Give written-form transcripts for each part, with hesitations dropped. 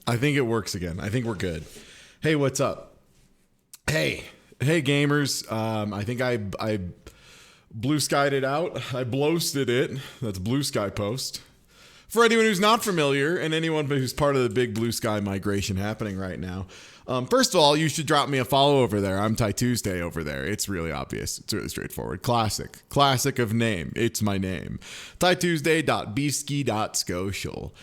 I think it works again. I think we're good. Hey, what's up? Hey, gamers. I think I blue skied it out. I blowsted it. That's Blue Sky Post. For anyone who's not familiar and anyone who's part of the big blue sky migration happening right now, first of all, you should drop me a follow over there. I'm Ty Tuesday over there. It's really obvious. It's really straightforward. Classic of name. It's my name. tytuesday.beastski.social.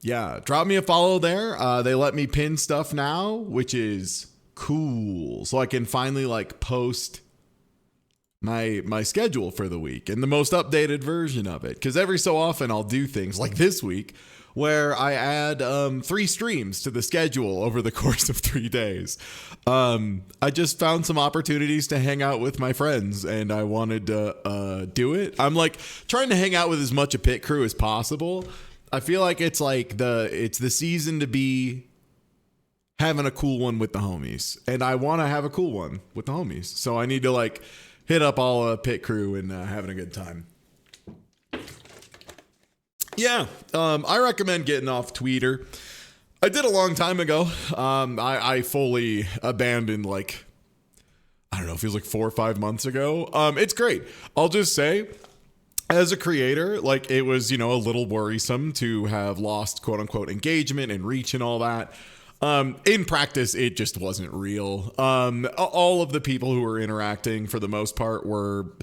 Yeah, drop me a follow there. They let me pin stuff now, which is cool. So I can finally post my schedule for the week and the most updated version of it. Because every so often I'll do things like this week where I add 3 streams to the schedule over the course of 3 days. I just found some opportunities to hang out with my friends and I wanted to do it. I'm trying to hang out with as much a pit crew as possible. I feel like it's the season to be having a cool one with the homies. And I want to have a cool one with the homies. So I need to hit up all a pit crew and having a good time. Yeah, I recommend getting off Twitter. I did a long time ago. I fully abandoned I don't know, it feels like 4 or 5 months ago. It's great. I'll just say, as a creator, it was, a little worrisome to have lost quote unquote engagement and reach and all that. In practice, it just wasn't real. All of the people who were interacting, for the most part, were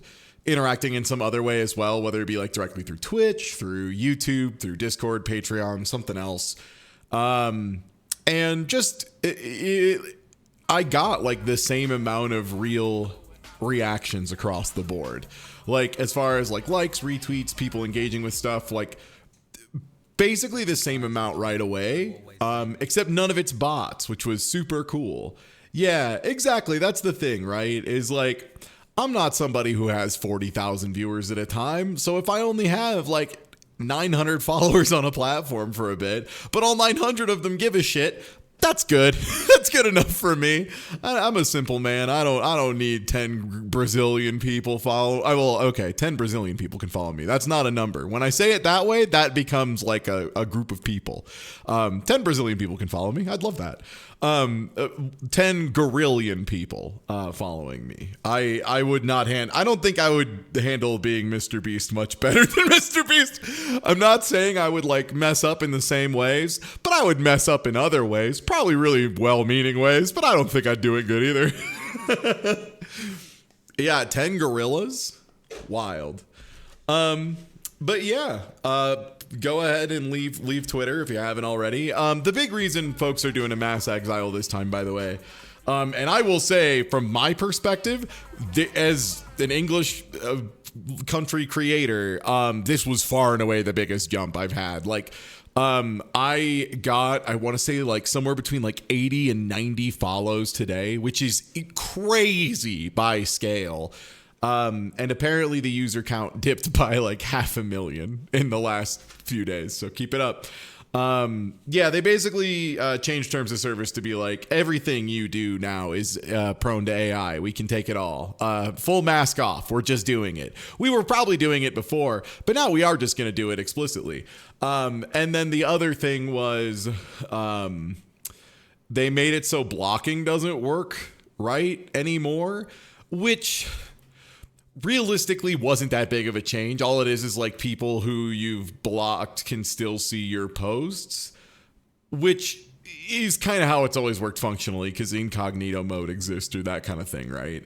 interacting in some other way as well, whether it be directly through Twitch, through YouTube, through Discord, Patreon, something else. And just, I got the same amount of real reactions across the board. As far as likes, retweets, people engaging with stuff, basically the same amount right away, except none of it's bots, which was super cool. Yeah, exactly. That's the thing, right? Is I'm not somebody who has 40,000 viewers at a time. So if I only have 900 followers on a platform for a bit, but all 900 of them give a shit, that's good. That's good enough for me. I'm a simple man. I don't need 10 Brazilian people follow. 10 Brazilian people can follow me. That's not a number. When I say it that way, that becomes a group of people. 10 Brazilian people can follow me. I'd love that. 10 gorillion people following me. I don't think I would handle being Mr. Beast much better than Mr. Beast. I'm not saying I would mess up in the same ways, but I would mess up in other ways, probably really well-meaning ways, but I don't think I'd do it good either. Yeah, 10 gorillas. Wild. But yeah, go ahead and leave Twitter if you haven't already. The big reason folks are doing a mass exile this time, by the way, and I will say from my perspective, as an English country creator, this was far and away the biggest jump I've had. I want to say somewhere between 80 and 90 follows today, which is crazy by scale. And apparently the user count dipped by 500,000 in the last few days. So keep it up. Yeah, they basically changed terms of service to be everything you do now is prone to AI. We can take it all. Full mask off. We're just doing it. We were probably doing it before, but now we are just going to do it explicitly. And then the other thing was they made it so blocking doesn't work right anymore, which realistically wasn't that big of a change. All it is people who you've blocked can still see your posts, which is kind of how it's always worked functionally because incognito mode exists or that kind of thing, right?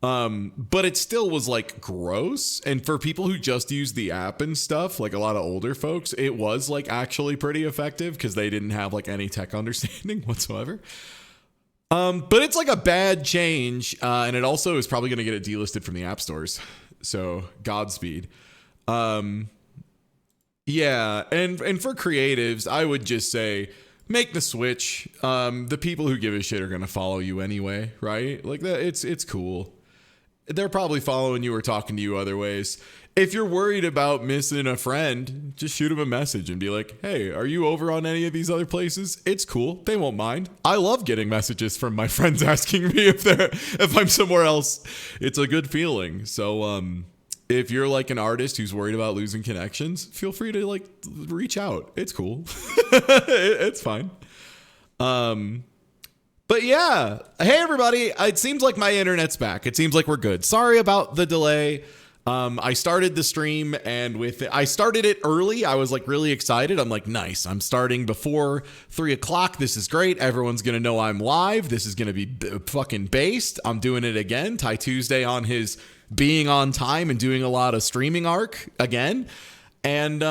But it still was gross. And for people who just use the app and stuff, a lot of older folks, it was actually pretty effective because they didn't have any tech understanding whatsoever. But it's a bad change, and it also is probably going to get it delisted from the app stores. So Godspeed. Yeah, and for creatives, I would just say make the switch. The people who give a shit are going to follow you anyway, right? That. It's cool. They're probably following you or talking to you other ways. If you're worried about missing a friend, just shoot them a message and be like, hey, are you over on any of these other places? It's cool. They won't mind. I love getting messages from my friends asking me if I'm somewhere else. It's a good feeling. So, if you're like an artist who's worried about losing connections, feel free to like reach out. It's cool. It's fine. But yeah, hey everybody, it seems like my internet's back. It seems like we're good. Sorry about the delay. I started the stream and I started it early. I was like really excited. I'm like, nice. I'm starting before 3 o'clock. This is great. Everyone's going to know I'm live. This is going to be fucking based. I'm doing it again. Ty Tuesday on his being on time and doing a lot of streaming arc again. And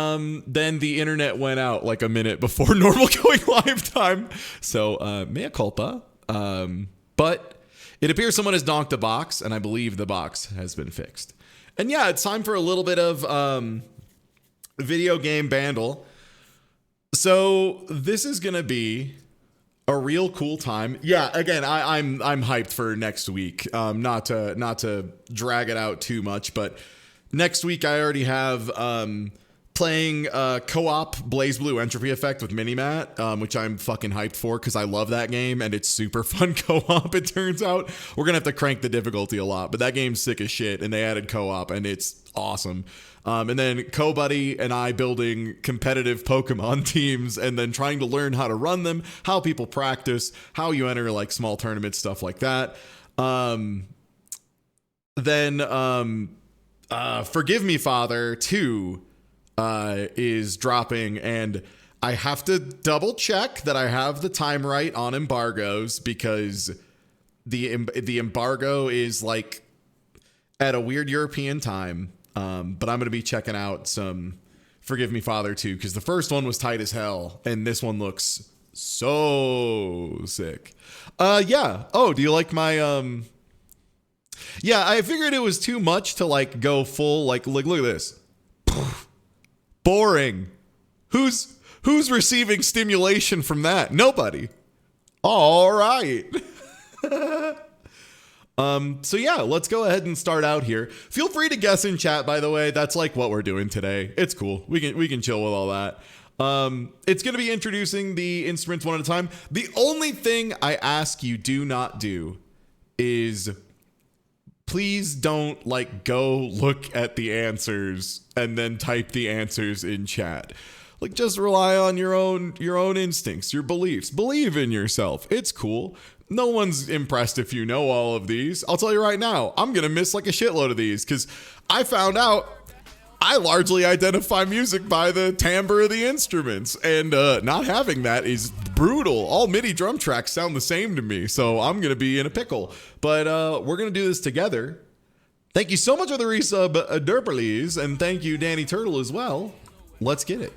then the internet went out like a minute before normal going live time. So mea culpa. But it appears someone has donked a box, and I believe the box has been fixed. And yeah, it's time for a little bit of video game bandle. So this is gonna be a real cool time. Yeah, again, I'm hyped for next week. Not to drag it out too much, but next week I already have playing co-op BlazBlue Entropy Effect with Minimat, which I'm fucking hyped for because I love that game and it's super fun co-op, it turns out. We're gonna have to crank the difficulty a lot, but that game's sick as shit and they added co-op and it's awesome. And then CoBuddy and I building competitive Pokemon teams and then trying to learn how to run them, how people practice, how you enter like small tournaments, stuff like that. Forgive Me Father 2 is dropping, and I have to double check that I have the time right on embargoes because the embargo is like at a weird European time. But I'm going to be checking out some Forgive Me Father 2 because the first one was tight as hell and this one looks so sick. Yeah. Oh, do you like my yeah, I figured it was too much to like go full like look at this. Boring. Who's receiving stimulation from that? Nobody. All right. So yeah, let's go ahead and start out here. Feel free to guess in chat, by the way. That's like what we're doing today. It's cool. We can chill with all that. It's going to be introducing the instruments one at a time. The only thing I ask you do not do is please don't like go look at the answers and then type the answers in chat. Like just rely on your own instincts, your beliefs. Believe in yourself. It's cool. No one's impressed if you know all of these. I'll tell you right now, I'm going to miss like a shitload of these because I found out I largely identify music by the timbre of the instruments, and not having that is brutal. All MIDI drum tracks sound the same to me, so I'm going to be in a pickle. But we're going to do this together. Thank you so much for the resub, Derperles, and thank you, Danny Turtle, as well. Let's get it.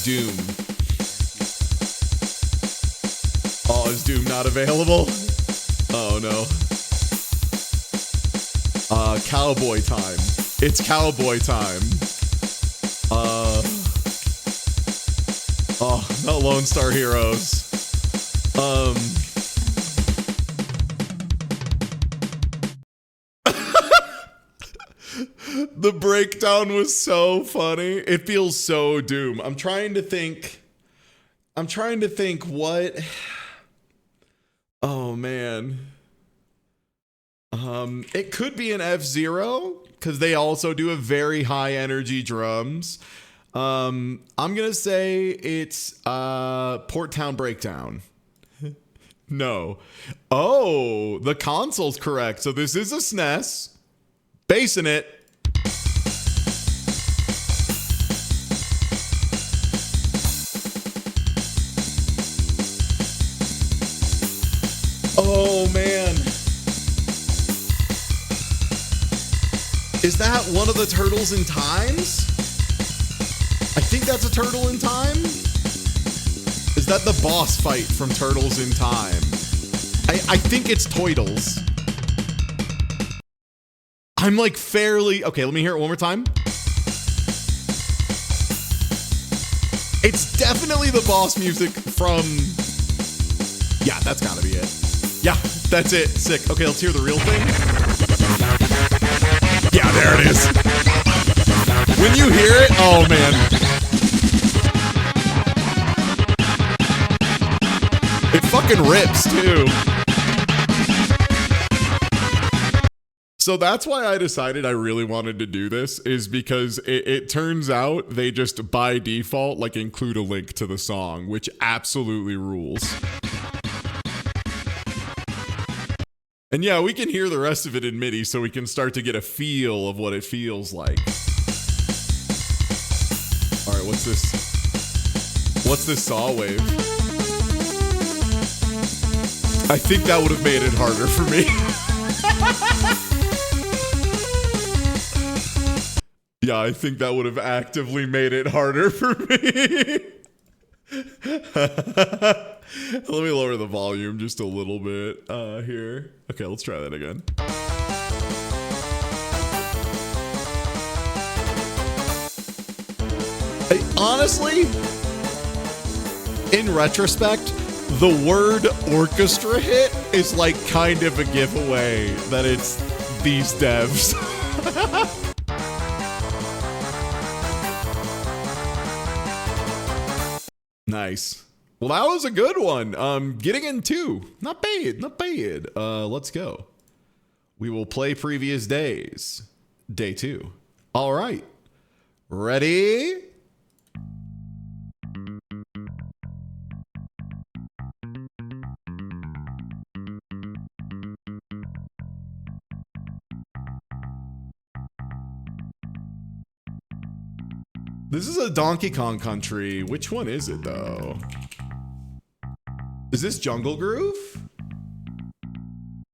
Doom. Oh, is Doom not available? Oh, no. Cowboy time. It's cowboy time. Oh, not Lone Star Heroes. The breakdown was so funny. It feels so Doom. I'm trying to think what. Oh man. It could be an F-Zero because they also do a very high energy drums. I'm gonna say it's Port Town Breakdown. No. Oh, the console's correct. So this is a SNES. Bass in it. Oh man. Is that one of the Turtles in Times? I think that's a Turtle in Time. Is that the boss fight from Turtles in Time? I think it's Toidles. I'm like fairly... Okay, let me hear it one more time. It's definitely the boss music from... Yeah, that's gotta be it. Yeah, that's it. Sick. Okay, let's hear the real thing. Yeah, there it is. When you hear it, oh man. It fucking rips too. So that's why I decided I really wanted to do this, is because it turns out they just by default like include a link to the song, which absolutely rules. And yeah, we can hear the rest of it in MIDI so we can start to get a feel of what it feels like. All right, what's this? What's this saw wave? I think that would have made it harder for me. Yeah, I think that would have actively made it harder for me. Let me lower the volume just a little bit here. Okay, let's try that again. Honestly, in retrospect, the word orchestra hit is like kind of a giveaway that it's these devs. Nice. Well, that was a good one. Getting in 2. Not bad, not bad. Let's go. We will play previous days. Day 2. All right. Ready? This is a Donkey Kong Country. Which one is it, though? Is this Jungle Groove?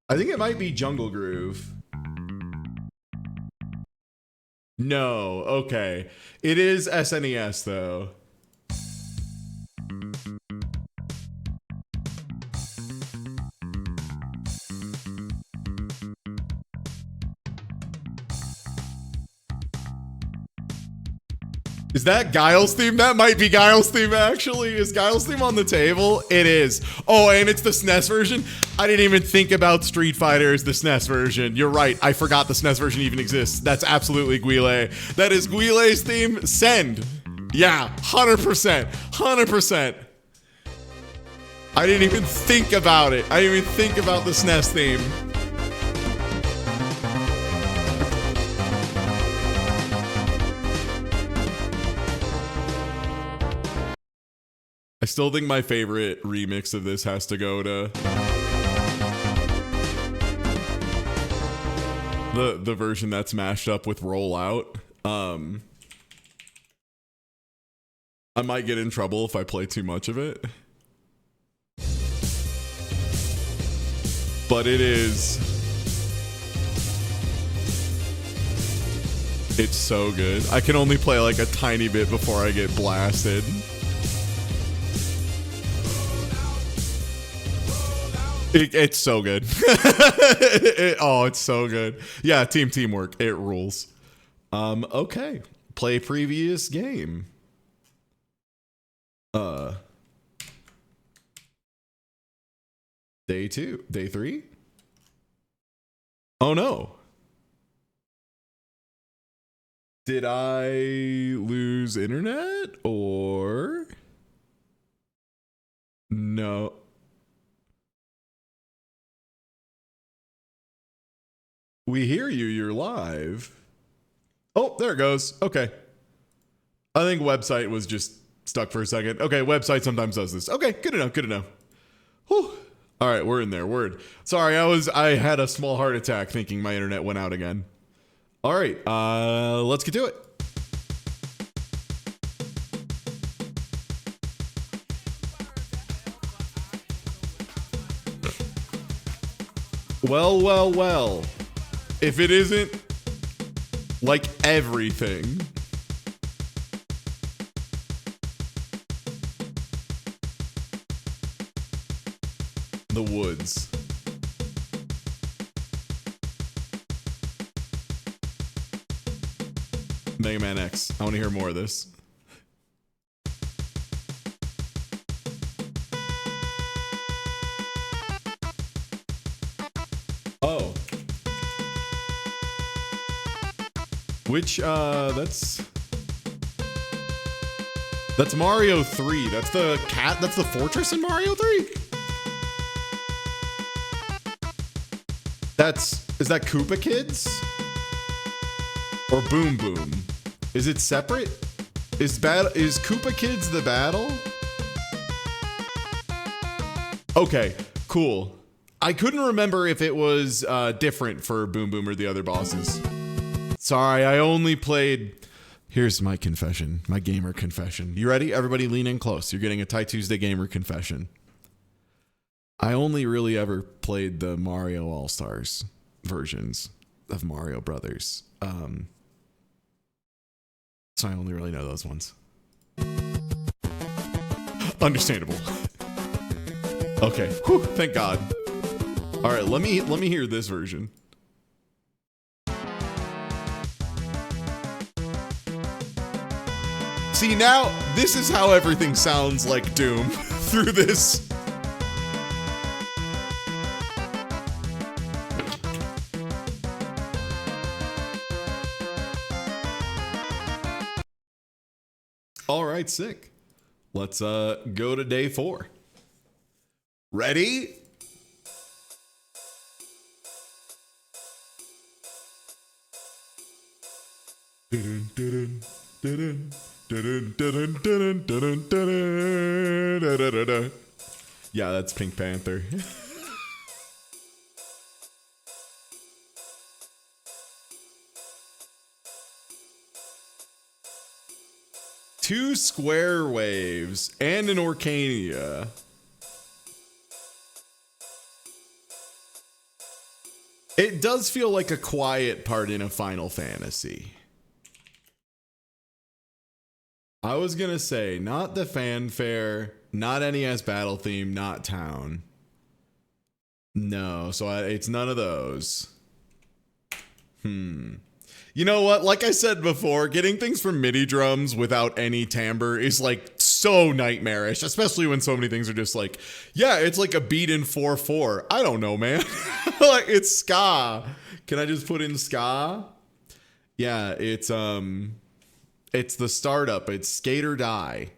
I think it might be Jungle Groove. No, okay. It is SNES, though. Is that Guile's theme? That might be Guile's theme, actually. Is Guile's theme on the table? It is. Oh, and it's the SNES version? I didn't even think about Street Fighter as the SNES version. You're right. I forgot the SNES version even exists. That's absolutely Guile. That is Guile's theme. Send. Yeah, 100%. 100%. I didn't even think about it. I didn't even think about the SNES theme. I still think my favorite remix of this has to go to the version that's mashed up with Rollout. I might get in trouble if I play too much of it. But it's so good. I can only play like a tiny bit before I get blasted. It's so good. It's so good. Yeah, teamwork. It rules. Okay. Play previous game. Day 2. Day 3? Oh no. Did I lose internet or no? We hear you, you're live. Oh, there it goes. Okay. I think website was just stuck for a second. Okay, website sometimes does this. Okay, good enough, good enough. Whew. All right, we're in there, word. Sorry, I had a small heart attack thinking my internet went out again. All right, let's get to it. Well. If it isn't like everything. The Woods. Mega Man X. I want to hear more of this. Oh. Which, that's Mario 3. That's the fortress in Mario 3? That's Is that Koopa Kids? Or Boom Boom? Is it separate? Is Koopa Kids the battle? Okay, cool. I couldn't remember if it was different for Boom Boom or the other bosses. Sorry, I only played... Here's my confession, my gamer confession. You ready? Everybody lean in close. You're getting a Ty Tuesday gamer confession. I only really ever played the Mario All-Stars versions of Mario Brothers. So I only really know those ones. Understandable. Okay, whew, thank God. All right, let me hear this version. See, now this is how everything sounds like Doom through this. All right, sick. Let's go to day 4. Ready? Yeah, that's Pink Panther. Two square waves and an Orcania. It does feel like a quiet part in a Final Fantasy. I was gonna say, not the fanfare, not NES battle theme, not town. No, so it's none of those. You know what? Like I said before, getting things from MIDI drums without any timbre is like so nightmarish, especially when so many things are just like, yeah, it's like a beat in 4/4. I don't know, man. Like, it's ska. Can I just put in ska? Yeah, it's the startup. It's Skate or Die.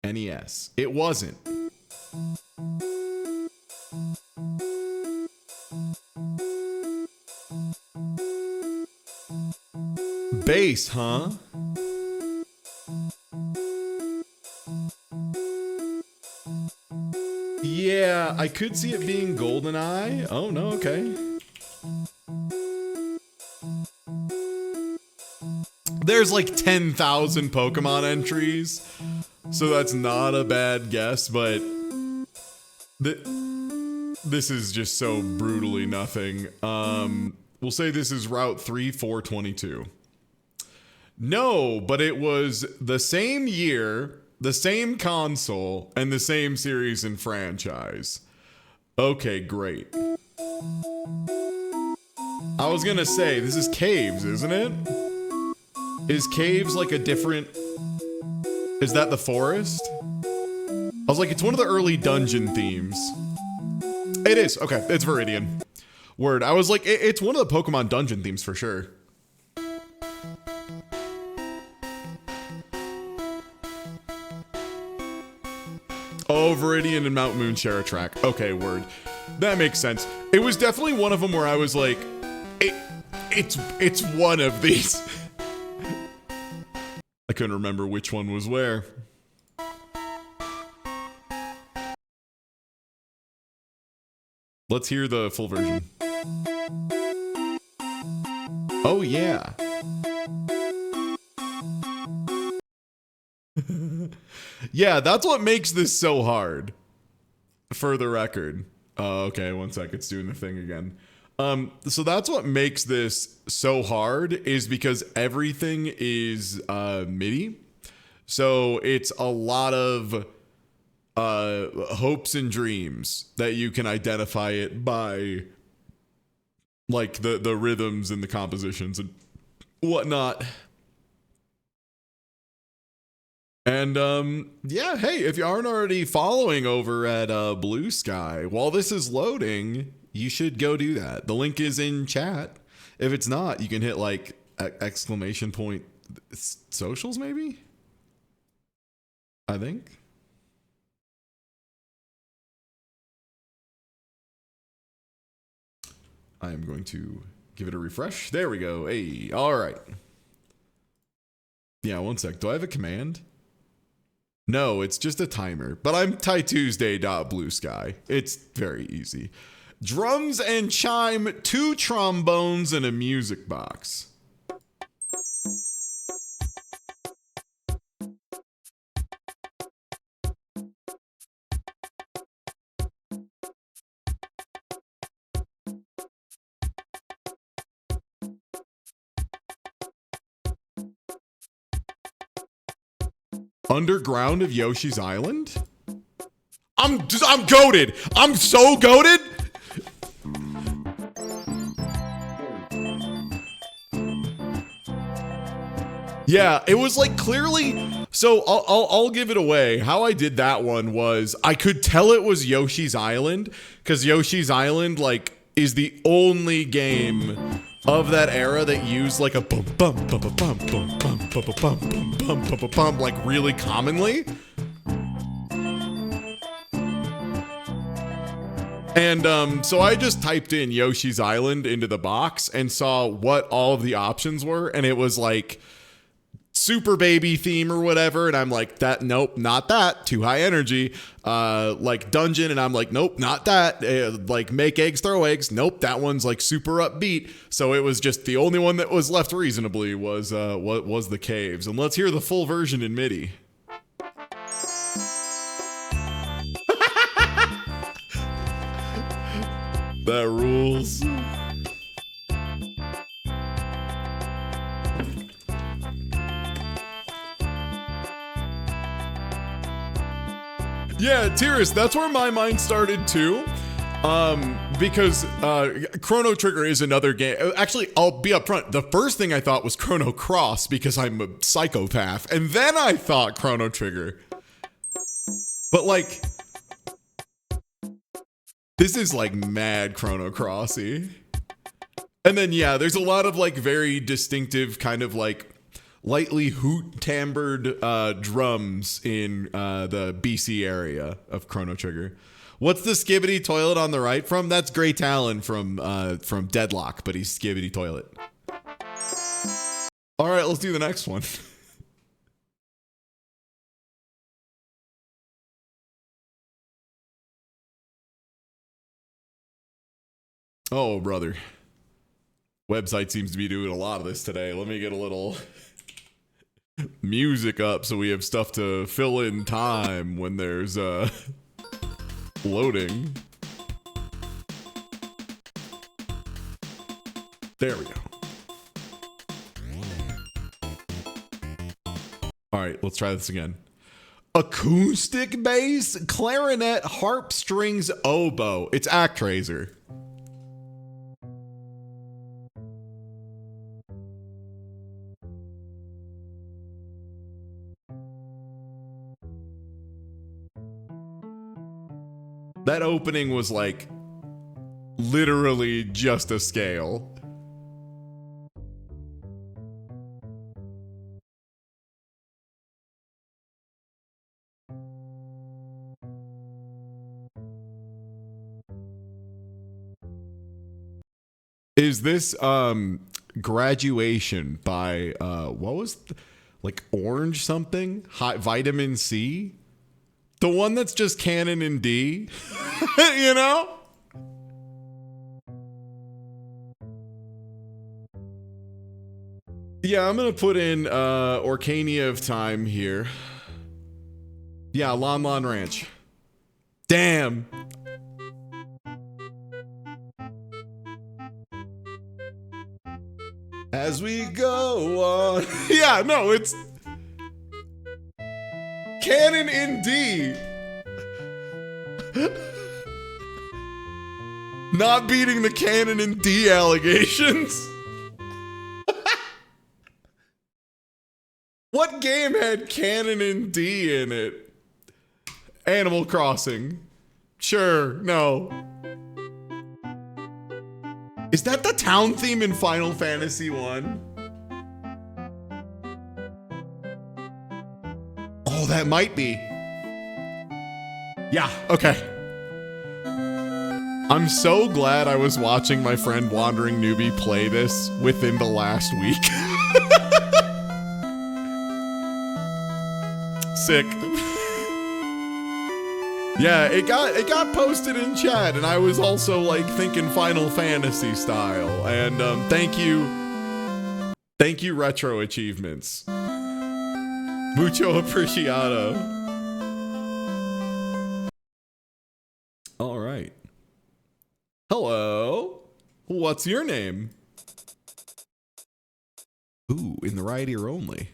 NES. It wasn't. Bass, huh? Yeah, I could see it being GoldenEye. Oh, no, okay. There's like 10,000 Pokemon entries, so that's not a bad guess, but this is just so brutally nothing. We'll say this is Route 3422. No, but it was the same year, the same console, and the same series and franchise. Okay, great. I was gonna say, this is Caves, isn't it? Is Caves like a different... Is that the forest? I was like, it's one of the early dungeon themes. It is. Okay, it's Viridian. Word. I was like, it's one of the Pokemon dungeon themes for sure. Oh, Viridian and Mount Moon share a track. Okay, word. That makes sense. It was definitely one of them where I was like, it's one of these. I couldn't remember which one was where. Let's hear the full version. Oh, yeah. Yeah, that's what makes this so hard. For the record. Okay, one sec. It's doing the thing again. So that's what makes this so hard, is because everything is MIDI. So it's a lot of hopes and dreams that you can identify it by, like the rhythms and the compositions and whatnot. And yeah, hey, if you aren't already following over at Blue Sky, while this is loading, you should go do that. The link is in chat. If it's not, you can hit like exclamation point socials, maybe? I think. I am going to give it a refresh. There we go. Hey, all right. Yeah, one sec. Do I have a command? No, it's just a timer. But I'm TyTuesday.bluesky. It's very easy. Drums and chime, 2 trombones, and a music box. Underground of Yoshi's Island? I'm goated. I'm so goated. Yeah, it was like clearly. So I'll give it away. How I did that one was I could tell it was Yoshi's Island because Yoshi's Island like is the only game of that era that used like a bum bum bum bum bum bum bum bum bum bum bum bum like really commonly. And so I just typed in Yoshi's Island into the box and saw what all of the options were, and it was like Super Baby theme or whatever, and I'm like, that, nope, not that, too high energy. Like Dungeon, and I'm like, nope, not that. Like Make Eggs, Throw Eggs, nope, that one's like super upbeat. So it was just the only one that was left reasonably was the Caves. And let's hear the full version in MIDI. That rules. Yeah, Tyrus, that's where my mind started too. Because Chrono Trigger is another game. Actually, I'll be upfront. The first thing I thought was Chrono Cross because I'm a psychopath. And then I thought Chrono Trigger. But like, this is like mad Chrono Crossy. And then, yeah, there's a lot of like very distinctive kind of like lightly hoot timbred drums in the BC area of Chrono Trigger. What's the Skibbity Toilet on the right from? That's Gray Talon from Deadlock, but he's Skibbity Toilet. All right, let's do the next one. Oh, brother. Website seems to be doing a lot of this today. Let me get a little music up so we have stuff to fill in time when there's loading. There we go. All right, let's try this again. Acoustic bass, clarinet, harp, strings, oboe. It's Actraiser. That opening was like literally just a scale. Is this Graduation by what was like Orange something? Vitamin C? The one that's just canon in D, you know? Yeah, I'm gonna put in Orcania of Time here. Yeah, Lon Lon Ranch. Damn. As we go on. Yeah, no, it's canon in D. Not beating the canon in D allegations. What game had canon in D in it? Animal Crossing. Sure, no. Is that the town theme in Final Fantasy 1? Oh, that might be. Yeah, okay. I'm so glad I was watching my friend Wandering Newbie play this within the last week. Sick. Yeah, it got posted in chat, and I was also like thinking Final Fantasy style. And thank you, Retro Achievements. Mucho apreciado. All right. Hello. What's your name? Ooh, in the right ear only.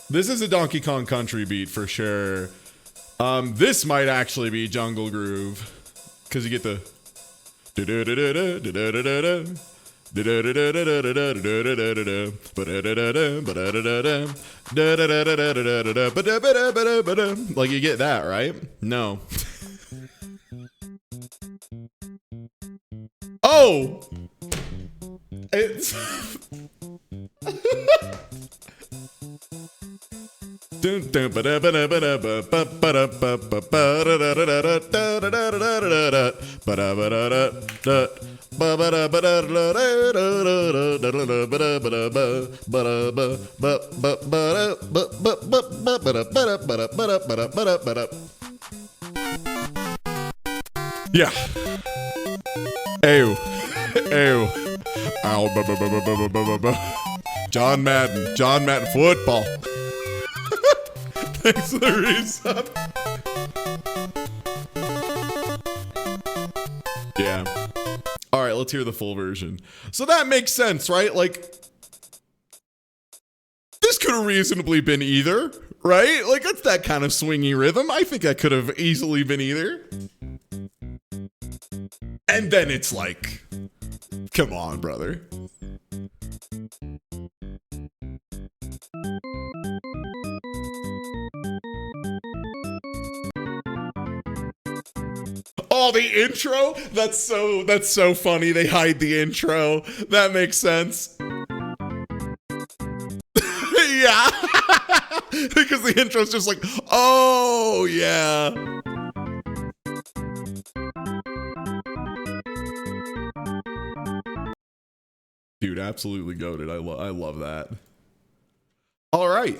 This is a Donkey Kong Country beat for sure. This might actually be Jungle Groove, because you get the like you get that, right? No. Oh! It's yeah. Ew. Ew. Ow. John Madden football. Thanks for the resub. Yeah. All right, let's hear the full version. So that makes sense, right? Like, this could have reasonably been either, right? Like, it's that kind of swingy rhythm. I think that could have easily been either. And then it's like, come on, brother. Oh, the intro? That's so funny. They hide the intro. That makes sense. Yeah. Because the intro's just like, oh, yeah. Dude, absolutely goated. I love that. All right.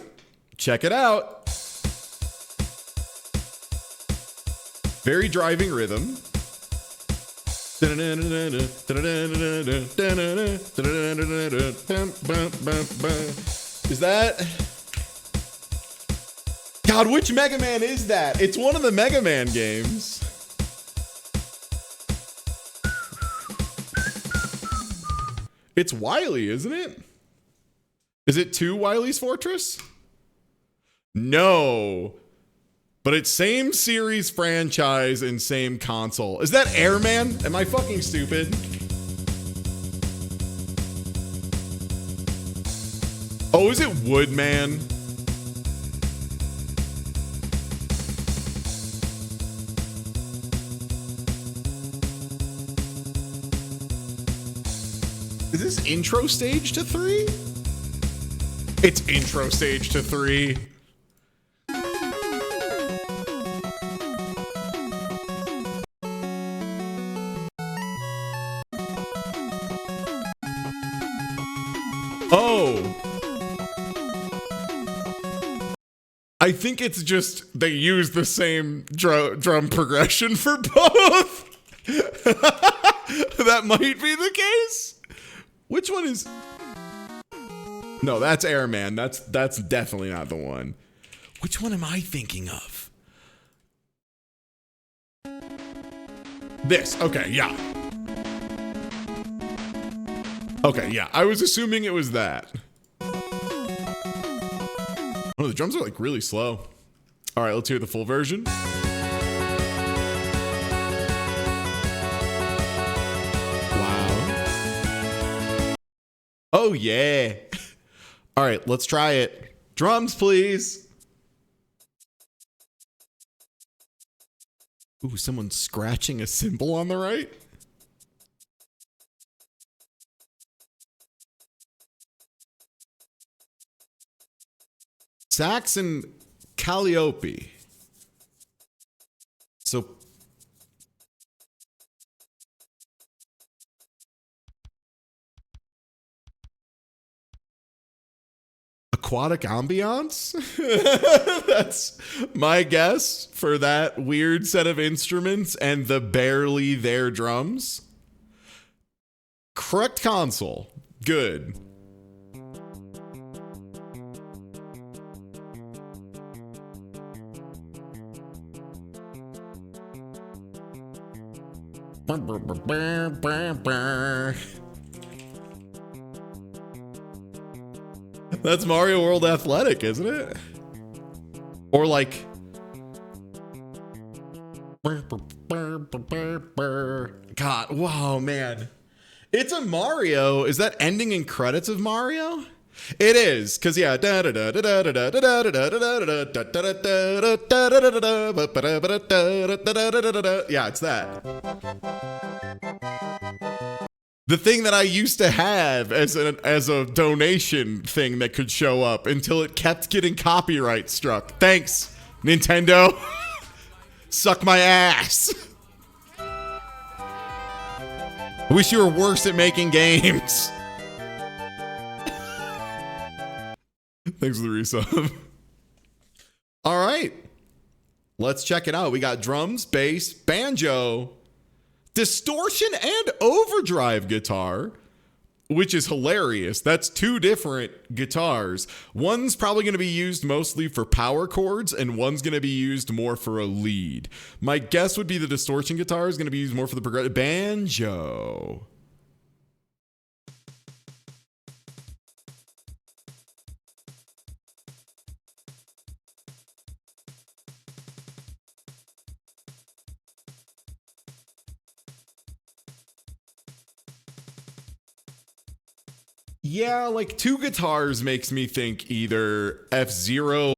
Check it out. Very driving rhythm. Is that... God, which Mega Man is that? It's one of the Mega Man games. It's Wily, isn't it? Is it 2 Wily's Fortress? No. But it's same series franchise and same console. Is that Airman? Am I fucking stupid? Oh, is it Woodman? Is this intro stage to 3? It's intro stage to 3. Oh. I think it's just they use the same drum progression for both. That might be the case. Which one is... No, that's Airman. That's definitely not the one. Which one am I thinking of? This. Okay, yeah. Okay, yeah. I was assuming it was that. Oh, the drums are like really slow. All right, let's hear the full version. Wow. Oh, yeah. All right, let's try it. Drums, please. Ooh, someone's scratching a cymbal on the right. Saxon Calliope. So aquatic ambiance? That's my guess for that weird set of instruments and the barely there drums. Correct console. Good. That's Mario World Athletic, isn't it? Or like... God, wow, man. It's a Mario. Is that ending in credits of Mario? It is, because yeah. Yeah, it's that. The thing that I used to have as a donation thing that could show up until it kept getting copyright struck. Thanks, Nintendo. Suck my ass. I wish you were worse at making games. Thanks for the resub. All right. Let's check it out. We got drums, bass, banjo, distortion, and overdrive guitar, which is hilarious. That's two different guitars. One's probably going to be used mostly for power chords, and one's going to be used more for a lead. My guess would be the distortion guitar is going to be used more for the progressive banjo. Yeah, like two guitars makes me think either F-Zero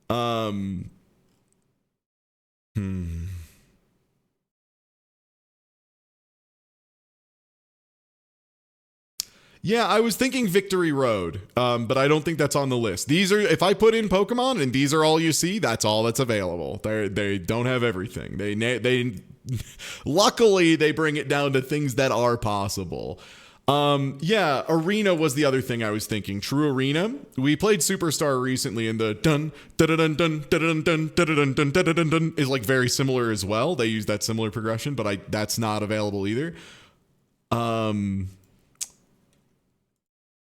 Um, hmm. Yeah, I was thinking Victory Road, but I don't think that's on the list. These are, if I put in Pokemon and these are all you see, that's all that's available. They don't have everything. They luckily they bring it down to things that are possible. Yeah, Arena was the other thing I was thinking. True Arena. We played Superstar recently, and the dun dun dun dun dun dun dun dun dun dun dun is like very similar as well. They use that similar progression, but that's not available either.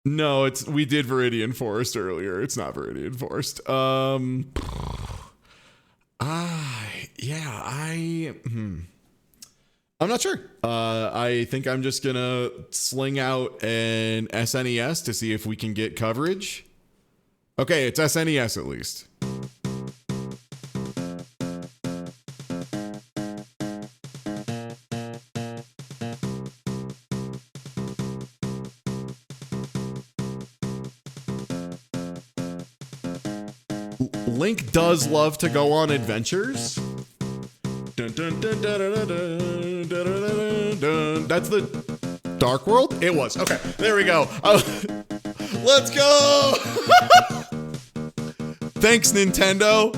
No, we did Viridian Forest earlier. It's not Viridian Forest. I'm not sure. I think I'm just gonna sling out an SNES to see if we can get coverage. Okay, it's SNES at least. Link does love to go on adventures. Dun, dun, dun, dun, dun, dun, dun, dun, dun. That's the Dark World? It was. Okay, there we go. Let's go! Thanks, Nintendo.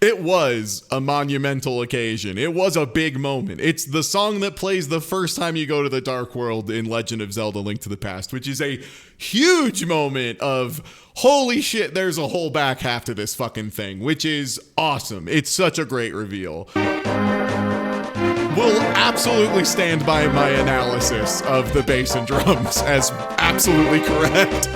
It was a monumental occasion. It was a big moment. It's the song that plays the first time you go to the Dark World in Legend of Zelda: Link to the Past, which is a huge moment of holy shit, there's a whole back half to this fucking thing, which is awesome. It's such a great reveal. Will absolutely stand by my analysis of the bass and drums as absolutely correct.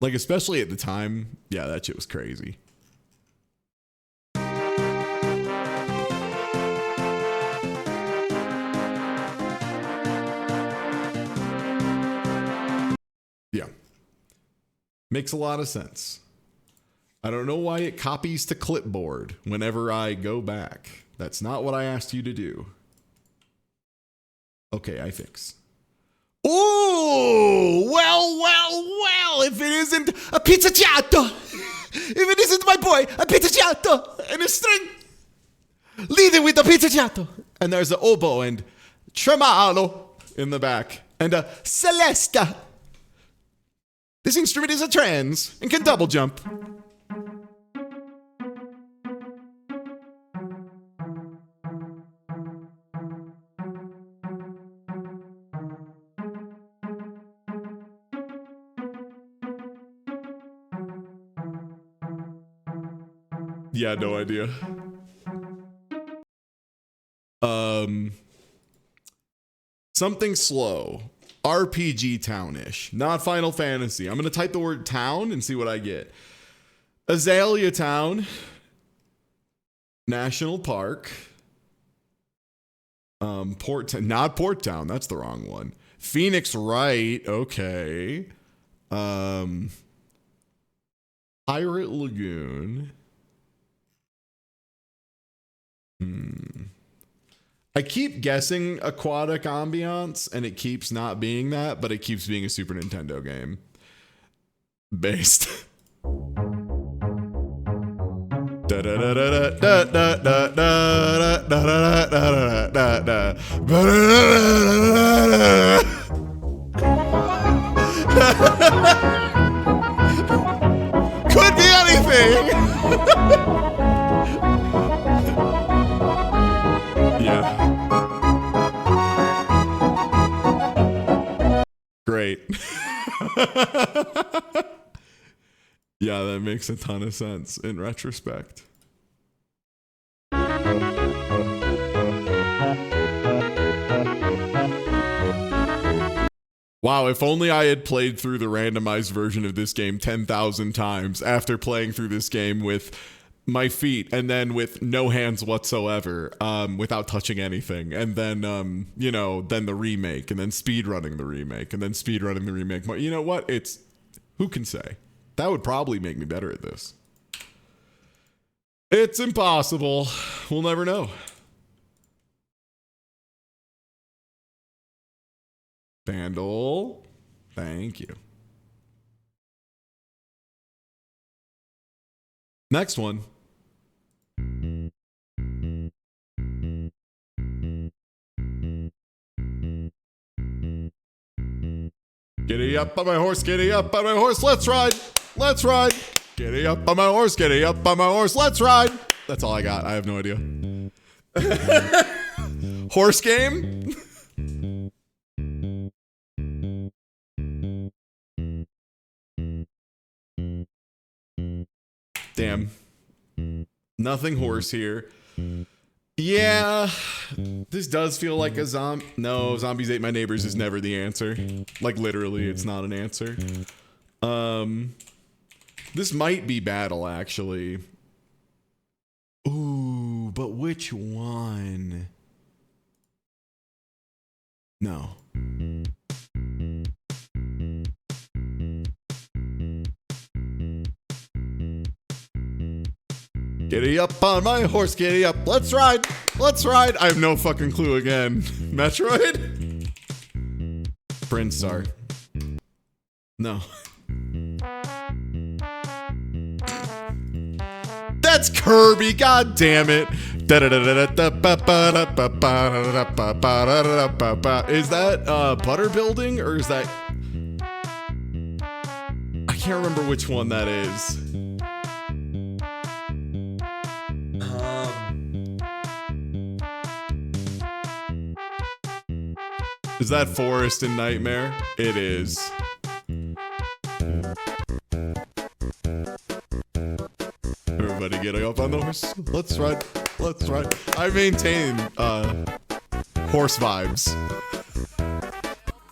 Like, especially at the time, yeah, that shit was crazy. Yeah. Makes a lot of sense. I don't know why it copies to clipboard whenever I go back. That's not what I asked you to do. Okay, I fix. Oh, well, if it isn't a pizzicato, if it isn't my boy, a pizzicato, and a string, leading with the pizzicato. And there's an oboe and tremolo in the back, and a celesta. This instrument is a trans and can double jump. Yeah, no idea. Something slow. RPG townish. Not Final Fantasy. I'm gonna type the word town and see what I get. Azalea Town. National Park. Not Port Town. That's the wrong one. Phoenix Wright. Okay. Pirate Lagoon. I keep guessing aquatic ambiance, and it keeps not being that, but it keeps being a Super Nintendo game. Based. Could be anything. Yeah. Great. Yeah, that makes a ton of sense in retrospect. Wow, if only I had played through the randomized version of this game 10,000 times after playing through this game with my feet and then with no hands whatsoever, without touching anything. And then, then the remake, and then speedrunning the remake, and then speedrunning the remake. You know what? Who can say? That would probably make me better at this. It's impossible. We'll never know. Vandal. Thank you. Next one. Giddy up on my horse, giddy up on my horse, let's ride, let's ride. Giddy up on my horse, giddy up on my horse, let's ride. That's all I got. I have no idea. Horse game? Damn. Nothing horse here. Yeah, this does feel like a zombie. No, zombies ate my neighbors is never the answer. Like literally, it's not an answer. This might be battle actually. Ooh, but which one? No. Giddy up on my horse, giddy up, let's ride, let's ride. I have no fucking clue again. Metroid? Prince Star. No. That's Kirby, god damn it. Is that butter building or is that... I can't remember which one that is. Is that Forest and Nightmare? It is. Everybody getting up on the horse. Let's ride. Let's ride. I maintain horse vibes.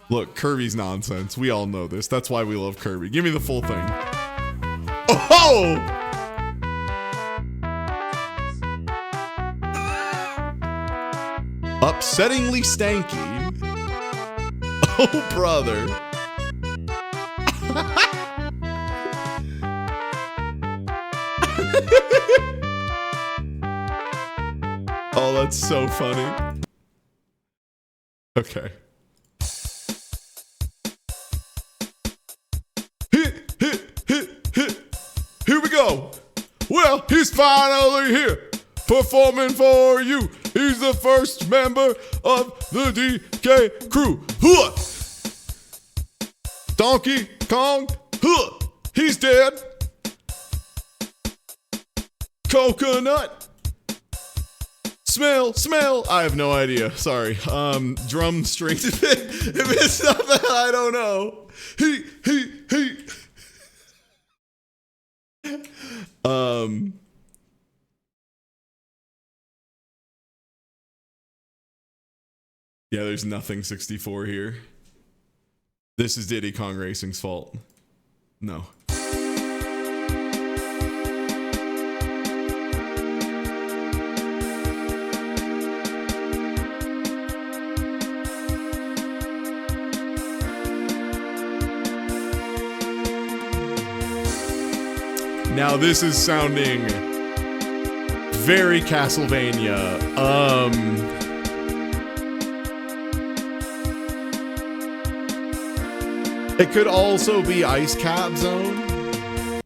Look, Kirby's nonsense. We all know this. That's why we love Kirby. Give me the full thing. Oh! Upsettingly stanky. Oh, brother. Oh, that's so funny. Okay. Here we go. Well, he's finally here, performing for you. He's the first member of the DK crew. Huh. Donkey Kong. Huh. He's dead. Coconut. Smell. I have no idea. Sorry. Drum strings. If it's not that, I don't know. He. Yeah, there's nothing 64 here. This is Diddy Kong Racing's fault. No. Now this is sounding very Castlevania. It could also be Ice Cap Zone.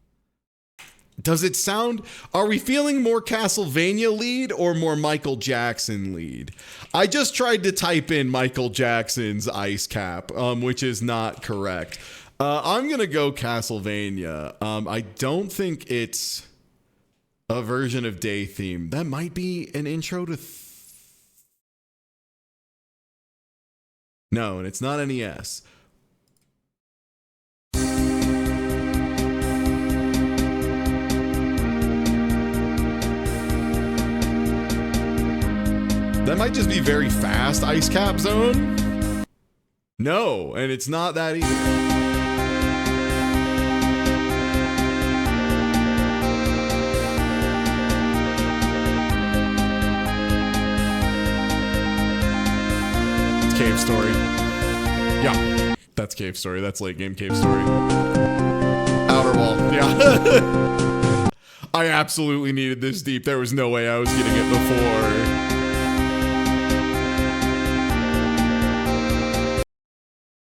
Does it sound... Are we feeling more Castlevania lead or more Michael Jackson lead? I just tried to type in Michael Jackson's Ice Cap, which is not correct. I'm going to go Castlevania. I don't think it's a version of Day Theme. That might be an intro to... No, and it's not NES. That might just be very fast Ice Cap Zone. No, and it's not that either. It's Cave Story. Yeah, that's Cave Story. That's late game Cave Story. Outer Wall. Yeah. I absolutely needed this deep. There was no way I was getting it before.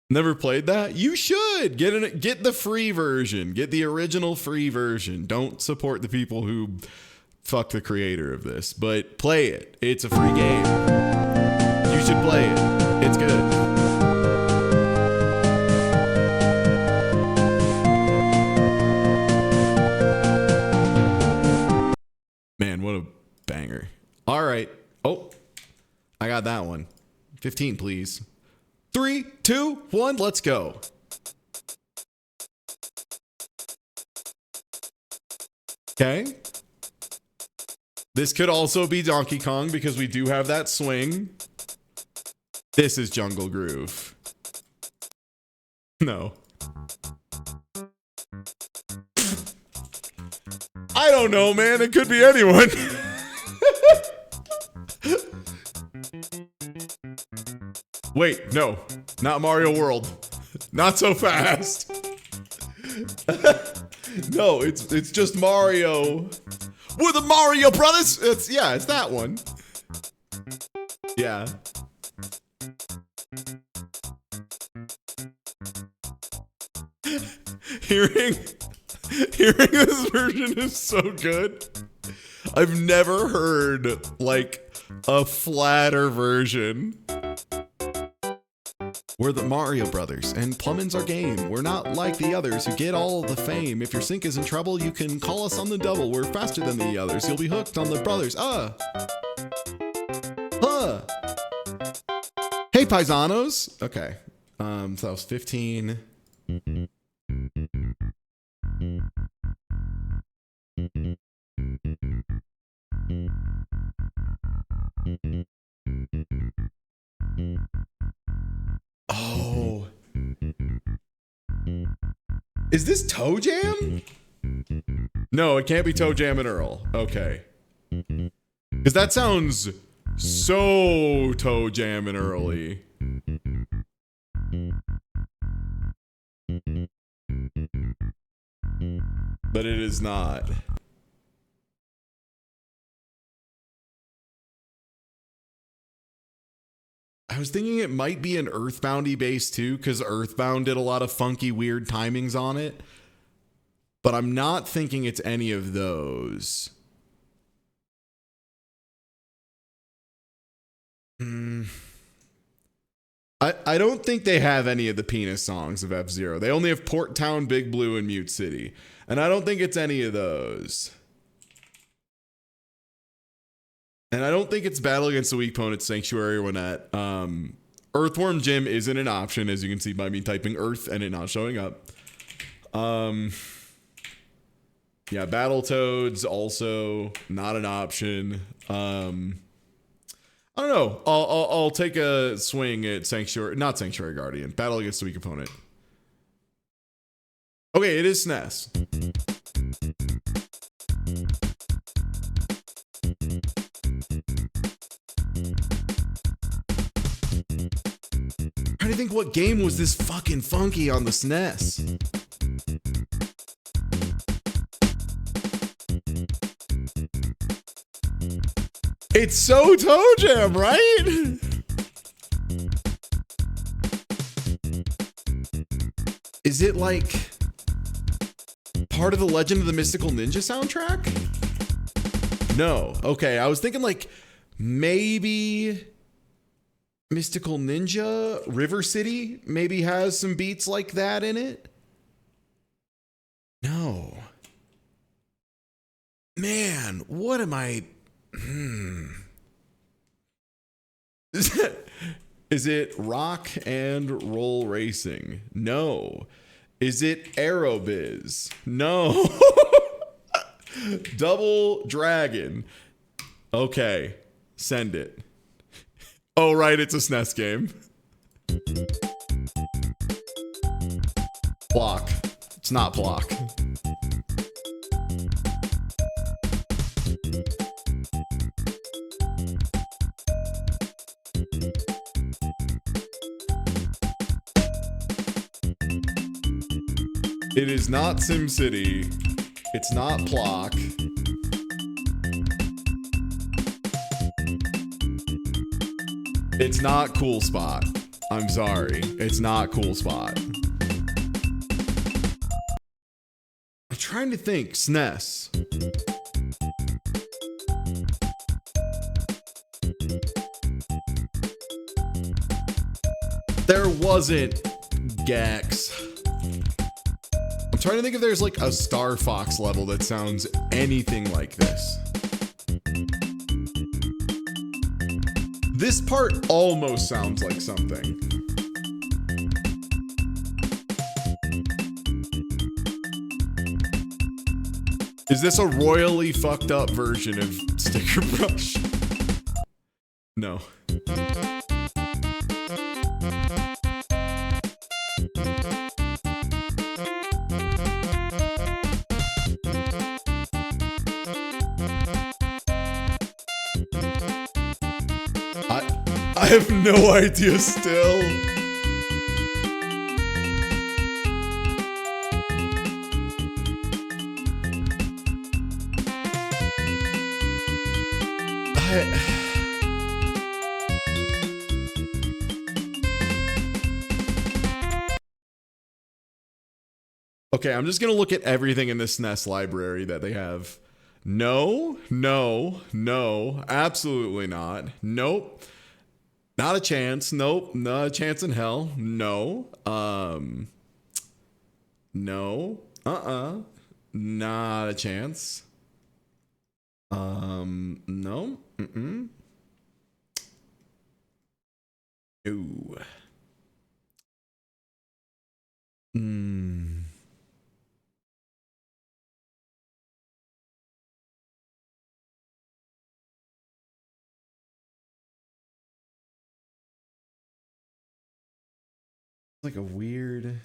Never played that? You should get the free version. Get the original free version. Don't support the people who fuck the creator of this, but play it. It's a free game. You should play it. It's good. Man, what a banger. All right. Oh, I got that one. 15, please. 3, 2, 1, let's go. Okay. This could also be Donkey Kong because we do have that swing. This is Jungle Groove. No. I don't know, man. It could be anyone. Wait, no. Not Mario World. Not so fast. No, it's just Mario. We're the Mario Brothers. It's that one. Yeah. Hearing this version is so good. I've never heard like a flatter version. We're the Mario Brothers, and plumbing's our game. We're not like the others who get all the fame. If your sink is in trouble, you can call us on the double. We're faster than the others. You'll be hooked on the brothers. Hey, paisanos. Okay. So that was 15. Oh. Is this Toe Jam? No, it can't be Toe Jam and Earl. Okay. Because that sounds so Toe Jam and Early. But it is not. I was thinking it might be an Earthboundy bass too, because Earthbound did a lot of funky, weird timings on it. But I'm not thinking it's any of those. I don't think they have any of the penis songs of F-Zero. They only have Port Town, Big Blue, and Mute City. And I don't think it's any of those. And I don't think it's Battle Against the Weak Opponent, Sanctuary, or Winnet. Earthworm Jim isn't an option, as you can see by me typing Earth and it not showing up. Yeah, Battletoads also not an option. I don't know. I'll take a swing at Sanctuary, not Sanctuary Guardian. Battle Against the Weak Opponent. Okay, it is SNES. I'm trying to think what game was this fucking funky on the SNES. It's so Toe Jam, right? Is it like part of the Legend of the Mystical Ninja soundtrack? No. Okay, I was thinking like maybe Mystical Ninja, River City maybe has some beats like that in it. No. Man, what am I... Is it Rock and Roll Racing? No. Is it Aerobiz? No. Double Dragon. Okay. Send it. Oh, right. It's a SNES game. Block. It's not Block. It is not SimCity. It's not Plock. It's not Cool Spot. I'm sorry. It's not Cool Spot. I'm trying to think. SNES. There wasn't Gex. I'm trying to think if there's like a Star Fox level that sounds anything like this. This part almost sounds like something. Is this a royally fucked up version of Sticker Brush? No. I have no idea still. Okay, I'm just gonna look at everything in this SNES library that they have. No, no, no, absolutely not. Nope. Not a chance. Nope. Not a chance in hell. No. No. Not a chance. No. Ooh. Like a weird.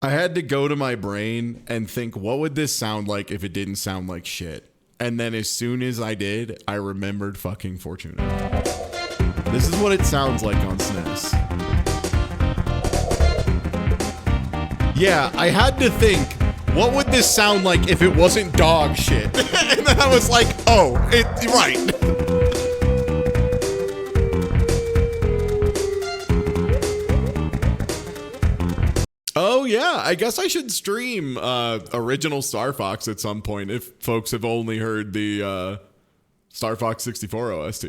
I had to go to my brain and think, what would this sound like if it didn't sound like shit? And then as soon as I did, I remembered fucking Fortuna. This is what it sounds like on SNES. Yeah, I had to think, what would this sound like if it wasn't dog shit? And then I was like, oh, right. Oh yeah, I guess I should stream original Star Fox at some point if folks have only heard the Star Fox 64 OST.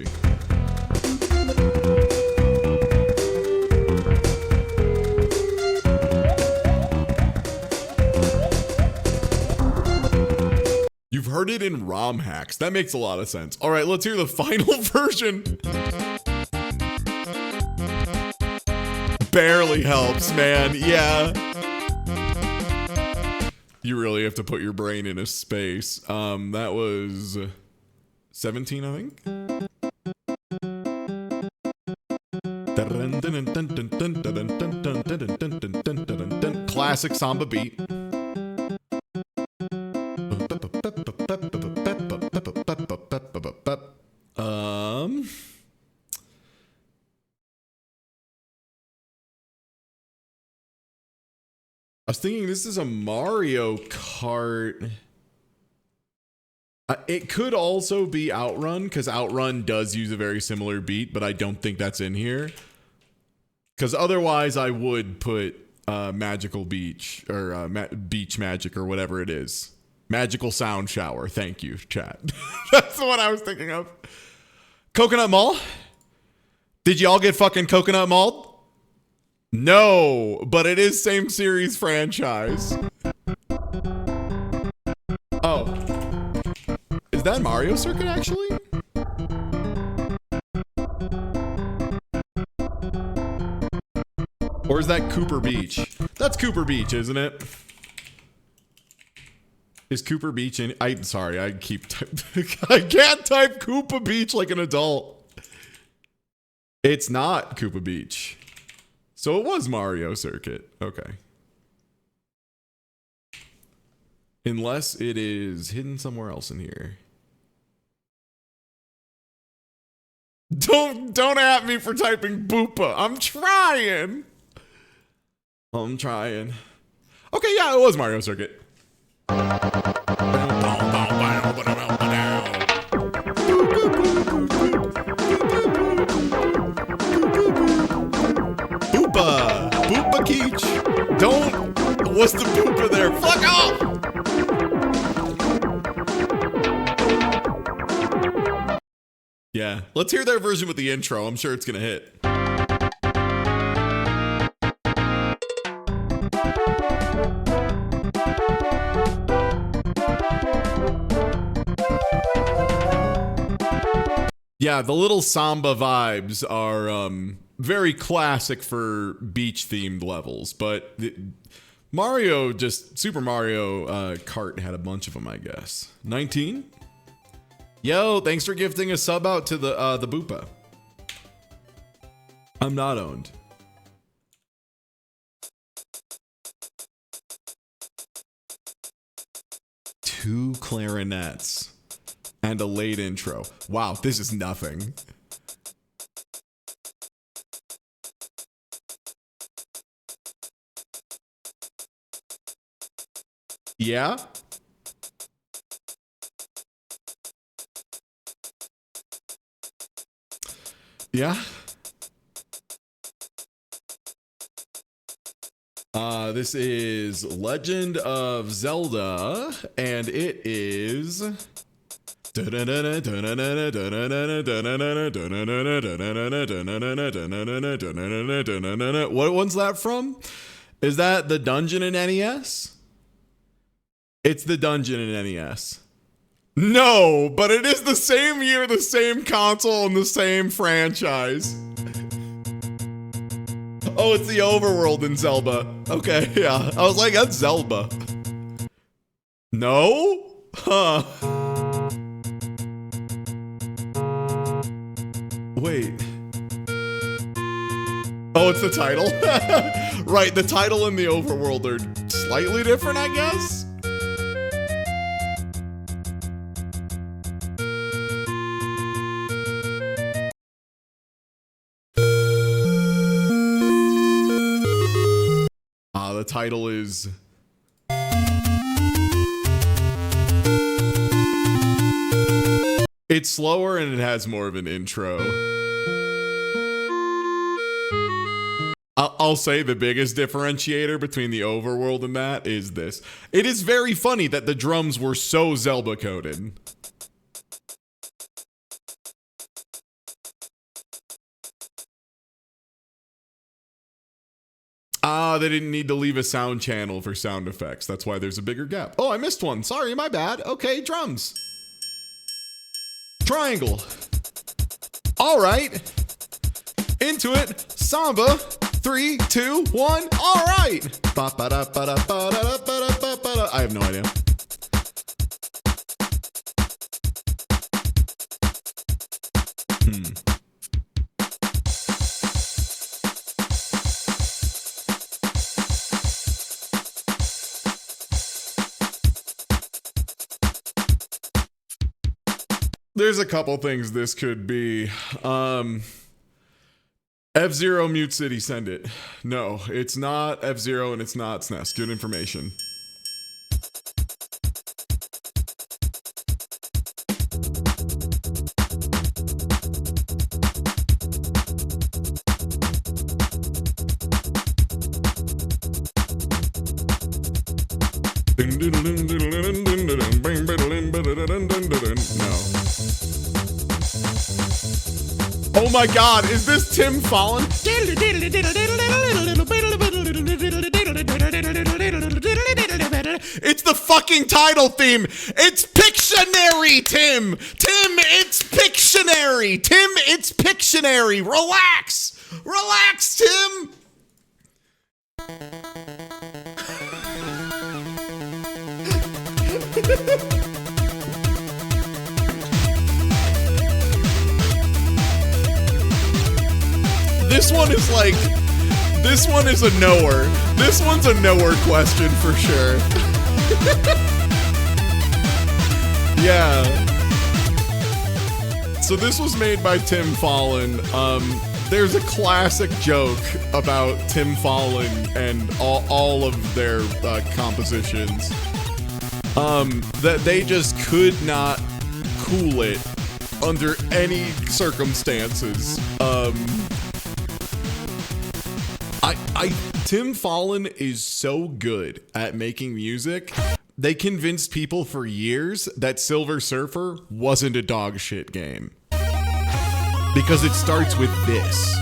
You've heard it in ROM hacks. That makes a lot of sense. All right, let's hear the final version. Barely helps, man. Yeah. You really have to put your brain in a space. That was 17, I think. Classic samba beat. I was thinking this is a Mario Kart. It could also be Outrun, because Outrun does use a very similar beat, but I don't think that's in here. Because otherwise I would put Magical Beach, or Beach Magic, or whatever it is. Magical Sound Shower. Thank you, chat. That's what I was thinking of. Coconut Mall? Did y'all get fucking Coconut Mall? No, but it is same series franchise. Oh. Is that Mario Circuit, actually? Or is that Cooper Beach? That's Cooper Beach, isn't it? Is Cooper Beach in? I'm sorry, I can't type Koopa Beach like an adult. It's not Koopa Beach. So it was Mario Circuit. Okay. Unless it is hidden somewhere else in here. Don't at me for typing Boopa. I'm trying. I'm trying. Okay, yeah, it was Mario Circuit. Boopa! Boopa Keech! Don't! What's the boopa there? Fuck off! Yeah, let's hear their version with the intro. I'm sure it's gonna hit. Yeah, the little samba vibes are very classic for beach-themed levels, but Super Mario Kart had a bunch of them, I guess. 19? Yo, thanks for gifting a sub out to the Boopa. I'm not owned. Two clarinets. And a late intro. Wow, this is nothing. Yeah? Yeah? This is Legend of Zelda, and it is... What one's that from? Is that the dungeon in NES? It's the dungeon in NES. No, but it is the same year, the same console, and the same franchise. Oh, it's the overworld in Zelda. Okay, yeah. I was like, that's Zelda. No? Huh. Wait. Oh, it's the title? Right, the title and the overworld are slightly different, I guess? The title is... It's slower and it has more of an intro. I'll say the biggest differentiator between the overworld and that is this. It is very funny that the drums were so Zelda coded. They didn't need to leave a sound channel for sound effects. That's why there's a bigger gap. Oh, I missed one. Sorry, my bad. Okay, drums. Triangle. All right. Into it. Samba. 3, 2, 1. All right. I have no idea. There's a couple things this could be. F-Zero Mute City, send it. No, it's not F-Zero and it's not SNES. Good information. No. Oh my god, is this Tim Fallon? It's the fucking title theme. It's Pictionary, Tim. Tim, it's Pictionary. Tim, it's Pictionary. Relax. Relax, Tim. This one is like, this one is a knower. This one's a knower question for sure. Yeah. So this was made by Tim Fallon. there's a classic joke about Tim Fallon and all of their compositions that they just could not cool it under any circumstances. Tim Fallon is so good at making music. They convinced people for years that Silver Surfer wasn't a dog shit game. Because it starts with this.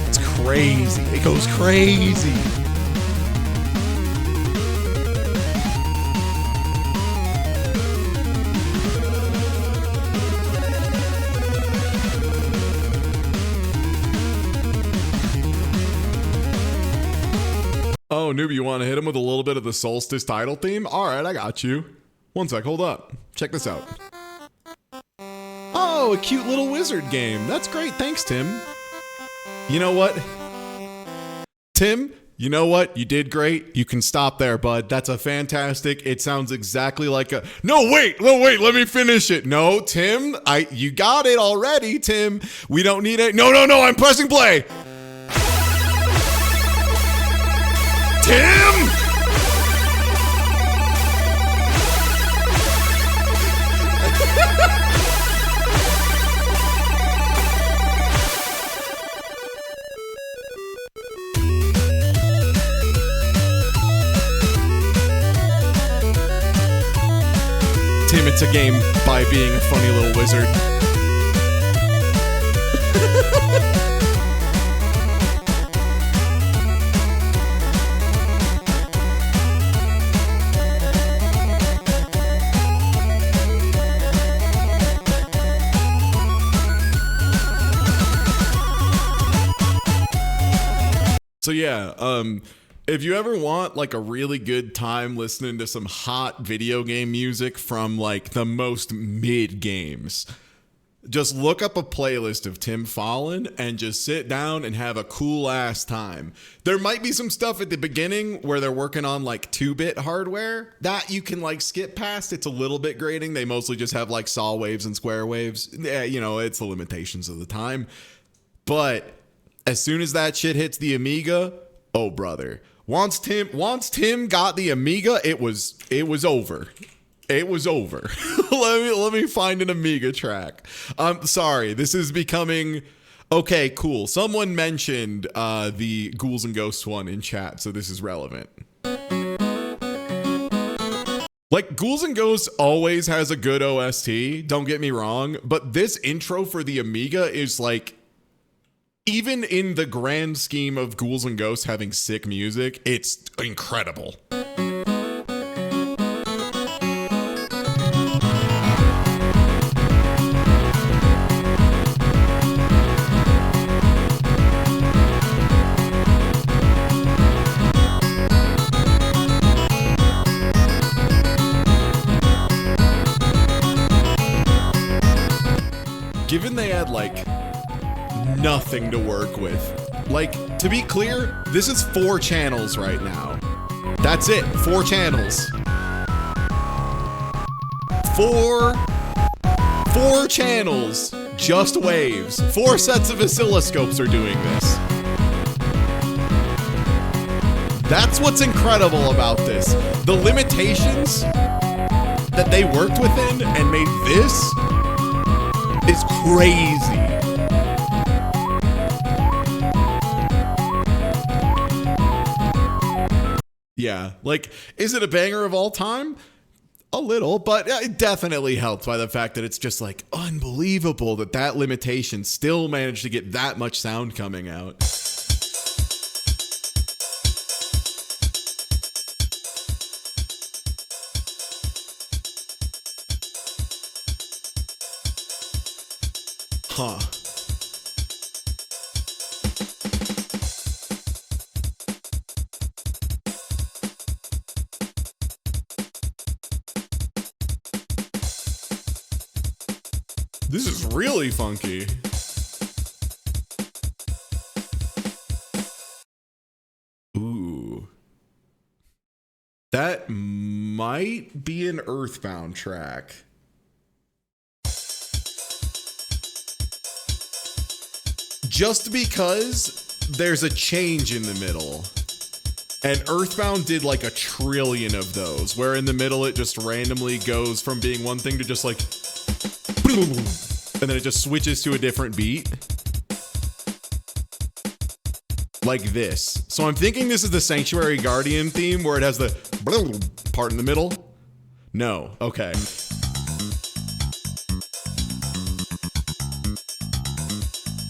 It's crazy. It goes crazy. Oh, noob, you want to hit him with a little bit of the Solstice title theme? All right, I got you. One sec, hold up. Check this out. Oh, a cute little wizard game. That's great. Thanks, Tim. You know what? Tim, you know what? You did great. You can stop there, bud. That's a fantastic. It sounds exactly like a... No, wait, let me finish it. No, Tim, you got it already, Tim. We don't need it. No, I'm pressing play. Tim! Tim, it's a game by being a funny little wizard. So yeah, if you ever want like a really good time listening to some hot video game music from like the most mid games, just look up a playlist of Tim Fallon and just sit down and have a cool ass time. There might be some stuff at the beginning where they're working on like 2-bit hardware that you can like skip past. It's a little bit grating. They mostly just have like saw waves and square waves. Yeah, you know, it's the limitations of the time. But as soon as that shit hits the Amiga, oh brother. Once Tim got the Amiga, it was over. It was over. let me find an Amiga track. Sorry, this is becoming okay, cool. Someone mentioned the Ghouls and Ghosts one in chat, so this is relevant. Like, Ghouls and Ghosts always has a good OST, don't get me wrong, but this intro for the Amiga is like, even in the grand scheme of Ghouls and Ghosts having sick music, it's incredible. Given they had like nothing to work with. Like, to be clear, this is 4 channels right now. That's it, 4 channels. 4 channels, just waves. 4 sets of oscilloscopes are doing this. That's what's incredible about this. The limitations that they worked within and made this is crazy. Yeah, like, is it a banger of all time? A little, but it definitely helped by the fact that it's just like unbelievable that that limitation still managed to get that much sound coming out. Huh. This is really funky. Ooh. That might be an Earthbound track. Just because there's a change in the middle. And Earthbound did like a trillion of those, where in the middle it just randomly goes from being one thing to just like, and then it just switches to a different beat. Like this. So I'm thinking this is the Sanctuary Guardian theme where it has the part in the middle. No. Okay.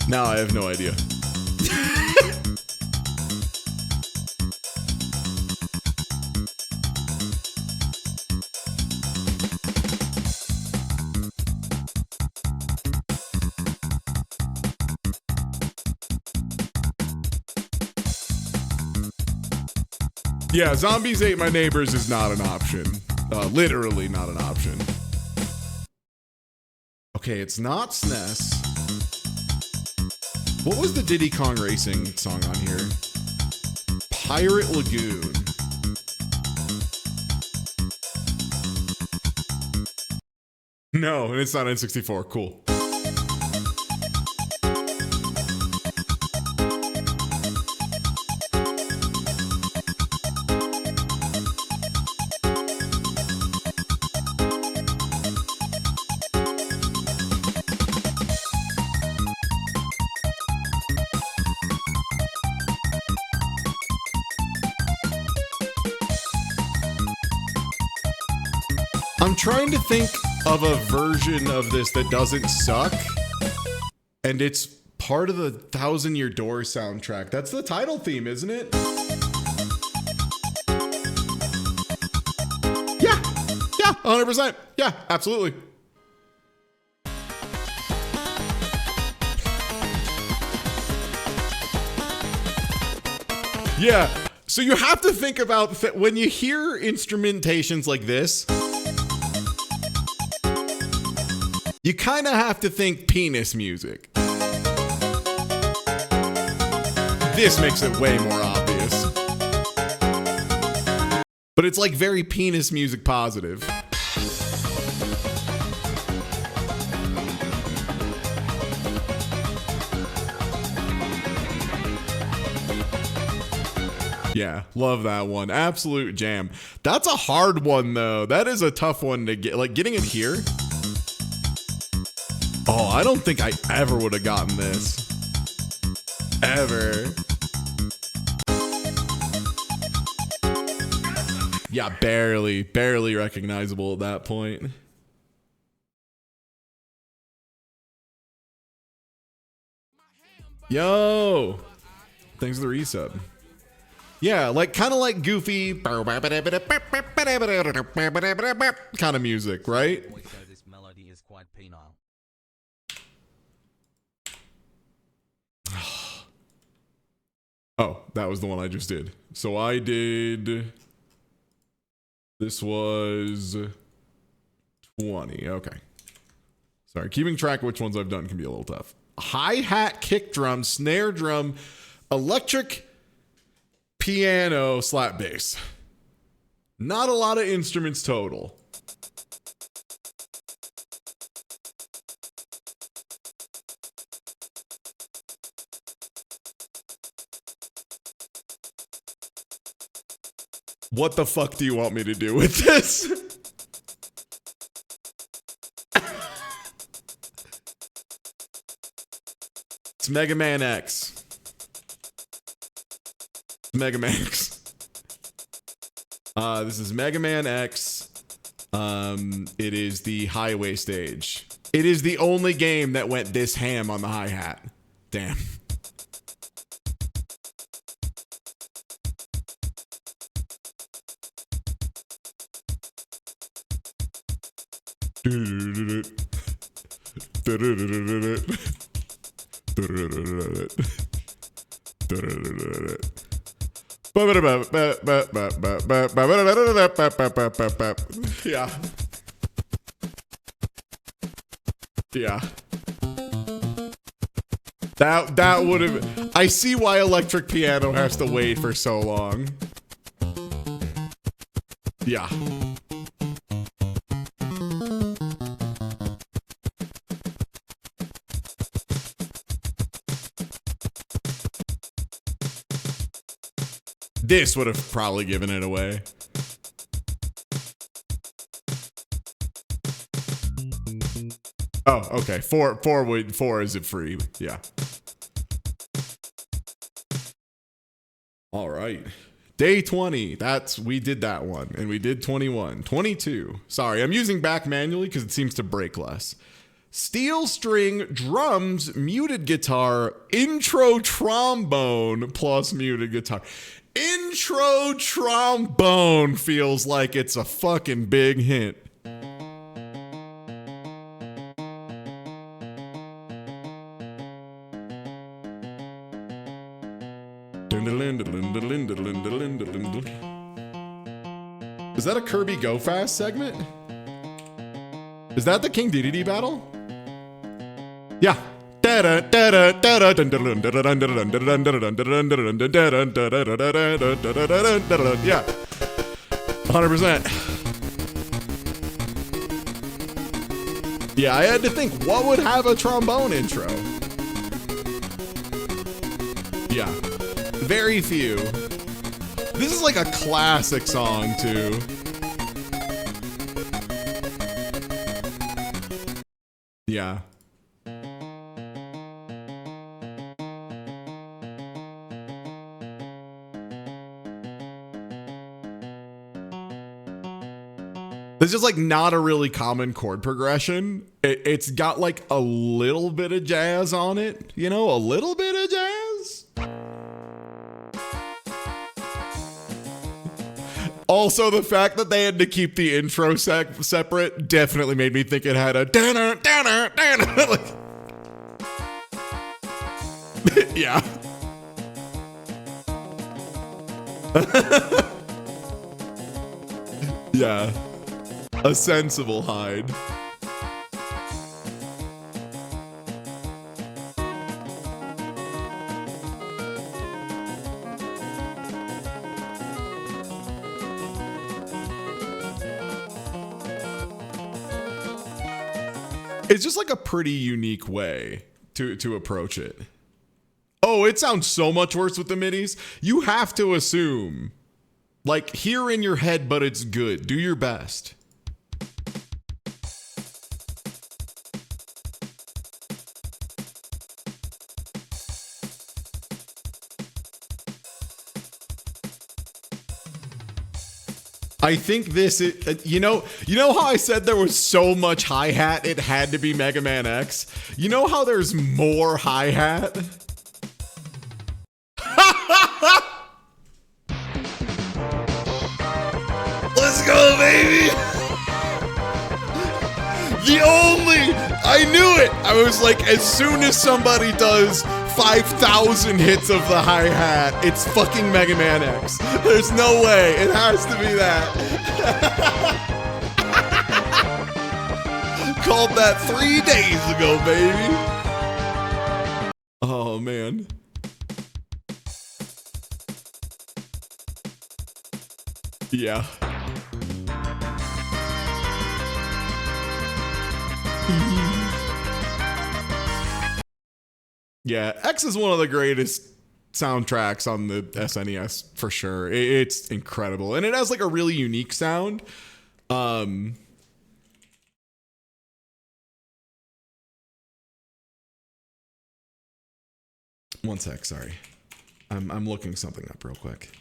Now I have no idea. Yeah, Zombies Ate My Neighbors is not an option. Literally not an option. Okay, it's not SNES. What was the Diddy Kong Racing song on here? Pirate Lagoon. No, and it's not N64. Cool. I'm trying to think of a version of this that doesn't suck, and it's part of the 1,000 Year Door soundtrack. That's the title theme, isn't it? Yeah, 100%. Yeah, absolutely. Yeah, so you have to think about when you hear instrumentations like this, you kind of have to think penis music. This makes it way more obvious. But it's like very penis music positive. Yeah, love that one. Absolute jam. That's a hard one though. That is a tough one to get. Like getting it here. Oh, I don't think I ever would have gotten this. Ever. Yeah, barely recognizable at that point. Yo! Thanks for the resub. Yeah, like kind of like goofy kind of music, right? This melody is quite penile. Oh, that was the one I just did. So I did. This was 20. Okay. Sorry, keeping track of which ones I've done can be a little tough. Hi-hat, kick drum, snare drum, electric piano, slap bass. Not a lot of instruments total. What the fuck do you want me to do with this? It's Mega Man X. Mega Man X. This is Mega Man X. It is the highway stage. It is the only game that went this ham on the hi-hat. Damn. Yeah. Yeah. That would have. I see why electric piano has to wait for so long. Yeah. This would have probably given it away. Oh, okay. Four is it free? Yeah. All right. Day 20. We did that one. And we did 21. 22. Sorry, I'm using back manually because it seems to break less. Steel string, drums, muted guitar, intro trombone plus muted guitar. Intro trombone feels like it's a fucking big hint. Is that a Kirby Go Fast segment? Is that the King Dedede battle? Yeah. Yeah. 100%. Yeah, I had to think, what would have a trombone intro? Yeah. Very few. This is like a classic song, too. Yeah. This is like not a really common chord progression. It's got like a little bit of jazz on it, you know, a little bit of jazz. Also, the fact that they had to keep the intro separate definitely made me think it had a like, yeah. Yeah. A sensible hide. It's just like a pretty unique way to approach it. Oh, it sounds so much worse with the MIDIs. You have to assume, like, hear in your head, but it's good. Do your best. I think this is, you know how I said there was so much hi-hat it had to be Mega Man X? You know how there's more hi-hat? Let's go, baby! I knew it! I was like, as soon as somebody does 5,000 hits of the hi-hat, it's fucking Mega Man X. There's no way. It has to be that. Called that 3 days ago, baby. Oh, man. Yeah. Yeah, X is one of the greatest soundtracks on the SNES for sure. It's incredible, and it has like a really unique sound. One sec, sorry. I'm looking something up real quick.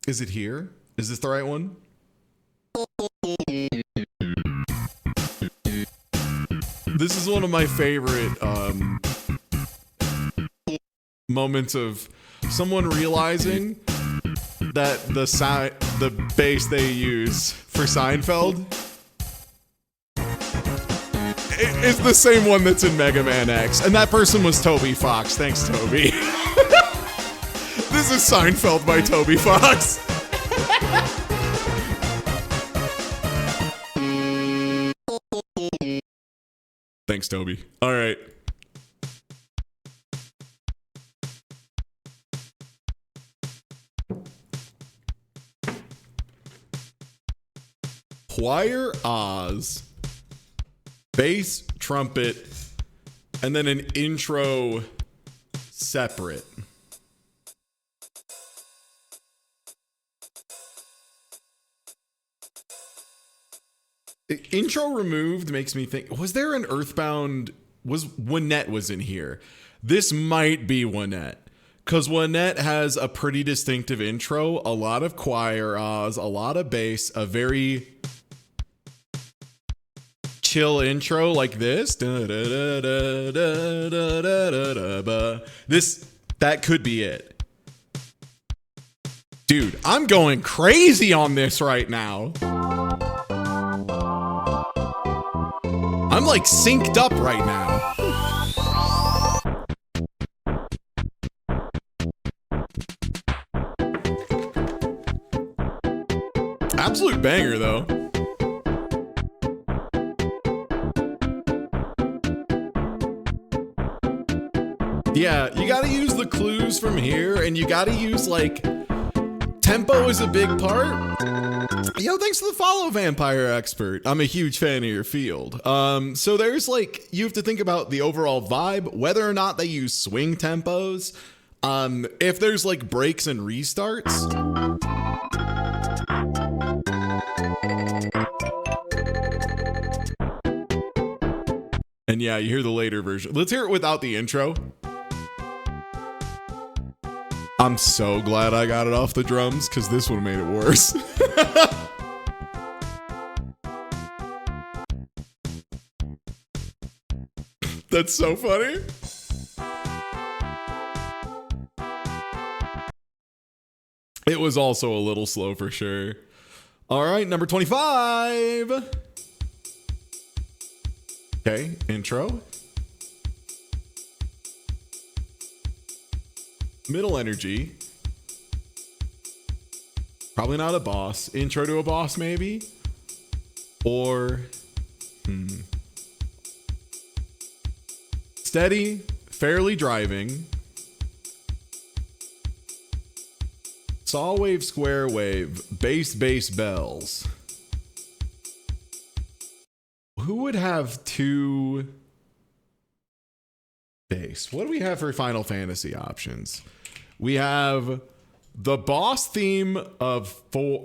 Is it here? Is this the right one? This is one of my favorite moments of someone realizing that the bass they use for Seinfeld is the same one that's in Mega Man X, and that person was Toby Fox. Thanks, Toby. This is Seinfeld by Toby Fox. Thanks, Toby. All right. choir Oz, bass trumpet, and then an intro separate. Intro removed makes me think, was there an Earthbound? Was Wynette was in here? This might be Wynette, because Wynette has a pretty distinctive intro, a lot of choir Oz, a lot of bass, a very chill intro like this. That could be it. Dude, I'm going crazy on this right now. I'm like synced up right now. Absolute banger though. Yeah, you gotta use the clues from here, and you gotta use like tempo is a big part. Yo, thanks for the follow, Vampire Expert. I'm a huge fan of your field. So there's like, you have to think about the overall vibe, whether or not they use swing tempos, if there's like breaks and restarts. And yeah, you hear the later version. Let's hear it without the intro. I'm so glad I got it off the drums, because this would have made it worse. That's so funny. It was also a little slow for sure. All right, number 25. Okay, intro. Middle energy. Probably not a boss. Intro to a boss, maybe? Or... Steady, fairly driving. Saw wave, square wave, bass, bass, bells. Who would have two bass? What do we have for Final Fantasy options? We have the boss theme of four.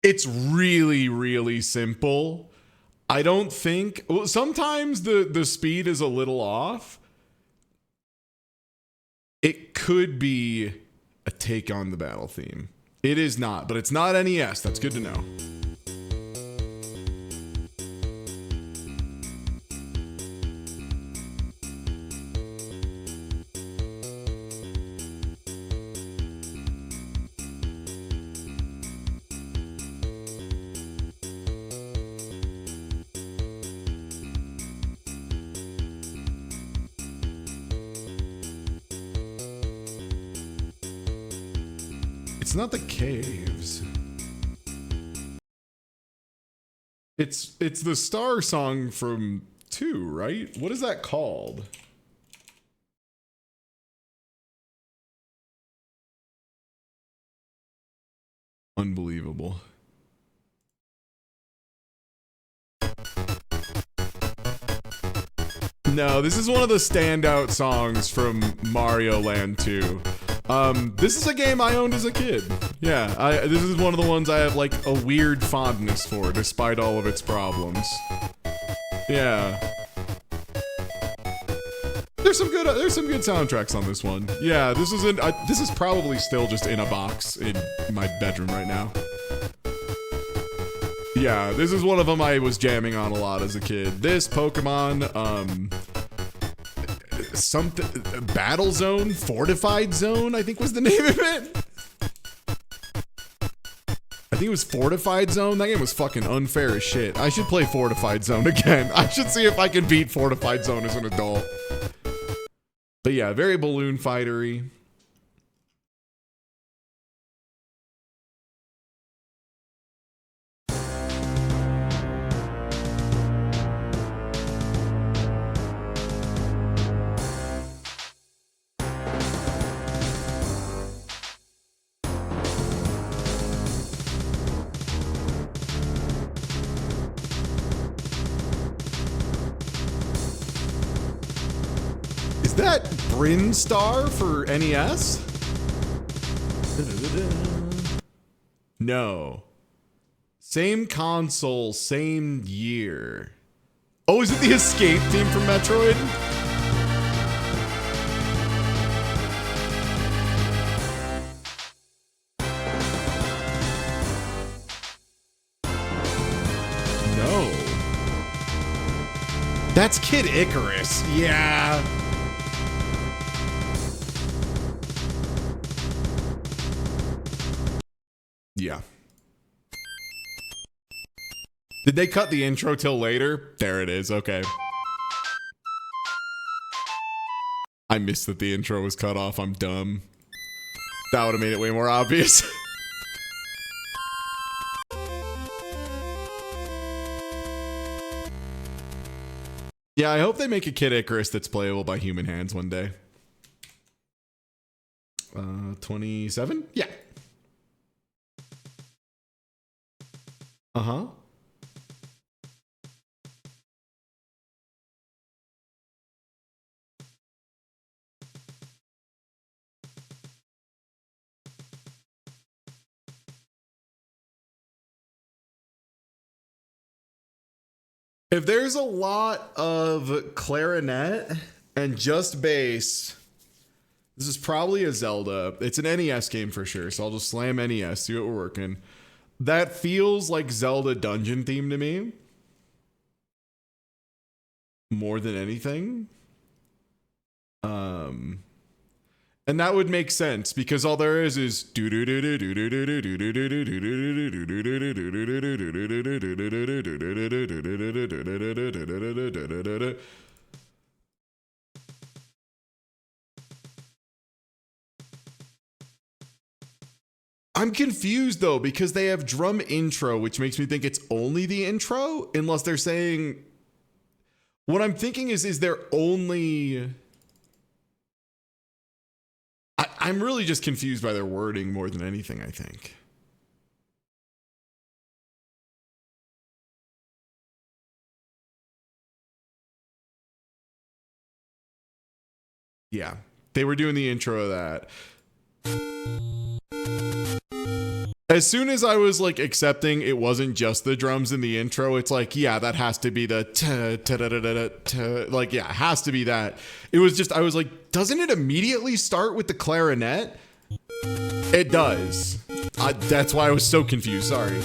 It's really, really simple. I don't think, well, sometimes the speed is a little off. It could be a take on the battle theme. It is not, but it's not NES. That's good to know. It's not the caves. It's the star song from 2, right? What is that called? Unbelievable. No, this is one of the standout songs from Mario Land 2. This is a game I owned as a kid. Yeah, this is one of the ones I have like a weird fondness for, despite all of its problems. Yeah. There's some good soundtracks on this one. Yeah, this is probably still just in a box in my bedroom right now. Yeah, this is one of them I was jamming on a lot as a kid. This, Pokemon, something, Battle Zone, Fortified Zone, I think was the name of it. I think it was Fortified Zone. That game was fucking unfair as shit. I should play Fortified Zone again. I should see if I can beat Fortified Zone as an adult. But yeah, very balloon fightery. that Brinstar for NES? No. Same console, same year. Oh, is it the escape theme from Metroid? No. That's Kid Icarus. Yeah. Yeah. Did they cut the intro till later? There it is. Okay. I missed that the intro was cut off. I'm dumb. That would have made it way more obvious. Yeah, I hope they make a Kid Icarus that's playable by human hands one day. 27? Yeah. Uh-huh. If there's a lot of clarinet and just bass, this is probably a Zelda. It's an NES game for sure, so I'll just slam NES, see what we're working. That feels like Zelda dungeon theme to me. More than anything. And that would make sense because all there is I'm confused though because they have drum intro, which makes me think it's only the intro, unless they're saying. What I'm thinking is there only. I'm really just confused by their wording more than anything, I think. Yeah, they were doing the intro of that. As soon as I was like accepting it wasn't just the drums in the intro, it's like, yeah, that has to be the like, yeah, it has to be that. It was just, I was like, doesn't it immediately start with the clarinet? It does. That's why I was so confused. Sorry.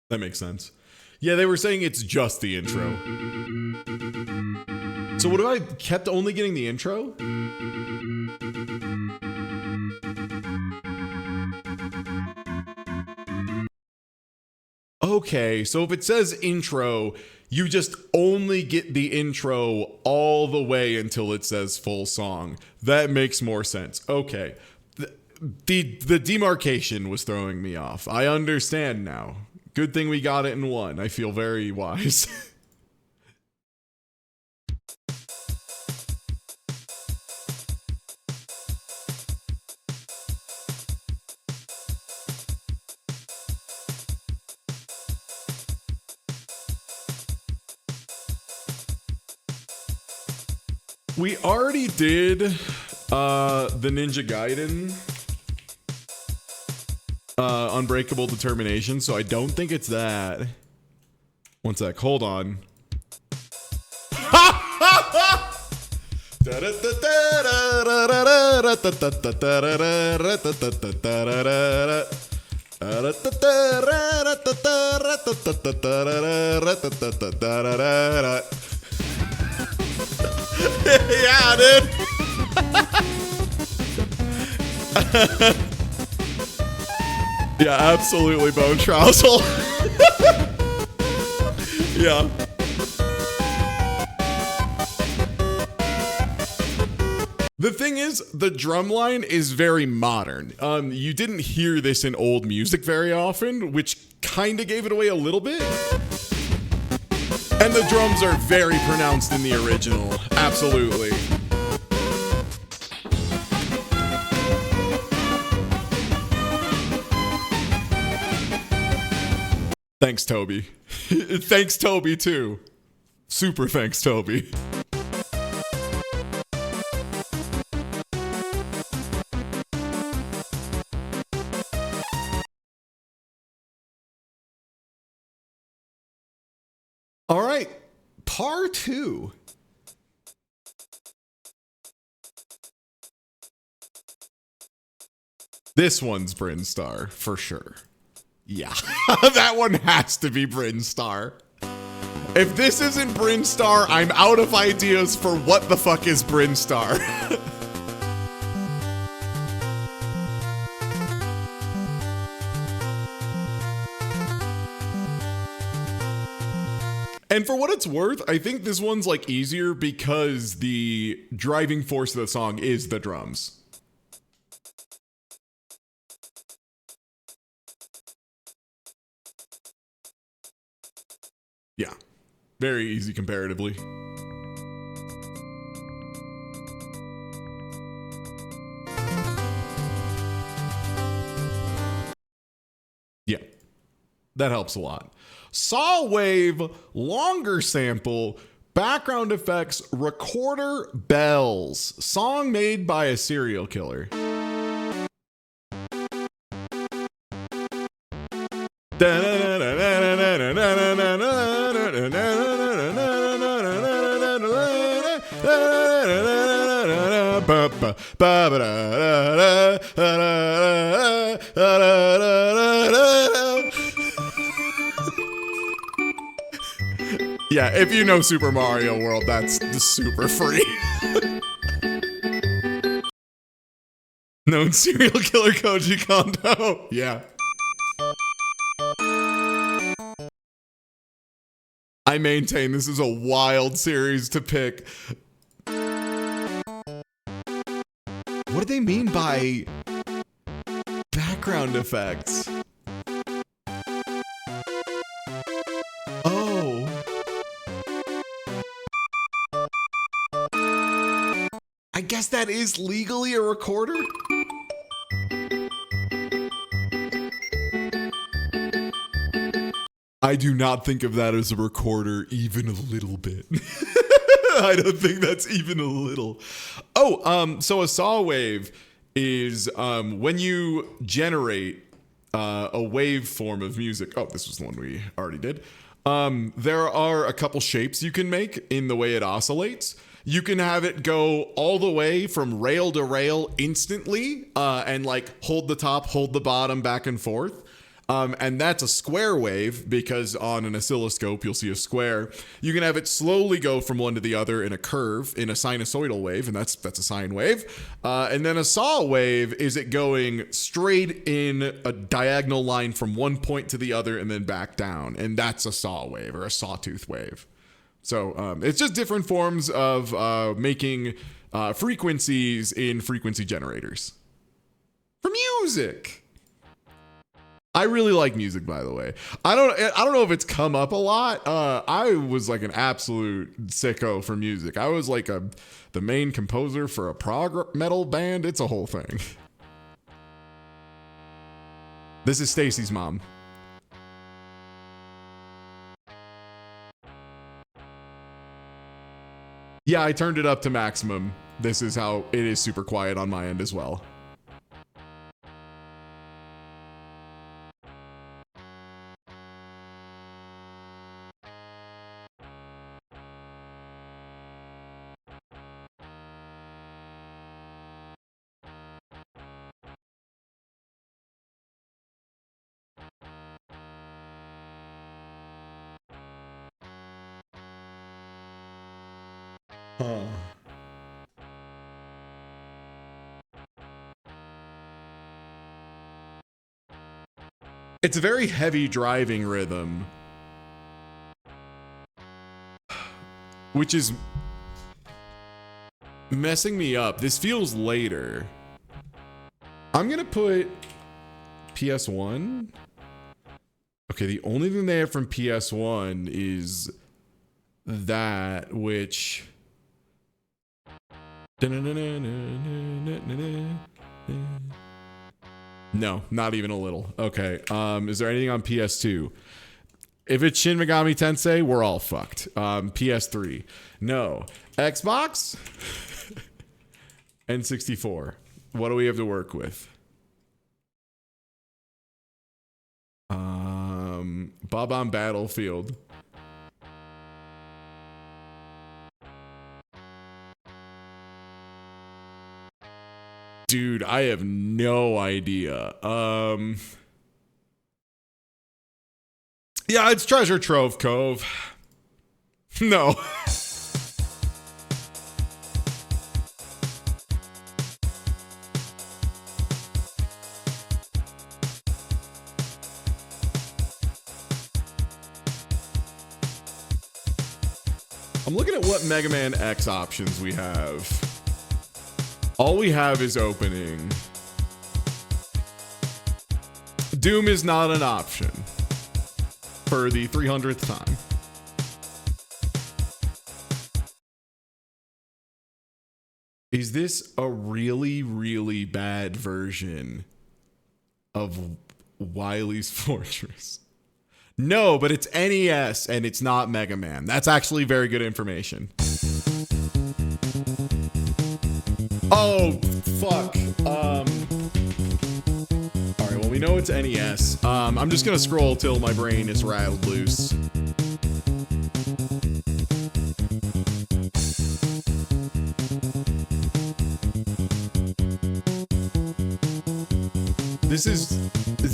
That makes sense. Yeah, they were saying it's just the intro. So what if I kept only getting the intro? Okay, so if it says intro, you just only get the intro all the way until it says full song. That makes more sense. Okay. The demarcation was throwing me off. I understand now. Good thing we got it in one. I feel very wise. We already did the Ninja Gaiden Unbreakable Determination, so I don't think it's that. One sec, hold on. Yeah, dude. Yeah, absolutely, Bone Trousel. Yeah. The thing is, the drum line is very modern. You didn't hear this in old music very often, which kind of gave it away a little bit. And the drums are very pronounced in the original. Absolutely. Thanks, Toby. Thanks, Toby, too. Super thanks, Toby. All right, par 2. This one's Brinstar, for sure. Yeah, that one has to be Brinstar. If this isn't Brinstar, I'm out of ideas for what the fuck is Brinstar. And for what it's worth, I think this one's like easier because the driving force of the song is the drums. Yeah, very easy comparatively. Yeah, that helps a lot. Saw wave, longer sample, background effects, recorder, bells. Song made by a serial killer. Yeah, if you know Super Mario World, that's super free. Known serial killer Koji Kondo. Yeah. I maintain this is a wild series to pick. What do they mean by background effects? Oh. I guess that is legally a recorder? I do not think of that as a recorder even a little bit. I don't think that's even a little. Oh, so a saw wave is when you generate a waveform of music. Oh, this was the one we already did. There are a couple shapes you can make in the way it oscillates. You can have it go all the way from rail to rail instantly and like hold the top, hold the bottom, back and forth. And that's a square wave because on an oscilloscope, you'll see a square. You can have it slowly go from one to the other in a curve, in a sinusoidal wave, and that's a sine wave. And then a saw wave is it going straight in a diagonal line from one point to the other and then back down. And that's a saw wave or a sawtooth wave. So it's just different forms of making frequencies in frequency generators. For music. I really like music, by the way. I don't know if it's come up a lot. I was like an absolute sicko for music. I was like the main composer for a prog metal band. It's a whole thing. This is Stacy's mom. Yeah, I turned it up to maximum. This is how it is super quiet on my end as well. Huh. It's a very heavy driving rhythm, which is messing me up. This feels later. I'm gonna put PS1. Okay, the only thing they have from PS1 is that, which... No, not even a little. Okay, is there anything on PS2? If it's Shin Megami Tensei, we're all fucked. PS3. No. Xbox? N64. What do we have to work with? Bob on Battlefield. Dude, I have no idea. Yeah, it's Treasure Trove Cove. No. I'm looking at what Mega Man X options we have. All we have is opening. Doom is not an option for the 300th time. Is this a really, really bad version of Wily's Fortress? No, but it's NES and it's not Mega Man. That's actually very good information. Oh, fuck. All right, well, we know it's NES. I'm just gonna scroll till my brain is rattled loose. Is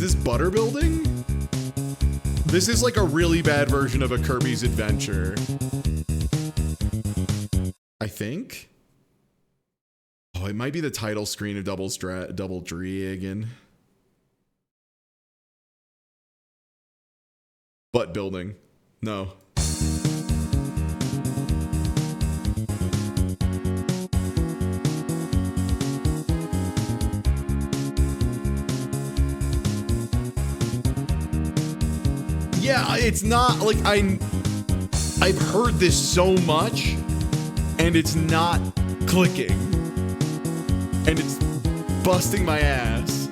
this Butter Building? This is like a really bad version of a Kirby's Adventure. I think. Oh, it might be the title screen of Double Dragon. Butt Building. No. Yeah, it's not like I've heard this so much and it's not clicking and it's busting my ass.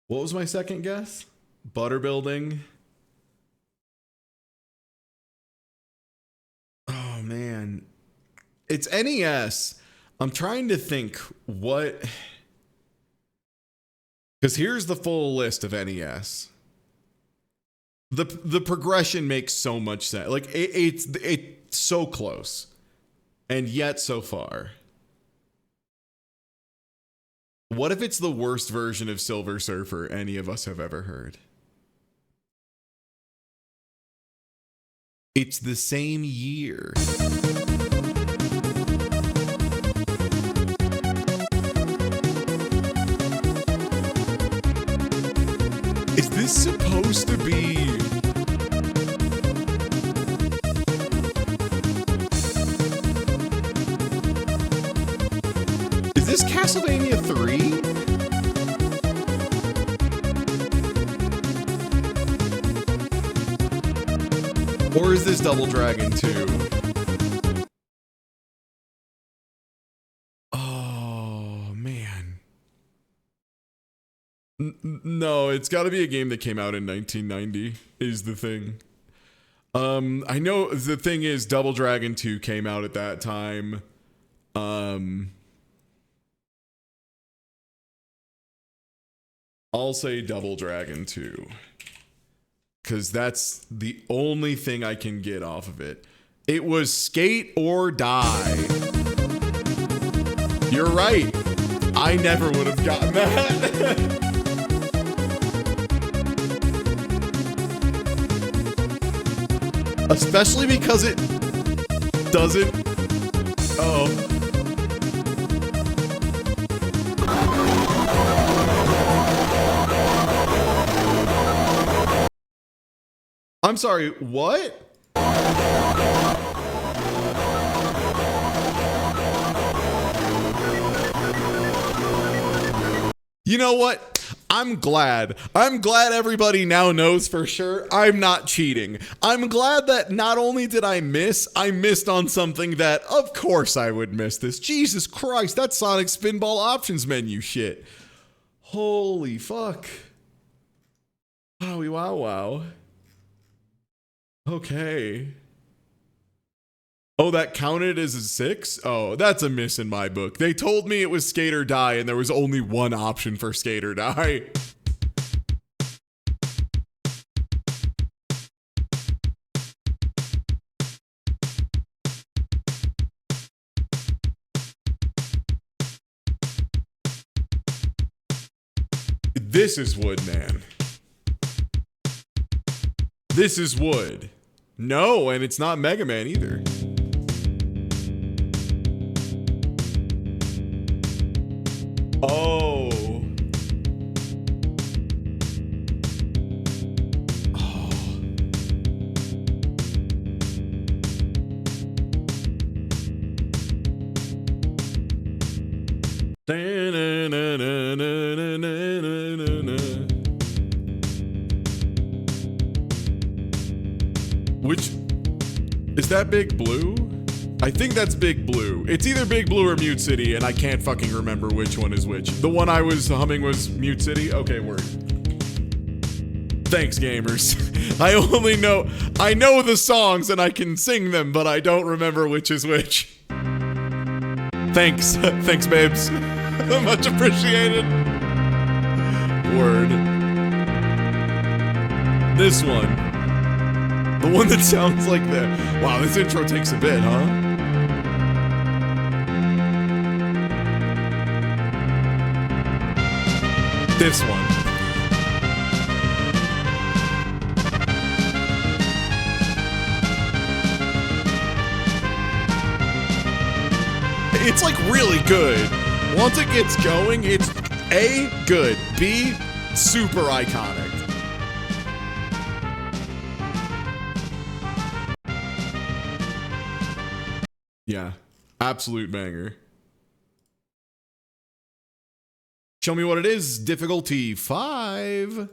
What was my second guess? Butter Building. Oh man. It's NES. I'm trying to think what, because here's the full list of NES. The progression makes so much sense. Like it's so close, and yet so far. What if it's the worst version of Silver Surfer any of us have ever heard? It's the same year. Is this supposed to be? Is this Castlevania 3? Or is this Double Dragon 2? No, it's got to be a game that came out in 1990 is the thing. I know the thing is Double Dragon 2 came out at that time. I'll say Double Dragon 2 because that's the only thing I can get off of it. It was Skate or Die. You're right. I never would have gotten that. Especially because it doesn't. Oh. I'm sorry, what? You know what? I'm glad everybody now knows for sure I'm not cheating. I'm glad that not only did I missed on something that of course I would miss this. Jesus Christ, that's Sonic Spinball options menu shit. Holy fuck. Wowie wow wow. Okay. Oh, that counted as a 6? Oh, that's a miss in my book. They told me it was skate or die, and there was only one option for skate or die. This is wood, man. This is wood. No, and it's not Mega Man either. Oh. Oh. Which is that Big Blue? I think that's Big Blue. It's either Big Blue or Mute City, and I can't fucking remember which one is which. The one I was humming was Mute City? Okay, word. Thanks, gamers. I know the songs and I can sing them, but I don't remember which is which. Thanks. Thanks, babes. Much appreciated. Word. This one. The one that sounds like that. Wow, this intro takes a bit, huh? This one. It's like really good. Once it gets going, it's A, good, B, super iconic. Yeah, absolute banger. Show me what it is. Difficulty 5.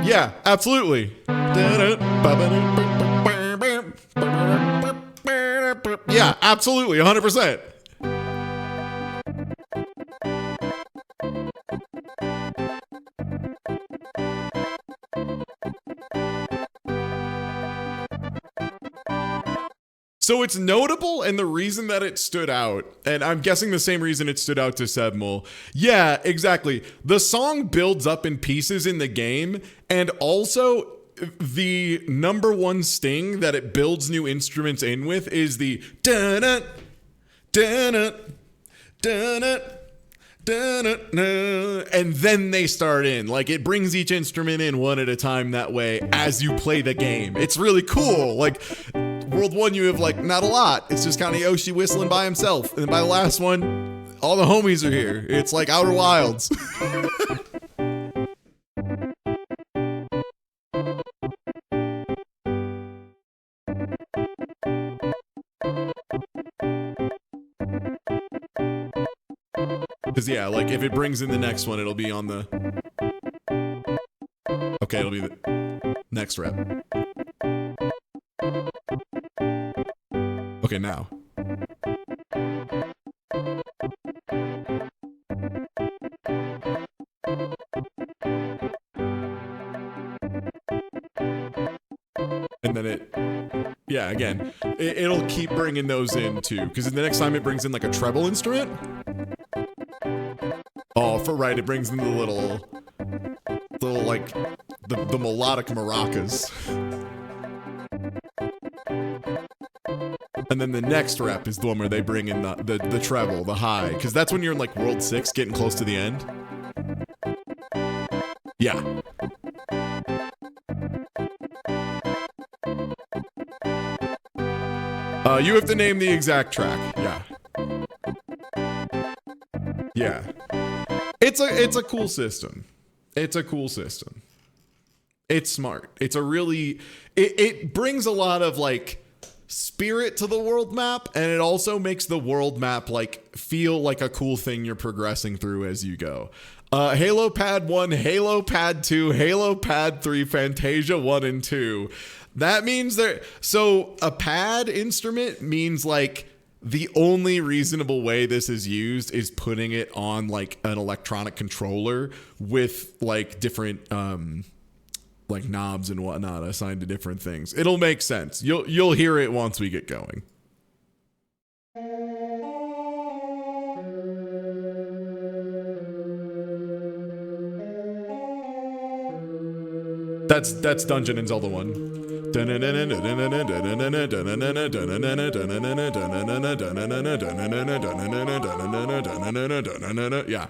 Yeah, absolutely. Yeah, absolutely, 100%. So it's notable, and the reason that it stood out, and I'm guessing the same reason it stood out to Sebmul. Yeah, exactly. The song builds up in pieces in the game, and also the number one sting that it builds new instruments in with is the dun-dun, dun-dun, dun-dun, dun-dun, and then they start in. Like, it brings each instrument in one at a time that way as you play the game. It's really cool. Like, World 1, you have, like, not a lot. It's just kind of Yoshi whistling by himself. And by the last one, all the homies are here. It's like Outer Wilds. Because, yeah, like, if it brings in the next one, it'll be on the... Okay, it'll be the next rep. Okay, now. And then it... Yeah, again, it'll keep bringing those in, too. Because the next time it brings in, like, a treble instrument... Oh, right, it brings in the little like, the melodic maracas. And then the next rep is the one where they bring in the treble, the high, because that's when you're in, like, World 6, getting close to the end. Yeah. You have to name the exact track. Yeah. Yeah. It's a cool system. It's a cool system. It's smart. It's a really it brings a lot of like spirit to the world map, and it also makes the world map like feel like a cool thing you're progressing through as you go. Halo Pad 1, Halo Pad 2, Halo Pad 3, Fantasia 1 and 2. That means so a pad instrument means like the only reasonable way this is used is putting it on like an electronic controller with like different like knobs and whatnot assigned to different things. It'll make sense. You'll hear it once we get going. That's Dungeon and Zelda 1. Yeah.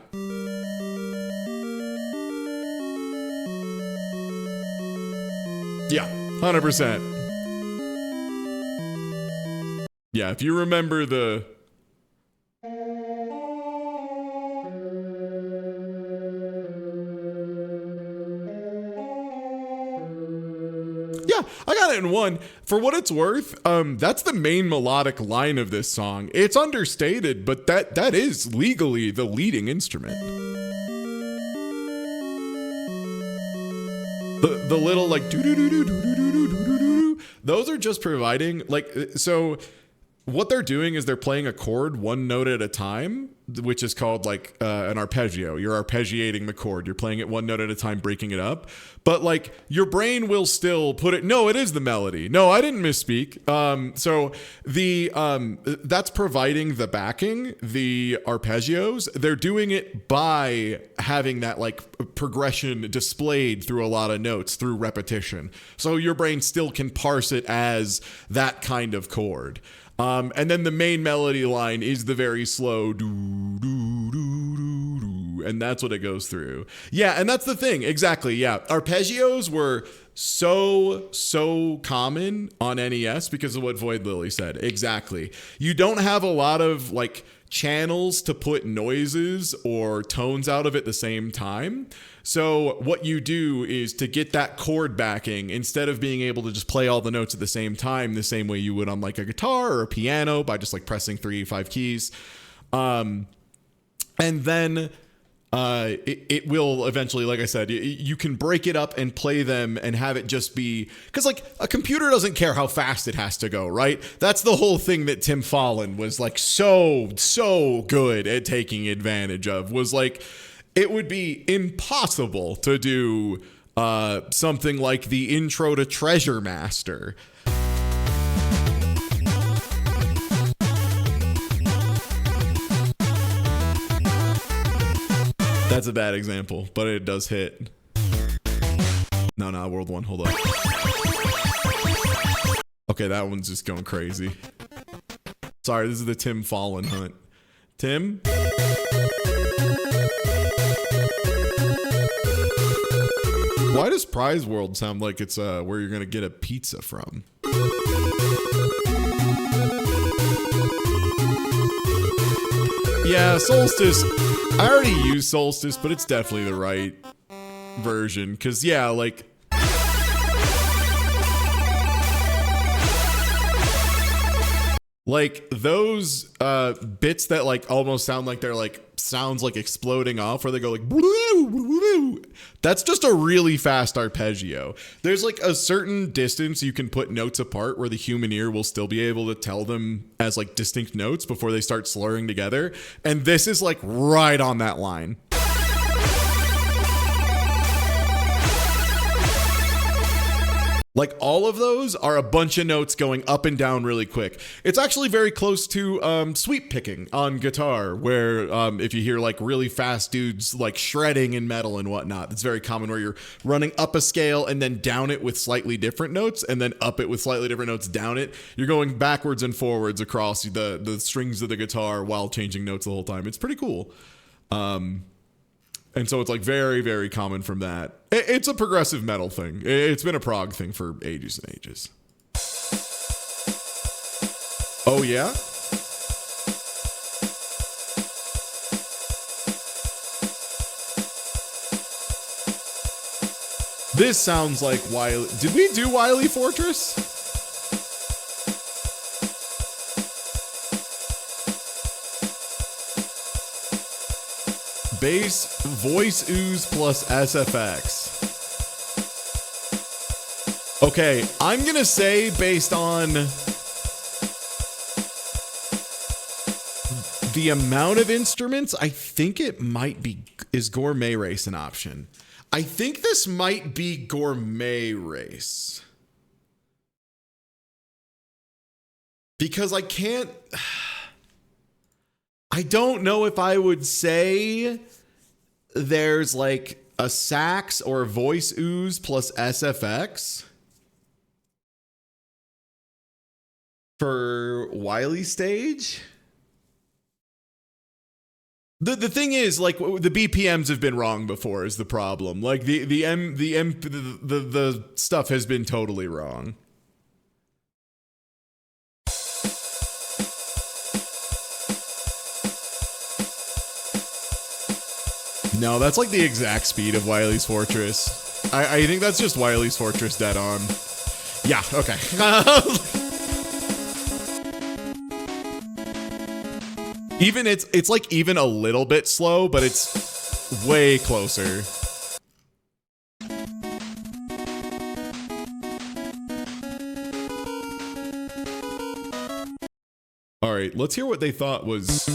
Yeah, 100%. Yeah, if you remember the... Yeah, I got it in 1. For what it's worth, that's the main melodic line of this song. It's understated, but that is legally the leading instrument. The little like do-do-do-do-do-do-do-do-do, those are just providing like, so what they're doing is they're playing a chord one note at a time, which is called like an arpeggio. You're arpeggiating the chord. You're playing it one note at a time, breaking it up. But like your brain will still put it. No, it is the melody. No, I didn't misspeak. So the that's providing the backing, the arpeggios. They're doing it by having that like progression displayed through a lot of notes through repetition. So your brain still can parse it as that kind of chord. And then the main melody line is the very slow do do do do do, and that's what it goes through. Yeah, and that's the thing. Exactly. Yeah, arpeggios were so common on NES because of what Void Lily said. Exactly. You don't have a lot of like channels to put noises or tones out of at the same time. So what you do is to get that chord backing, instead of being able to just play all the notes at the same time, the same way you would on like a guitar or a piano by just like pressing 3-5 keys. And then it will eventually, like I said, you can break it up and play them and have it just be, because like a computer doesn't care how fast it has to go, right? That's the whole thing that Tim Fallon was like so good at taking advantage of, was like, it would be impossible to do something like the intro to Treasure Master. That's a bad example, but it does hit. No, World 1, hold up. Okay, that one's just going crazy. Sorry, this is the Tim Fallon hunt. Tim? Why does Prize World sound like it's where you're gonna get a pizza from? Yeah, Solstice. I already used Solstice, but it's definitely the right version. Because, yeah, like... like, those bits that, like, almost sound like they're, like, sounds like exploding off, where they go, like... that's just a really fast arpeggio. There's, like, a certain distance you can put notes apart where the human ear will still be able to tell them as, like, distinct notes before they start slurring together. And this is, like, right on that line. Like, all of those are a bunch of notes going up and down really quick. It's actually very close to sweep picking on guitar, where if you hear like really fast dudes like shredding in metal and whatnot, it's very common where you're running up a scale and then down it with slightly different notes, and then up it with slightly different notes, down it. You're going backwards and forwards across the strings of the guitar while changing notes the whole time. It's pretty cool. And so it's like very, very common from that. It's a progressive metal thing. It's been a prog thing for ages and ages. Oh, yeah? This sounds like Wily. Did we do Wily Fortress? Bass voice ooze plus SFX. Okay, I'm gonna say based on the amount of instruments, I think it might be, is Gourmet Race an option? I think this might be Gourmet Race. Because I don't know if I would say there's like a sax or voice ooze plus SFX for Wily Stage. The thing is, like, the BPMs have been wrong before is the problem. Like the stuff has been totally wrong. No, that's like the exact speed of Wily's Fortress. I think that's just Wily's Fortress dead on. Yeah, okay. Even it's like even a little bit slow, but it's way closer. All right, let's hear what they thought was.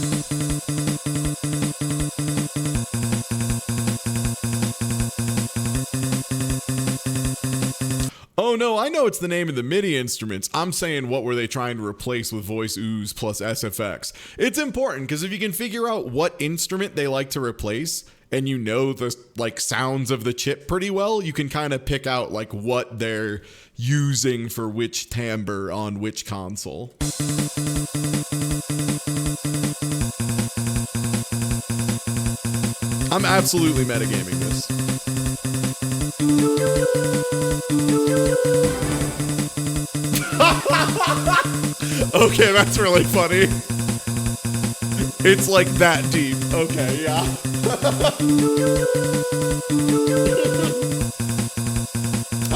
Oh no, I know it's the name of the MIDI instruments. I'm saying what were they trying to replace with voice ooze plus SFX? It's important because if you can figure out what instrument they like to replace and you know the like sounds of the chip pretty well, you can kind of pick out like what they're using for which timbre on which console. I'm absolutely metagaming this. Okay, that's really funny. It's like that deep. Okay, yeah.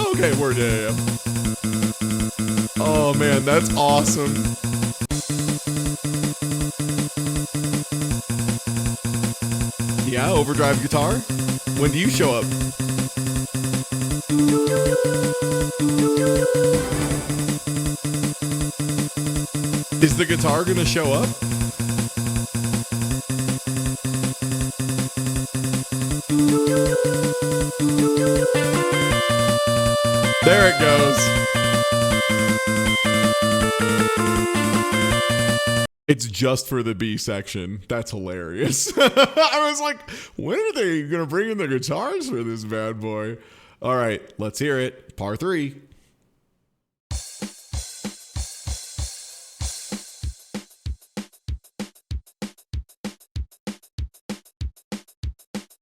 Okay, word, yeah. Oh man, that's awesome. Yeah, overdrive guitar. When do you show up? Is the guitar gonna show up? There it goes. It's just for the B section. That's hilarious. I was like, when are they gonna bring in the guitars for this bad boy? All right, let's hear it. Par 3.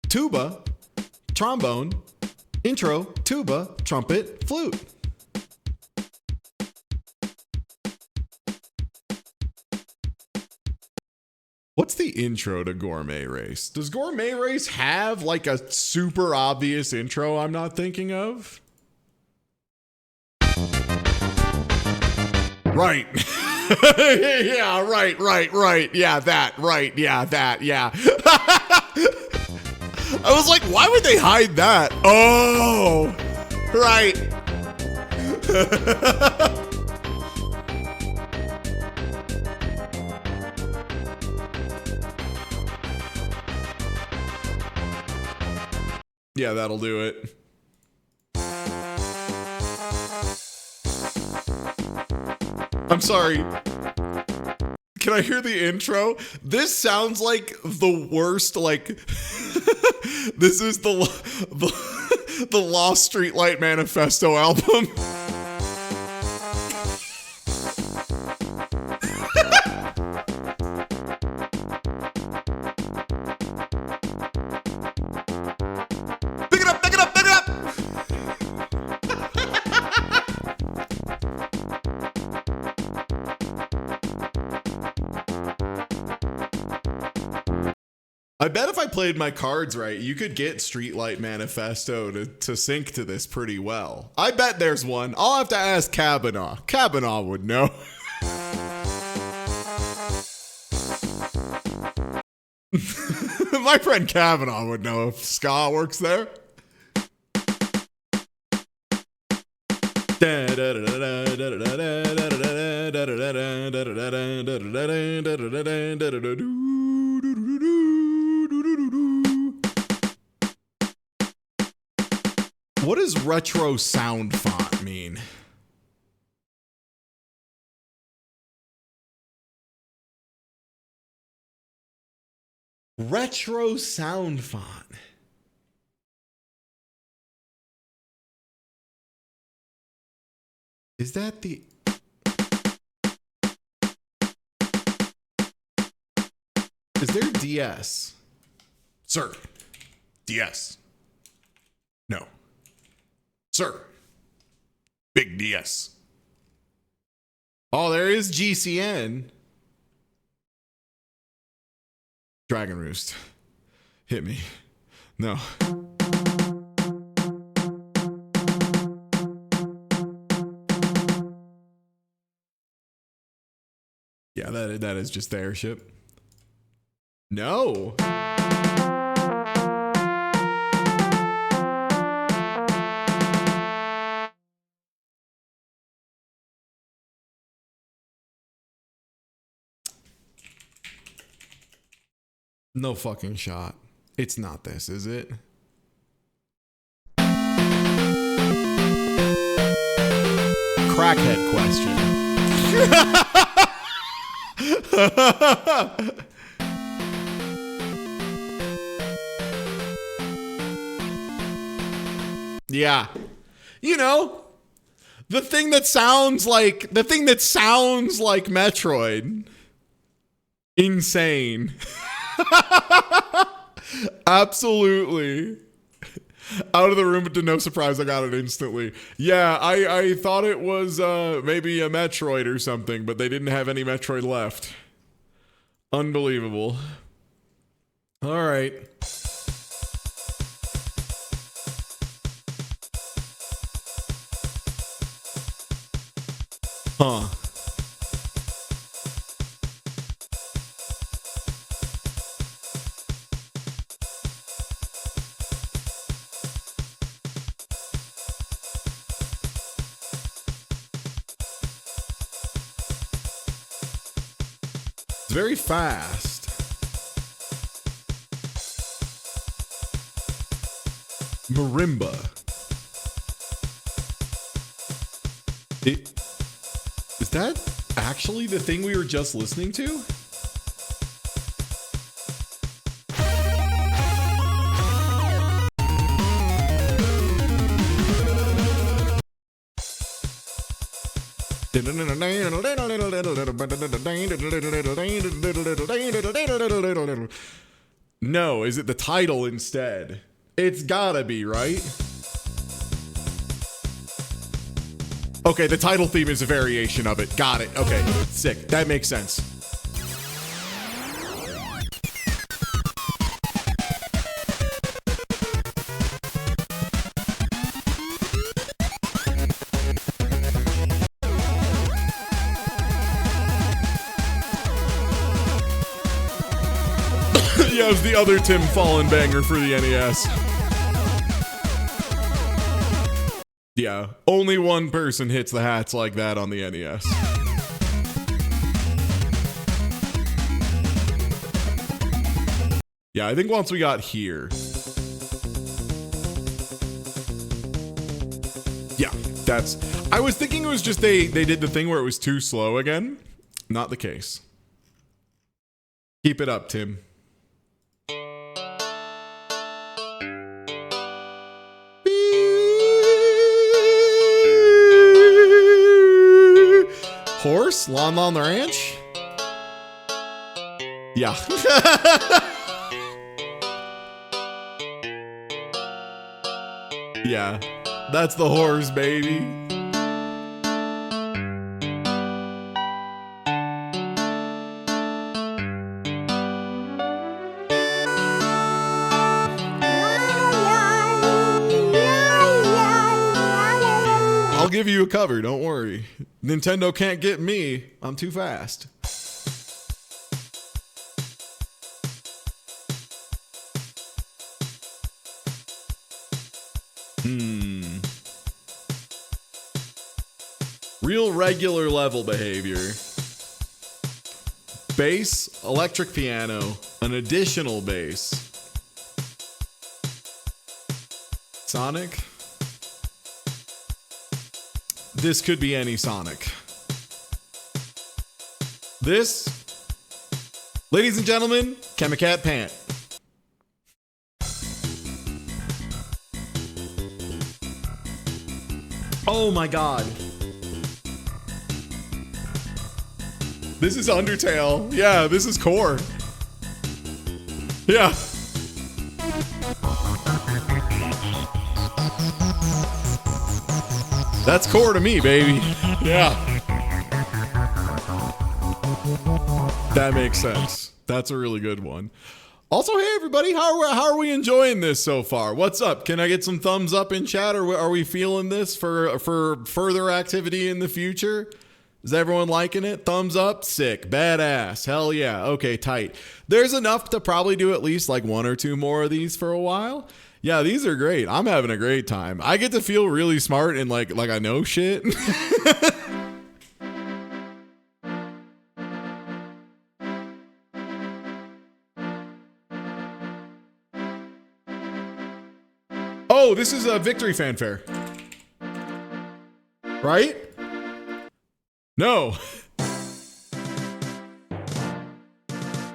Tuba, trombone, intro, tuba, trumpet, flute. What's the intro to Gourmet Race? Does Gourmet Race have like a super obvious intro I'm not thinking of? Right. Yeah, right. Yeah, that. Right. Yeah, that. Yeah. I was like, why would they hide that? Oh, right. Yeah, that'll do it. I'm sorry. Can I hear the intro? This sounds like the worst, like, this is the Lost Streetlight Manifesto album. Pick it up, pick it up, pick it up! I bet if I played my cards right, you could get Streetlight Manifesto to sync to this pretty well. I bet there's one. I'll have to ask Kavanaugh. Kavanaugh would know. My friend Kavanaugh would know if ska works there. What does retro sound font mean? Retro sound font. Is that the... Is there DS? Sir. DS. No. Sir. Big DS. Oh, there is GCN. Dragon Roost. Hit me. No. Yeah, that is just the airship. No. No fucking shot. It's not this, is it? Crackhead question. Yeah. You know, the thing that sounds like Metroid. Insane. Absolutely. Out of the room, but to no surprise, I got it instantly. Yeah, I thought it was maybe a Metroid or something, but they didn't have any Metroid left. Unbelievable. All right. Huh. It's very fast. Marimba. Is that actually the thing we were just listening to? No, is it the title instead? It's gotta be, right? Okay, the title theme is a variation of it. Got it. Okay, sick. That makes sense. Yeah, it was the other Tim Fallen banger for the NES. Yeah, only one person hits the hats like that on the NES. Yeah, I think once we got here. Yeah, that's... I was thinking it was just they did the thing where it was too slow again. Not the case. Keep it up, Tim. Horse? Lawn on the Ranch? Yeah. Yeah. That's the horse, baby. give you a cover. Don't worry. Nintendo can't get me. I'm too fast. Real regular level behavior. Bass, electric piano, an additional bass. Sonic. This could be any Sonic. This, ladies and gentlemen, Chemicat Pant. Oh my god. This is Undertale. Yeah, this is core. Yeah. That's core to me, baby. Yeah. That makes sense. That's a really good one. Also, hey everybody, how are we enjoying this so far? What's up? Can I get some thumbs up in chat, or are we feeling this for further activity in the future? Is everyone liking it? Thumbs up? Sick. Badass. Hell yeah. Okay, tight. There's enough to probably do at least like 1 or 2 more of these for a while. Yeah, these are great. I'm having a great time. I get to feel really smart and like I know shit. Oh, this is a victory fanfare. Right? No.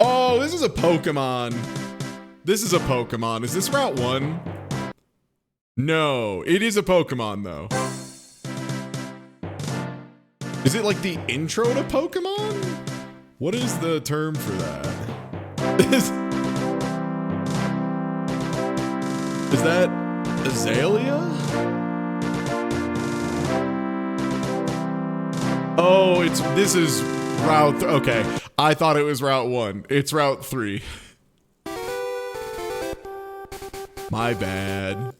Oh, this is a Pokemon. This is a Pokemon. Is this Route 1? No, it is a Pokemon though. Is it like the intro to Pokemon? What is the term for that? Is that Azalea? Oh, this is Route, okay. I thought it was Route 1. It's Route 3. My bad.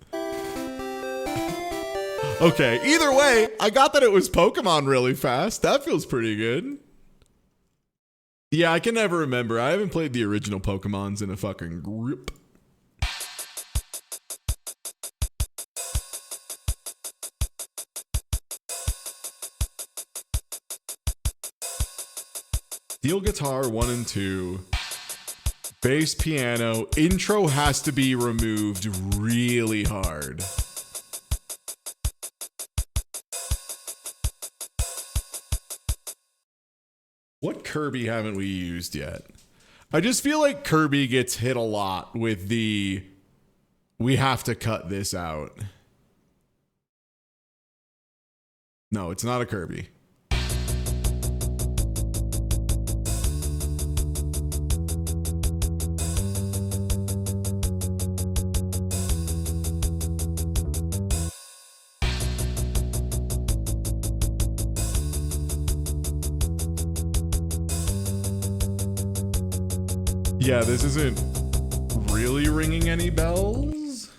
Okay, either way, I got that it was Pokemon really fast. That feels pretty good. Yeah, I can never remember. I haven't played the original Pokemons in a fucking group. Steel guitar 1 and 2. Bass piano. Intro has to be removed really hard. What Kirby haven't we used yet? I just feel like Kirby gets hit a lot with the we have to cut this out. No, it's not a Kirby. Yeah, this isn't really ringing any bells.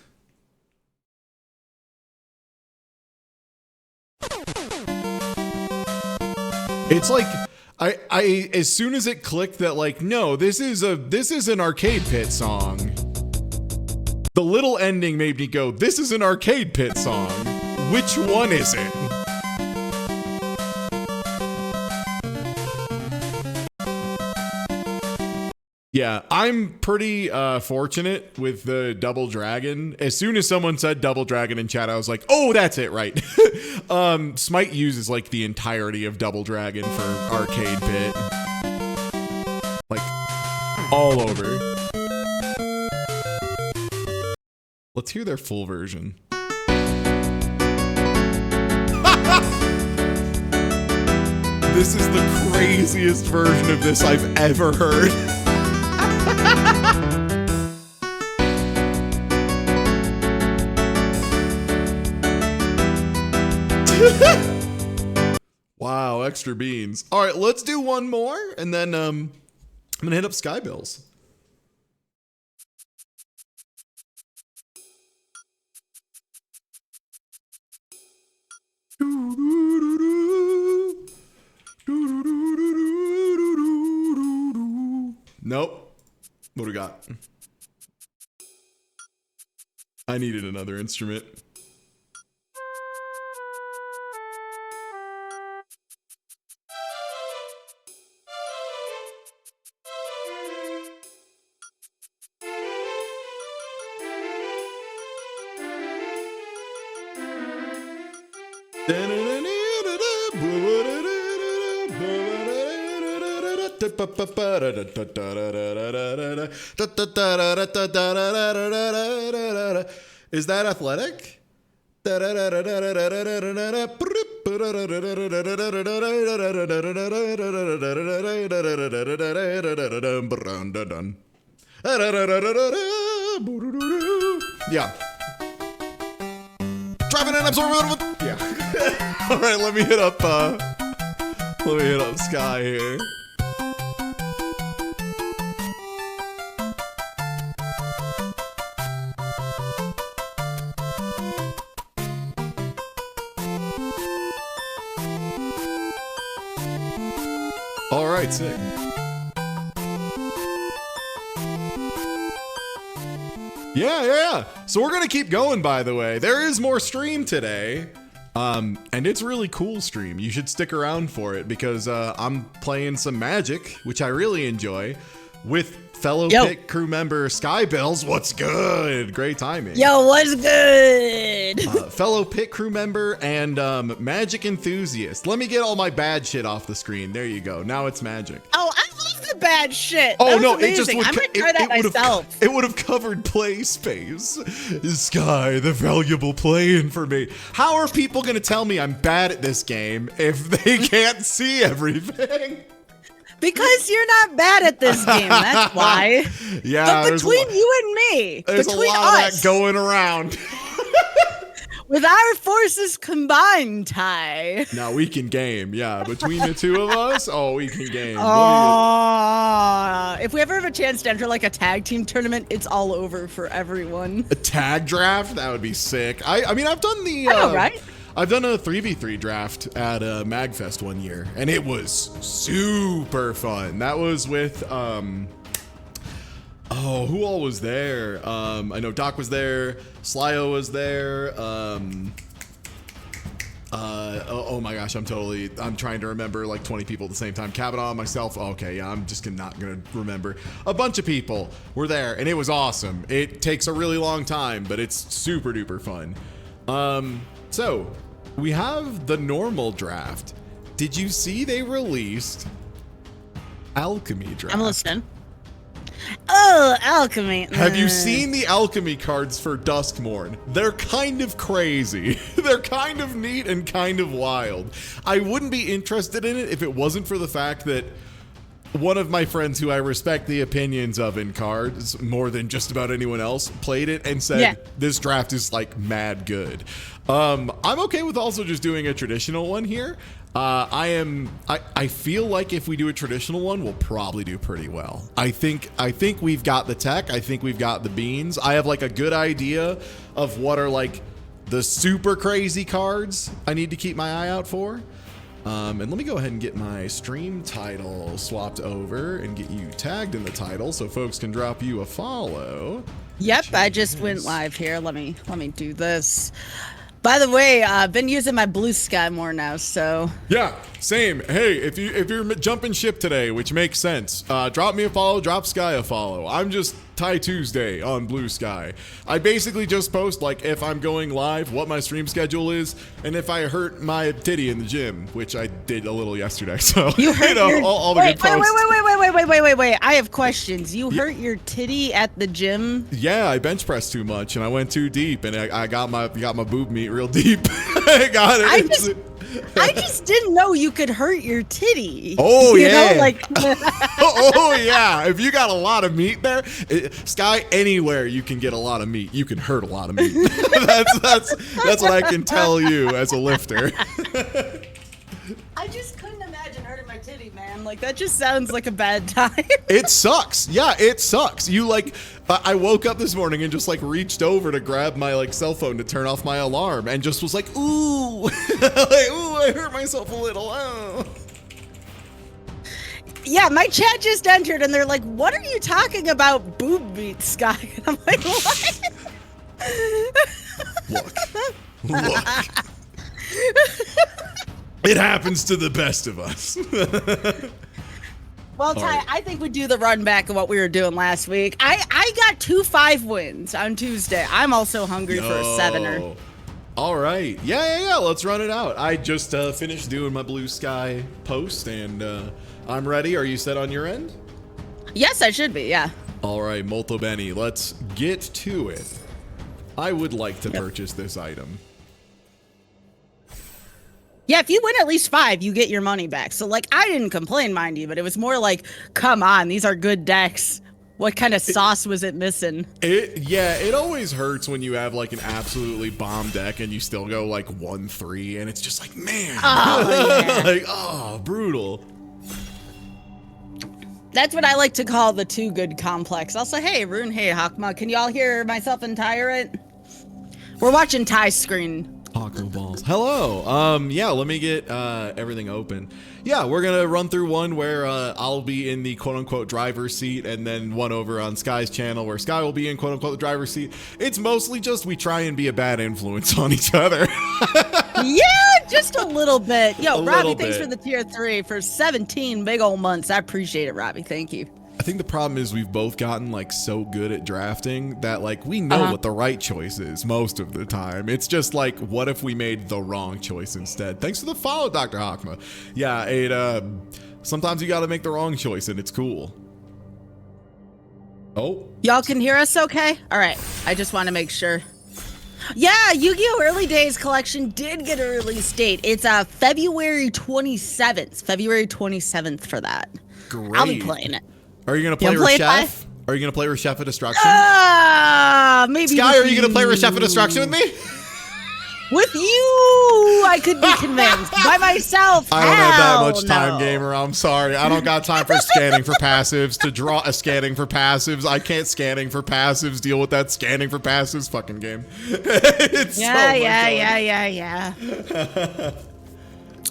It's like I as soon as it clicked that like no, this is an Arcade Pit song. The little ending made me go, this is an Arcade Pit song. Which one is it? Yeah, I'm pretty fortunate with the Double Dragon. As soon as someone said Double Dragon in chat, I was like, oh, that's it, right. Smite uses like the entirety of Double Dragon for Arcade Pit. Like, all over. Let's hear their full version. This is the craziest version of this I've ever heard. Wow, extra beans. All right, let's do one more, and then I'm gonna hit up Skybilz. Nope. What do we got? I needed another instrument. Is that athletic? Yeah. Driving an absorbent. Yeah. All right, let me hit up Sky here. All right, sick. Yeah. So we're gonna keep going, by the way. There is more stream today. And it's really cool stream. You should stick around for it because I'm playing some Magic, which I really enjoy, with fellow pit crew member Skybilz. What's good? Great timing. Yo, what's good? Fellow pit crew member and Magic enthusiast. Let me get all my bad shit off the screen. There you go. Now it's Magic. Oh, I love the bad shit. Oh that no, was amazing. it just would. I'm gonna try that myself. It would have covered play space. Sky, the valuable play information. How are people gonna tell me I'm bad at this game if they can't see everything? Because you're not bad at this game, that's why. Yeah, but between you and me, there's between a lot us, of that going around. with our forces combined, Ty. Now we can game, yeah. Between the two of us, we can game. If we ever have a chance to enter like a tag team tournament, it's all over for everyone. A tag draft? That would be sick. I mean, I've done the. I know, right? I've done a 3v3 draft at MagFest one year, and it was super fun. That was with, who all was there? I know Doc was there, Slyo was there, oh my gosh, I'm trying to remember like 20 people at the same time. Kavanaugh, myself, okay, yeah, I'm just not gonna remember. A bunch of people were there, and it was awesome. It takes a really long time, but it's super duper fun. So, we have the normal draft. Did you see they released Alchemy draft? I'm listening. Oh, Alchemy. Have you seen the Alchemy cards for Duskmorne? They're kind of crazy. They're kind of neat and kind of wild. I wouldn't be interested in it if it wasn't for the fact that one of my friends who I respect the opinions of in cards more than just about anyone else played it and said, this draft is like mad good. I'm okay with also just doing a traditional one here. I feel like if we do a traditional one, we'll probably do pretty well. I think we've got the tech. I think we've got the beans. I have like a good idea of what are like the super crazy cards I need to keep my eye out for. And let me go ahead and get my stream title swapped over and get you tagged in the title so folks can drop you a follow. Yep, I just went live here. Let me do this. By the way, I've been using my blue sky more now, so. Yeah, same. Hey, if you're jumping ship today, which makes sense, drop me a follow, drop Sky a follow. I'm just Ty Tuesday on Blue Sky. I basically just post like if I'm going live, what my stream schedule is, and if I hurt my titty in the gym, which I did a little yesterday. So you hurt all the good posts. Wait. I have questions. You hurt your titty at the gym? Yeah, I bench pressed too much and I went too deep, and I got my boob meat real deep. I got it. I just didn't know you could hurt your titty. Oh, you yeah. know, like oh, yeah. If you got a lot of meat there, Sky, anywhere you can get a lot of meat, you can hurt a lot of meat. that's what I can tell you as a lifter. I just couldn't imagine hurting my titty, man. Like, that just sounds like a bad time. It sucks. Yeah, it sucks. You like, I woke up this morning and just like reached over to grab my like cell phone to turn off my alarm and just was like, ooh, like, ooh, I hurt myself a little. Oh. Yeah, my chat just entered and they're like, what are you talking about, boob meat, Sky? And I'm like, what? Look. It happens to the best of us. Well, Ty, right. I think we do the run back of what we were doing last week. I got 2 5 wins on Tuesday. I'm also hungry for a 7er. All right. Yeah. Let's run it out. I just finished doing my Blue Sky post, and I'm ready. Are you set on your end? Yes, I should be, yeah. All right, molto bene. Let's get to it. I would like to purchase this item. Yeah, if you win at least 5, you get your money back. So, like, I didn't complain, mind you, but it was more like, come on, these are good decks. What kind of sauce was it missing? It always hurts when you have, like, an absolutely bomb deck and you still go, like, 1-3, and it's just like, man. Oh, yeah. Like, oh, brutal. That's what I like to call the too good complex. Also, hey, Rune, hey, Hakma, can y'all hear myself and Tyrant? We're watching Ty's screen. Taco balls. Hello. Yeah, let me get everything open. Yeah, we're gonna run through one where I'll be in the quote-unquote driver's seat, and then one over on Sky's channel where Sky will be in quote-unquote the driver's seat. It's mostly just we try and be a bad influence on each other. Yeah, just a little bit. Yo, A Robbie, little thanks bit. for the tier 3 for 17 big old months. I appreciate it, Robbie. Thank you. I think the problem is we've both gotten like so good at drafting that like we know what the right choice is most of the time. It's just like, what if we made the wrong choice instead? Thanks for the follow, Dr. Hakma. Yeah, it sometimes you got to make the wrong choice and it's cool. Oh, Y'all can hear us okay? All right. I just want to make sure. Yeah, Yu-Gi-Oh! Early Days collection did get a release date. It's February 27th. February 27th for that. great. I'll be playing it. Are you gonna play play it, Reshef? Are you gonna play Reshef of Destruction? Maybe. Sky, are you gonna play Reshef of Destruction with me? With you, I could be convinced. By myself, I don't have that hell much time, no. gamer. I'm sorry. I don't got time for scanning for passives, to draw a scanning for passives. I can't scanning for passives deal with that scanning for passives fucking game. It's Yeah.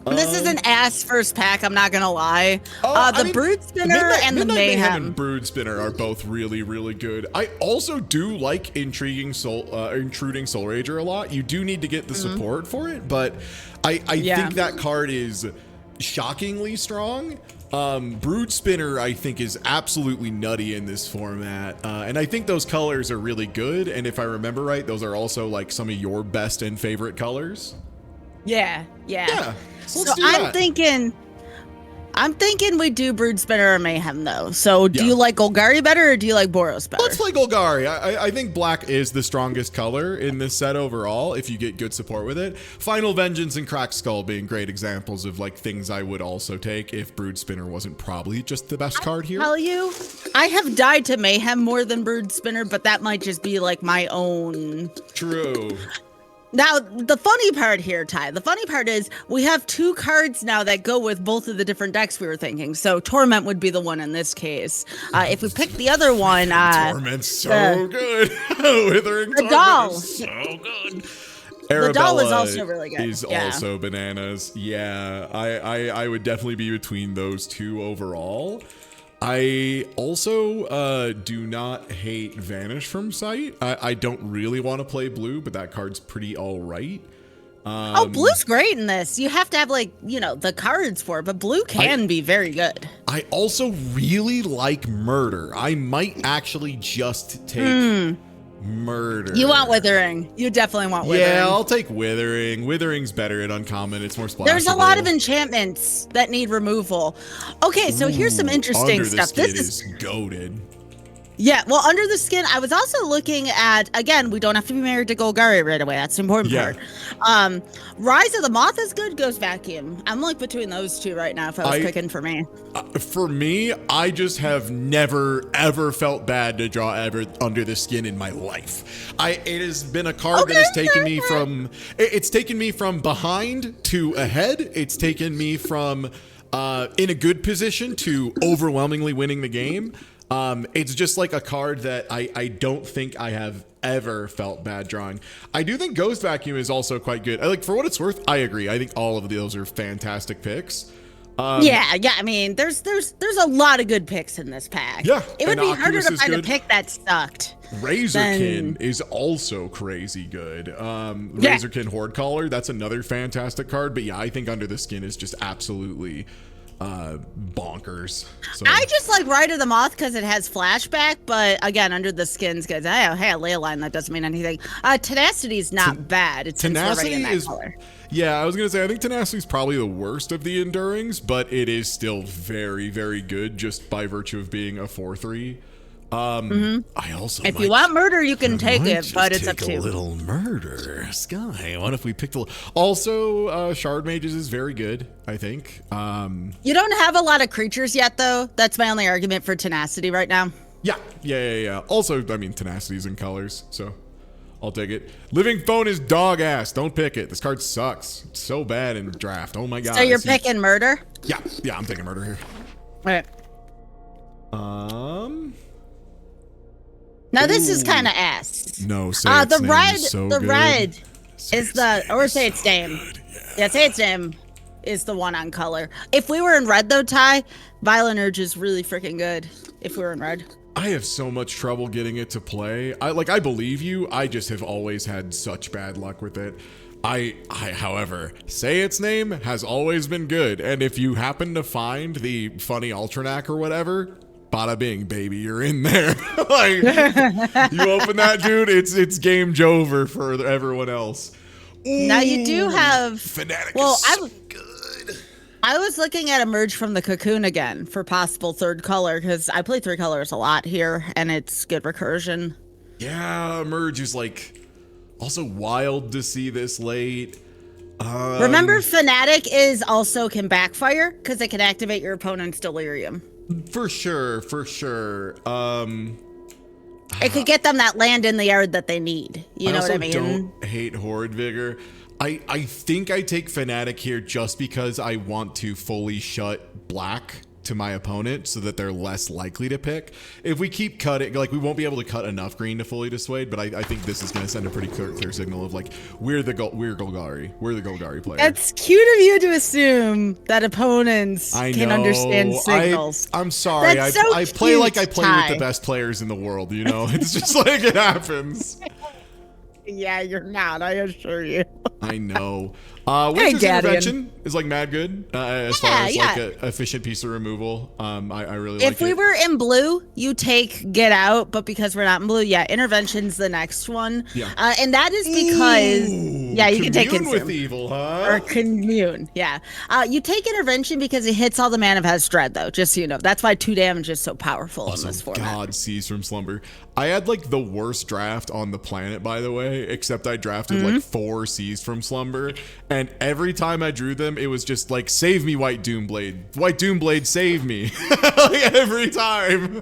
This is an ass first pack, I'm not gonna lie. The Brood Spinner and the Midnight Mayhem. and Brood Spinner are both really, really good. I also do like intruding Soul Rager a lot. You do need to get the support for it, but I think that card is shockingly strong. Brood Spinner, I think, is absolutely nutty in this format, and I think those colors are really good. And if I remember right, those are also like some of your best and favorite colors. Yeah. So So I'm thinking we do Brood Spinner or Mayhem though. So do you like Golgari better or do you like Boros better? Let's play Golgari. I think black is the strongest color in this set overall if you get good support with it. Final Vengeance and Cracked Skull being great examples of like things I would also take if Brood Spinner wasn't probably just the best card here. Tell you, I have died to Mayhem more than Brood Spinner, but that might just be like my own. True. Now, the funny part here, Ty, the funny part is we have 2 cards now that go with both of the different decks we were thinking. So Torment would be the one in this case. If we pick the other one, Torment's so good. Withering the Torment doll. is so good. The doll is Arabella also really good. Is also bananas. Yeah, I would definitely be between those 2 overall. I also do not hate Vanish from Sight. I don't really want to play blue, but that card's pretty all right. Blue's great in this. You have to have like, the cards for it, but blue can be very good. I also really like Murder. I might actually just take Murder. You want Withering. You definitely want Withering. Yeah, I'll take Withering. Withering's better at uncommon. It's more splashable. There's a lot of enchantments that need removal. Okay, so here's some interesting stuff. This is goated. Yeah, well, Under the Skin, I was also looking at, again, we don't have to be married to Golgari right away. That's the important part. Rise of the Moth is good, Ghost Vacuum. I'm like between those 2 right now if I was picking for me. For me, I just have never, ever felt bad to draw ever Under the Skin in my life. It has been a card that has taken me from, it's taken me from behind to ahead. It's taken me from in a good position to overwhelmingly winning the game. It's just like a card that I don't think I have ever felt bad drawing. I do think Ghost Vacuum is also quite good. Like, for what it's worth, I agree. I think all of those are fantastic picks. Yeah. I mean, there's a lot of good picks in this pack. Yeah, it would be Innocuous harder to is find good. a pick that sucked. Razorkin is also crazy good. Razorkin Horde Caller, that's another fantastic card. But yeah, I think Under the Skin is just absolutely bonkers. So. I just like Ride of the Moth because it has flashback, but again, Under the Skin's good. Hey, a ley line, that doesn't mean anything. Tenacity's not bad. It's already in that color. Yeah, I was gonna say I think Tenacity's probably the worst of the Endurings, but it is still very, very good just by virtue of being a 4/3. I also if you want murder, you can take it, but it's up to you. A little murder, Sky. What if we picked a? Also, Shard Mages is very good. I think. You don't have a lot of creatures yet, though. That's my only argument for Tenacity right now. Yeah. Also, I mean, Tenacity's in colors, so I'll take it. Living Phone is dog ass. Don't pick it. This card sucks. It's so bad in draft. Oh my god. So you're picking murder? Yeah. I'm taking murder here. All right. Now this is kind of ass. No, say the red, is so the good. red Say is the, or say its name. Yeah, say its name is the one on color. If we were in red though, Ty, Violent Urge is really freaking good. If we were in red. I have so much trouble getting it to play. I believe you. I just have always had such bad luck with it. However, Say Its Name has always been good. And if you happen to find the funny Ultranac or whatever, bada bing, baby, you're in there. Like, you open that, dude, it's game over for everyone else. Ooh, now you do have Fanatic well, is so good. I was looking at Emerge from the Cocoon again for possible third color because I play 3 colors a lot here and it's good recursion. Yeah, Emerge is like also wild to see this late. Remember, Fanatic is also can backfire because it can activate your opponent's Delirium. For sure. It could get them that land in the yard that they need. You know what I mean? I don't hate Horde Vigor. I think I take Fanatic here just because I want to fully shut black to my opponent so that they're less likely to pick. If we keep cutting, like, we won't be able to cut enough green to fully dissuade, but I think this is going to send a pretty clear signal of like, we're Golgari player. That's cute of you to assume that opponents can understand signals. I'm sorry. That's so I play cute, like I play Ty. with the best players in the world, you know? It's just like it happens. Yeah, you're not, I assure you. I know. Witch's Intervention is like mad good as far as like an efficient piece of removal. I really like it. If we were in blue, you take Get Out, but because we're not in blue, Intervention's the next one. Yeah. And that is because, you can take Commune Consume. with evil, huh? Or Commune, yeah. You take Intervention because it hits all the mana of Has Dread, though, just so you know. That's why 2 damage is so powerful in this format. God, Seize from Slumber. I had like the worst draft on the planet, by the way, except I drafted like 4 Seize from Slumber. And every time I drew them, it was just like, save me, White Doomblade. White Doomblade, save me. Like, every time.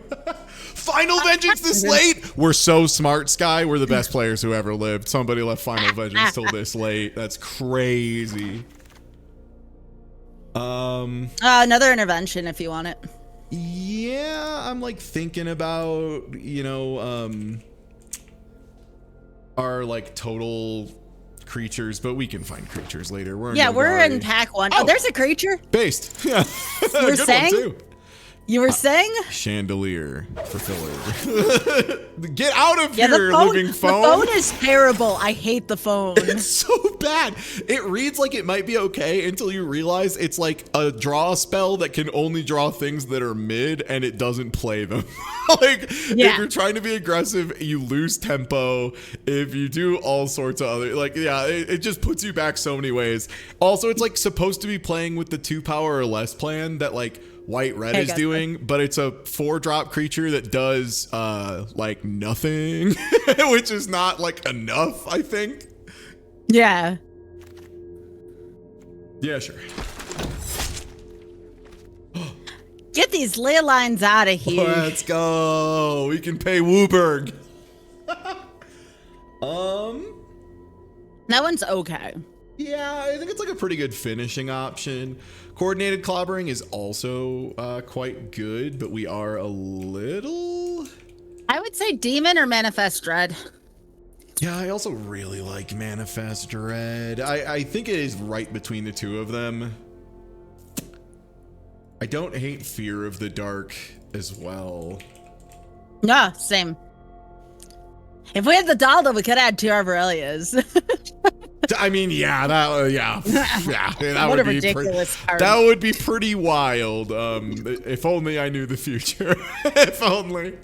Final Vengeance this late? We're so smart, Sky. We're the best players who ever lived. Somebody left Final Vengeance till this late. That's crazy. Another Intervention if you want it. Yeah, I'm like thinking about, our like total creatures, but we can find creatures later. We're in pack 1. Oh, there's a creature. Based. Yeah. You were saying? One too. You were saying? Chandelier for filler. Get out of here, living phone. The phone is terrible. I hate the phone. It's so bad. It reads like it might be okay until you realize it's like a draw spell that can only draw things that are mid and it doesn't play them. If you're trying to be aggressive, you lose tempo. If you do all sorts of other, it just puts you back so many ways. Also, it's like supposed to be playing with the 2 power or less plan that like White-Red is doing, but it's a 4-drop creature that does like nothing, which is not like enough, I think. Yeah. Yeah, sure. Get these ley lines out of here. Let's go. We can pay Wooberg. That one's okay. Yeah, I think it's like a pretty good finishing option. Coordinated clobbering is also quite good, but we are a little... I would say Demon or Manifest Dread. Yeah, I also really like Manifest Dread. I think it is right between the two of them. I don't hate Fear of the Dark as well. No, same. If we had the doll, though, we could add 2 Arborelias. I mean, yeah, yeah, that What would a be ridiculous card. that would be pretty wild. If only I knew the future. If only.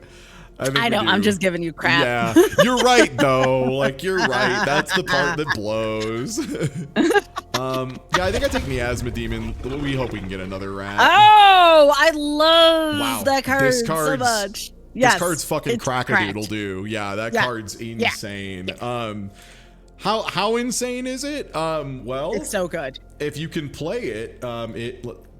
I know. I'm just giving you crap. Yeah, you're right though. Like you're right. That's the part that blows. Yeah, I think I take Miasma Demon. We hope we can get another rat. Oh, I love that card so much. Yes, this card's fucking crack-a-doodle-doo. Yeah, that card's insane. Yeah. How insane is it? Well, it's so good. If you can play it,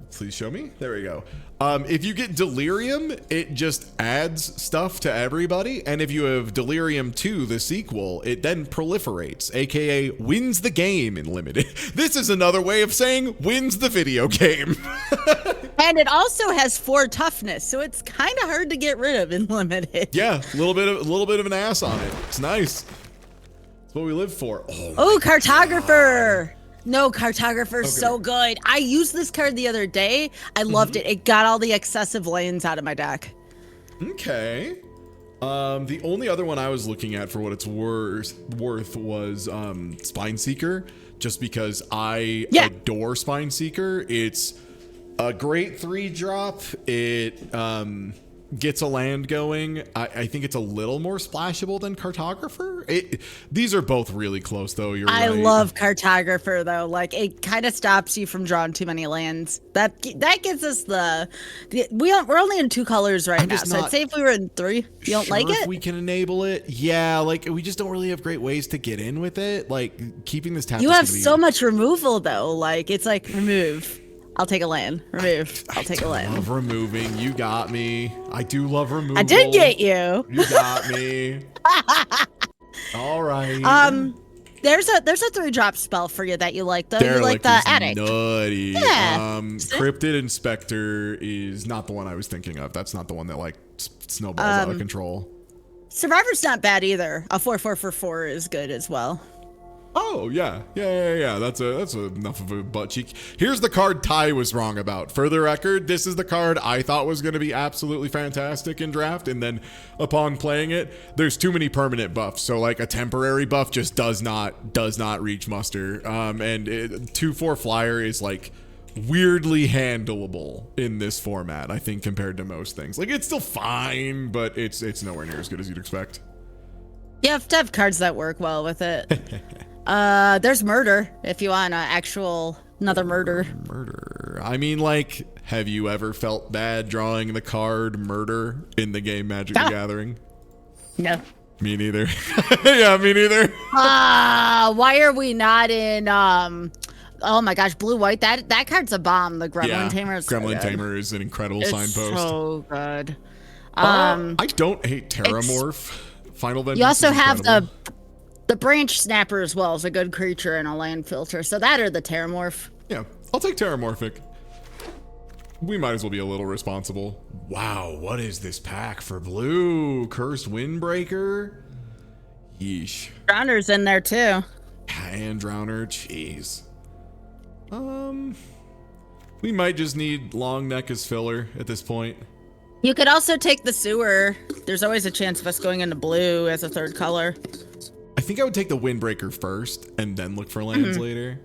please show me. There we go. If you get Delirium, it just adds stuff to everybody. And if you have Delirium 2, the sequel, it then proliferates, aka wins the game in Limited. This is another way of saying wins the video game. And it also has 4 toughness, so it's kind of hard to get rid of in Limited. Yeah, a little bit of an ass on it. It's nice. It's what we live for. Oh, Cartographer. God. No, Cartographer's so good. I used this card the other day. I loved it. It got all the excessive lands out of my deck. Okay. The only other one I was looking at for what it's worth was Spine Seeker, just because I adore Spine Seeker. It's a great 3-drop. It gets a land going. I think it's a little more splashable than Cartographer. These are both really close, though. You're right. I love Cartographer, though. Like, it kind of stops you from drawing too many lands. That gives us we're only in 2 colors right now, so I'd say if we were in 3, you don't like it? If we can enable it, yeah. Like, we just don't really have great ways to get in with it. Like, keeping this tap. You have so much removal, though. Like, it's like remove. I'll take a land. Remove. I'll take a land. I love removing. You got me. I do love removal. I did get you. You got me. All right. There's a 3-drop spell for you that you like, though. You like the Addict. Nutty. Yeah. Cryptid Inspector is not the one I was thinking of. That's not the one that like snowballs out of control. Survivor's not bad either. A 4/4 for 4 is good as well. Oh, yeah. That's enough of a butt cheek. Here's the card Ty was wrong about. For the record, this is the card I thought was going to be absolutely fantastic in draft, and then upon playing it, there's too many permanent buffs. So like a temporary buff just does not reach muster. And 2/4 flyer is like weirdly handleable in this format, I think, compared to most things. Like it's still fine, but it's nowhere near as good as you'd expect. You have to have cards that work well with it. There's Murder, if you want another Murder. Murder. I mean, like, have you ever felt bad drawing the card Murder in the game Magic the Gathering? No. Me neither. Yeah, me neither. Why are we not in, oh my gosh, Blue-White? That card's a bomb, the Gremlin Tamer is Gremlin Tamer is an incredible signpost. So good. I don't hate Terramorph. Final Vengeance. You also have the Branch Snapper as well as a good creature and a land filter. So that or the Terramorph. Yeah, I'll take Terramorphic. We might as well be a little responsible. Wow, what is this pack for blue? Cursed Windbreaker? Yeesh. Drowner's in there too. And Drowner, jeez. We might just need Long Neck as filler at this point. You could also take the Sewer. There's always a chance of us going into blue as a 3rd color. I think I would take the Windbreaker first and then look for lands later.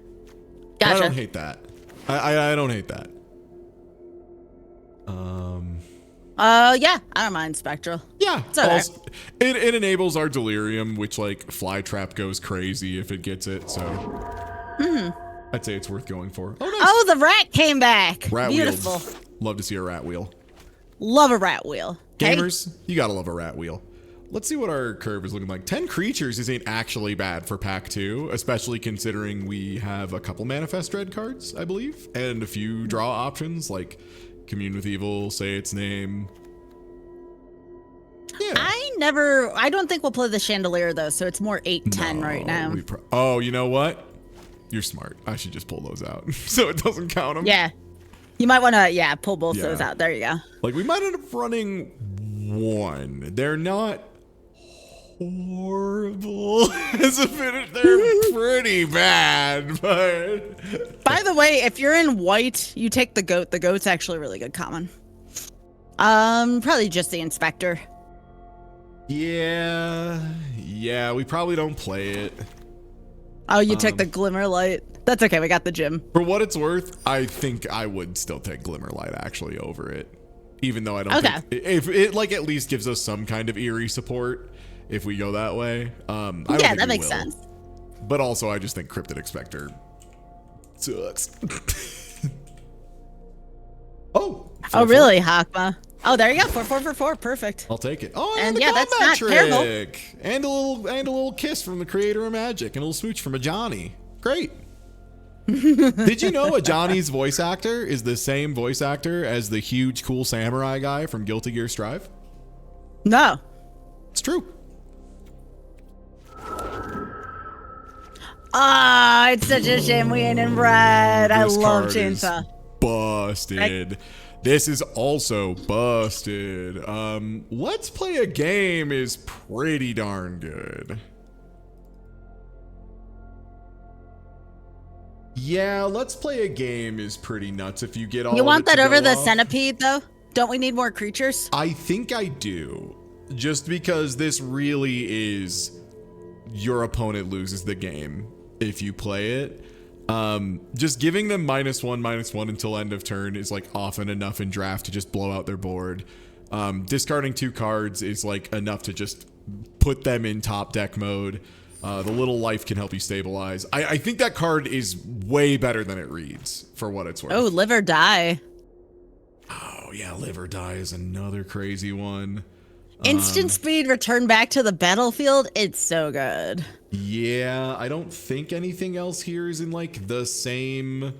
Gotcha. I don't hate that. I don't hate that. Yeah, I don't mind Spectral. Yeah. It's okay. It enables our Delirium, which like Flytrap goes crazy if it gets it, so I'd say it's worth going for. Oh, nice. Oh, the rat came back. Rat Beautiful. Wheels. Love to see a rat wheel. Love a rat wheel. Gamers, you gotta love a rat wheel. Let's see what our curve is looking like. 10 creatures isn't actually bad for pack 2, especially considering we have a couple Manifest Dread cards, I believe, and a few draw options like Commune with Evil, Say Its Name. Yeah. I don't think we'll play the Chandelier though, so it's more 8-10 right now. Oh, you know what? You're smart. I should just pull those out so it doesn't count them. Yeah. You might want to, pull both those out. There you go. Like, we might end up running one. They're not horrible as a finish. They're pretty bad, but... By the way, if you're in white, you take the goat. The goat's actually really good common. Probably just the inspector. Yeah, we probably don't play it. Oh, you took the glimmer light. That's okay, we got the gym. For what it's worth, I think I would still take Glimmerlight actually over it. Even though I don't think if it like at least gives us some kind of eerie support if we go that way. I don't think that makes sense. But also I just think Cryptid Expector sucks. Oh, really, Hakma? Oh, there you go. 4 perfect. I'll take it. Oh, and the that's combat not trick. terrible. And a little kiss from the creator of Magic, and a little smooch from a Johnny. Great. Did you know a Johnny's voice actor is the same voice actor as the huge cool samurai guy from Guilty Gear Strive? No. It's true. Ah, it's such a shame we ain't in red. I love Chainsaw. Busted. This is also busted. Let's Play a Game is pretty darn good. Yeah, Let's Play a Game is pretty nuts if you get all. You want that over the off. centipede, though? Don't we need more creatures? I think I do. Just because this really is your opponent loses the game if you play it. Just giving them -1/-1 until end of turn is like often enough in draft to just blow out their board. Discarding 2 cards is like enough to just put them in top deck mode. The little life can help you stabilize. I think that card is way better than it reads for what it's worth. Oh, live or die. Oh yeah, live or die is another crazy one. Instant speed, return back to the battlefield. It's so good. Yeah, I don't think anything else here is in like the same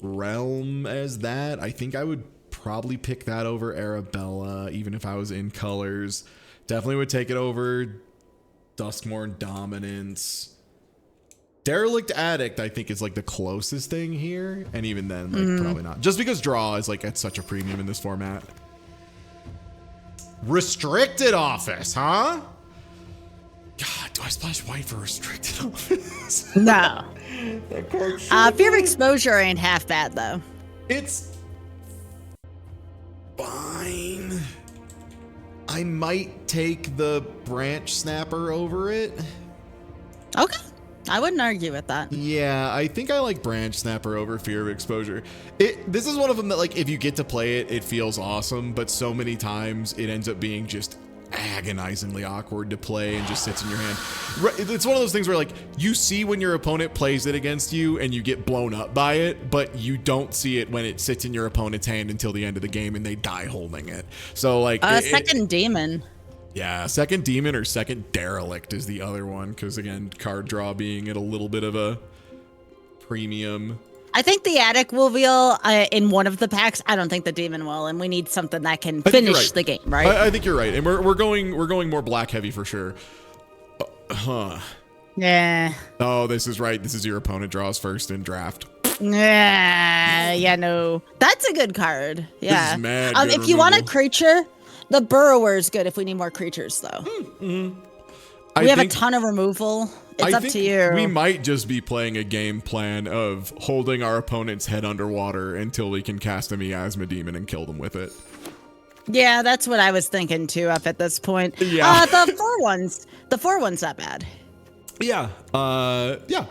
realm as that. I think I would probably pick that over Arabella, even if I was in colors. Definitely would take it over Duskmorne Dominance. Derelict Addict, I think, is like the closest thing here. And even then, like, probably not. Just because draw is like at such a premium in this format. Restricted Office, huh? God, do I splash white for Restricted Office? No. Fear of Exposure ain't half bad, though. It's fine. I might take the Branch Snapper over it. Okay. I wouldn't argue with that. Yeah, I think I like Branch Snapper over Fear of Exposure. This is one of them that, like, if you get to play it, it feels awesome, but so many times it ends up being just agonizingly awkward to play and just sits in your hand. It's one of those things where, like, you see when your opponent plays it against you and you get blown up by it, but you don't see it when it sits in your opponent's hand until the end of the game and they die holding it. So, like... second demon. Yeah, second demon or second derelict is the other one, because again, card draw being at a little bit of a premium. I think the attic will reveal in one of the packs. I don't think the demon will, and we need something that can finish the game, right? I think you're right, and we're going more black heavy for sure. Yeah. Oh, this is right. This is your opponent draws first in draft. Yeah, no. That's a good card. Yeah. This is mad good if you want a creature, the Burrower is good if we need more creatures, though. We have a ton of removal. It's up to you. We might just be playing a game plan of holding our opponent's head underwater until we can cast a Miasma Demon and kill them with it. Yeah, that's what I was thinking, too, up at this point. Yeah. The 4-1's not bad. Yeah. Yeah.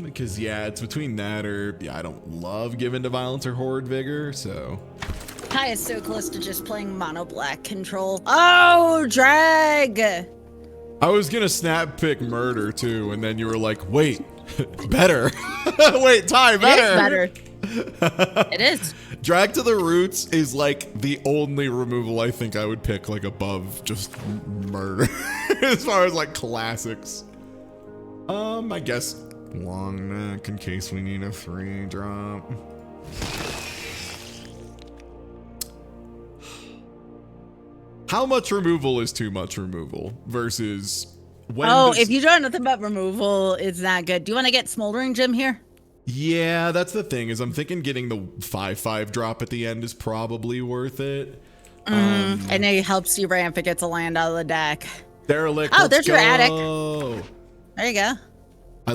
Because, yeah, it's between that or, I don't love Given to Violence or Horde Vigor, so... Kai is so close to just playing mono black control. Oh, drag! I was gonna snap pick Murder, too, and then you were like, wait, better. Wait, Ty, better. It is better. It is. Drag to the Roots is, like, the only removal I think I would pick, like, above just Murder. As far as, like, classics. I guess Long Neck in case we need a 3-drop. How much removal is too much removal versus when if you draw nothing but removal, it's not good. Do you want to get Smoldering Gem here? Yeah, that's the thing, is I'm thinking getting the 5/5 drop at the end is probably worth it. And it helps you ramp. It gets a land out of the deck. Derelict, Oh, let's there's your attic. go. There you go. I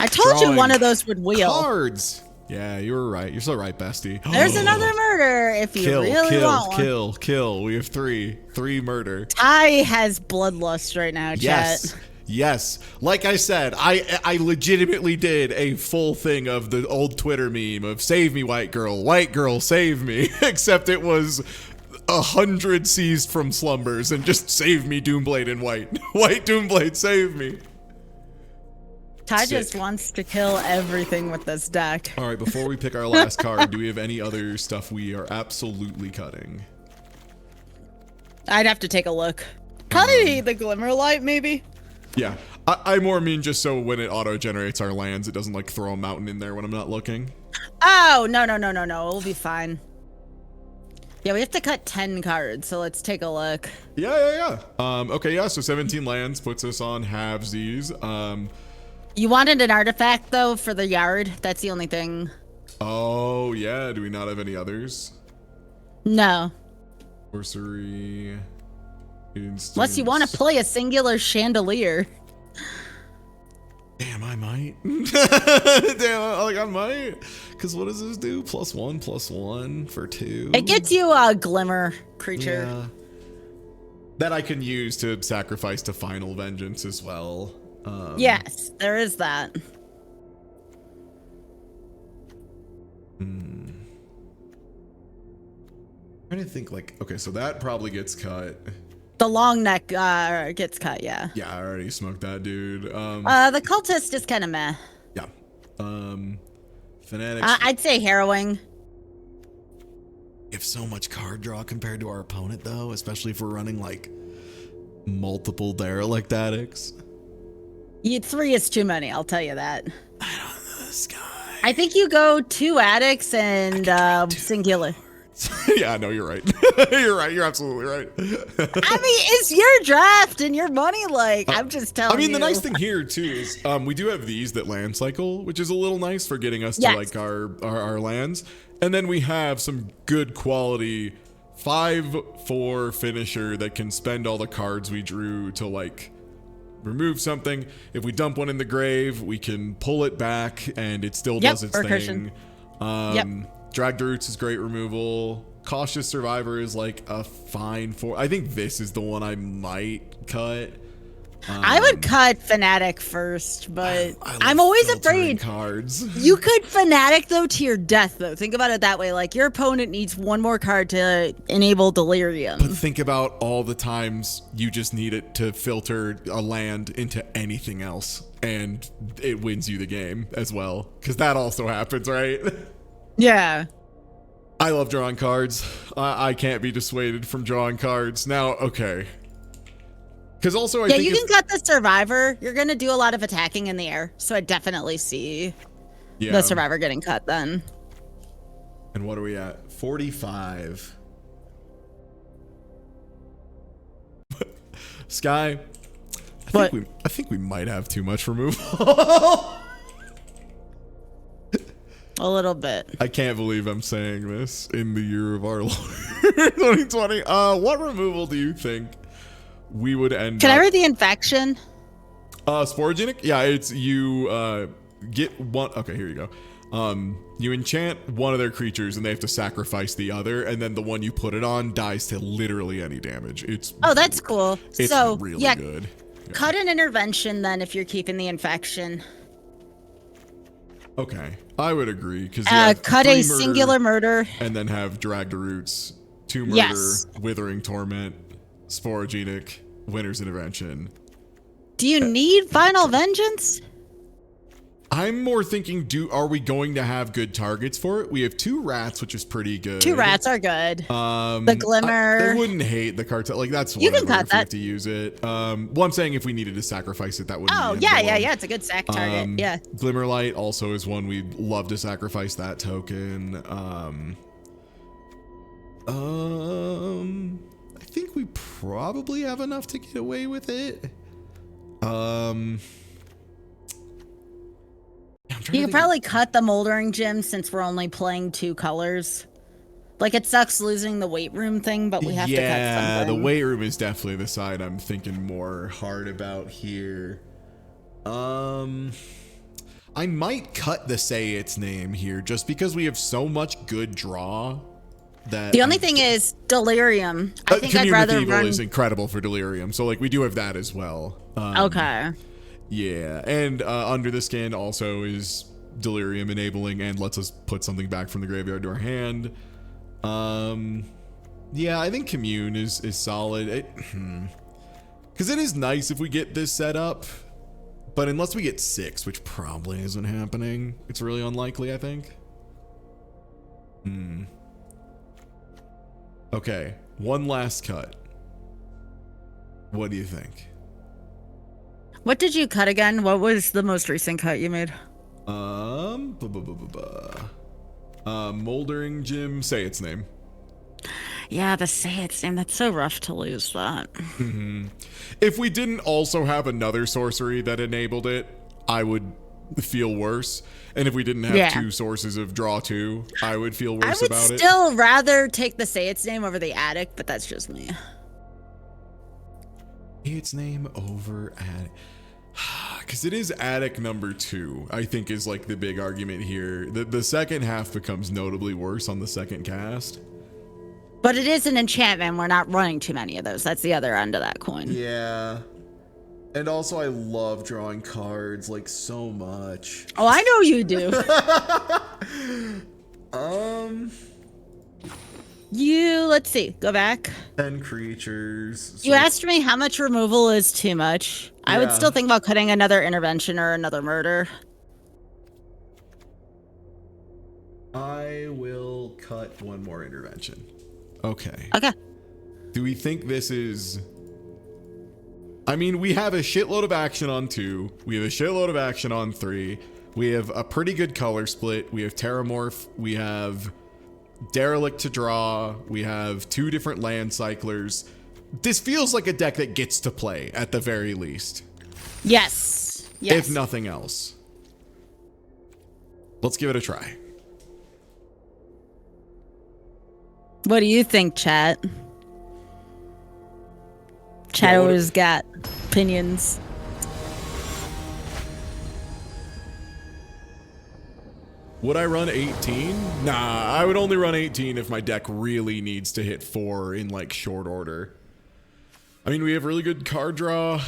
told you drawing one of those would wheel. cards. Yeah, you were right. You're so right, bestie. There's another murder if you really want one. Kill. We have three murder. Ty has bloodlust right now, chat. Yes. Like I said, I legitimately did a full thing of the old Twitter meme of "Save me, white girl, save me," except it was 100 seized from slumbers and just "Save me, Doomblade and white, white Doomblade, save me." Ty just wants to kill everything with this deck. All right, before we pick our last card, do we have any other stuff we are absolutely cutting? I'd have to take a look. Probably the Glimmer Light, maybe. Yeah, I more mean just so when it auto-generates our lands, it doesn't like throw a mountain in there when I'm not looking. Oh, no. It'll be fine. Yeah, we have to cut 10 cards, so let's take a look. Yeah. Okay, yeah, so 17 lands puts us on halvesies. You wanted an artifact, though, for the yard? That's the only thing. Oh, yeah. Do we not have any others? No. Sorcery. Instance. Unless you want to play a singular chandelier. Damn, I might. I might. Because what does this do? +1/+1 for 2. It gets you a Glimmer creature. Yeah. That I can use to sacrifice to Final Vengeance as well. Yes, there is that. I'm trying to think, like, okay, so that probably gets cut. The long neck gets cut, yeah. Yeah, I already smoked that, dude. The cultist is kind of meh. Yeah. Fanatics. I'd say harrowing. We have so much card draw compared to our opponent, though, especially if we're running, like, multiple Derelict addicts. 3 is too many, I'll tell you that. I don't know this guy. I think you go 2 addicts and singular. Yeah, no, you're right. You're right. You're absolutely right. I mean, it's your draft and your money. Like, I'm just telling you. I mean, the nice thing here, too, is we do have these that land cycle, which is a little nice for getting us to, like, our lands. And then we have some good quality 5/4 finisher that can spend all the cards we drew to, like, remove something. If we dump one in the grave, we can pull it back and it still does its thing. Drag the Roots is great removal. Cautious Survivor is like a fine for. I think this is the one I might cut. I would cut Fanatic first, but I'm always afraid. Cards. You could Fanatic, though, to your death, though. Think about it that way. Like, your opponent needs one more card to enable Delirium. But think about all the times you just need it to filter a land into anything else, and it wins you the game as well. Because that also happens, right? Yeah. I love drawing cards. I can't be dissuaded from drawing cards. Now, okay. Because also, I think you can cut the Survivor. You're going to do a lot of attacking in the air. So I definitely see the Survivor getting cut then. And what are we at? 45. Sky, I think we might have too much removal. A little bit. I can't believe I'm saying this in the year of our Lord 2020. What removal do you think we would end up? Can I read the infection? Sporogenic? Yeah, it's you get one. Okay, here you go. You enchant one of their creatures and they have to sacrifice the other, and then the one you put it on dies to literally any damage. Oh, that's cool. It's so, really good. Yeah. Cut an intervention then if you're keeping the infection. Okay, I would agree. Because cut a singular murder. And then have Drag the Roots, 2 murder, Withering Torment, Sporogenic, Winter's Intervention. Do you need Final Vengeance? I'm more thinking, are we going to have good targets for it? We have 2 rats, which is pretty good. 2 rats are good. The Glimmer. I wouldn't hate the cartel. Like, that's you whatever can cut if that. we have to use it. Well, I'm saying if we needed to sacrifice it, that wouldn't be yeah. It's a good sack target. Yeah. Glimmerlight also is one we'd love to sacrifice that token. I think we probably have enough to get away with it. I'm trying You to could probably cut the moldering gym since we're only playing 2 colors. Like, it sucks losing the weight room thing, but we have to cut something. Yeah, the weight room is definitely the side I'm thinking more hard about here. I might cut the say its name here just because we have so much good draw that The only thing is Delirium. I think I'd rather Evil run. is incredible for Delirium, so like we do have that as well. Okay. Yeah, and Under the Skin also is Delirium enabling and lets us put something back from the graveyard to our hand. Yeah, I think Commune is solid. Because it is nice if we get this set up, but unless we get 6, which probably isn't happening, it's really unlikely, I think. Okay, one last cut. What do you think? What did you cut again? What was the most recent cut you made? Moldering Gym, say its name. Yeah, the say its name. That's so rough to lose that. If we didn't also have another sorcery that enabled it, I would feel worse. And if we didn't have 2 sources of draw 2, I would feel worse about it. I would still rather take the say its name over the attic, but that's just me. Its name over attic. Because it is attic number 2, I think is like the big argument here. The second half becomes notably worse on the second cast. But it is an enchantment. We're not running too many of those. That's the other end of that coin. Yeah. And also I love drawing cards like so much. Oh, I know you do. Let's see. Go back. 10 creatures. So You asked me how much removal is too much. I would still think about cutting another intervention or another murder. I will cut one more intervention. Okay. Okay. Do we think this is... I mean, we have a shitload of action on 2. We have a shitload of action on 3. We have a pretty good color split. We have Terramorph. We have Derelict to draw. We have 2 different land cyclers. This feels like a deck that gets to play at the very least. Yes. Yes. If nothing else. Let's give it a try. What do you think, chat? Chat always got opinions. Would I run 18? Nah, I would only run 18 if my deck really needs to hit 4 in like short order. I mean, we have really good card draw,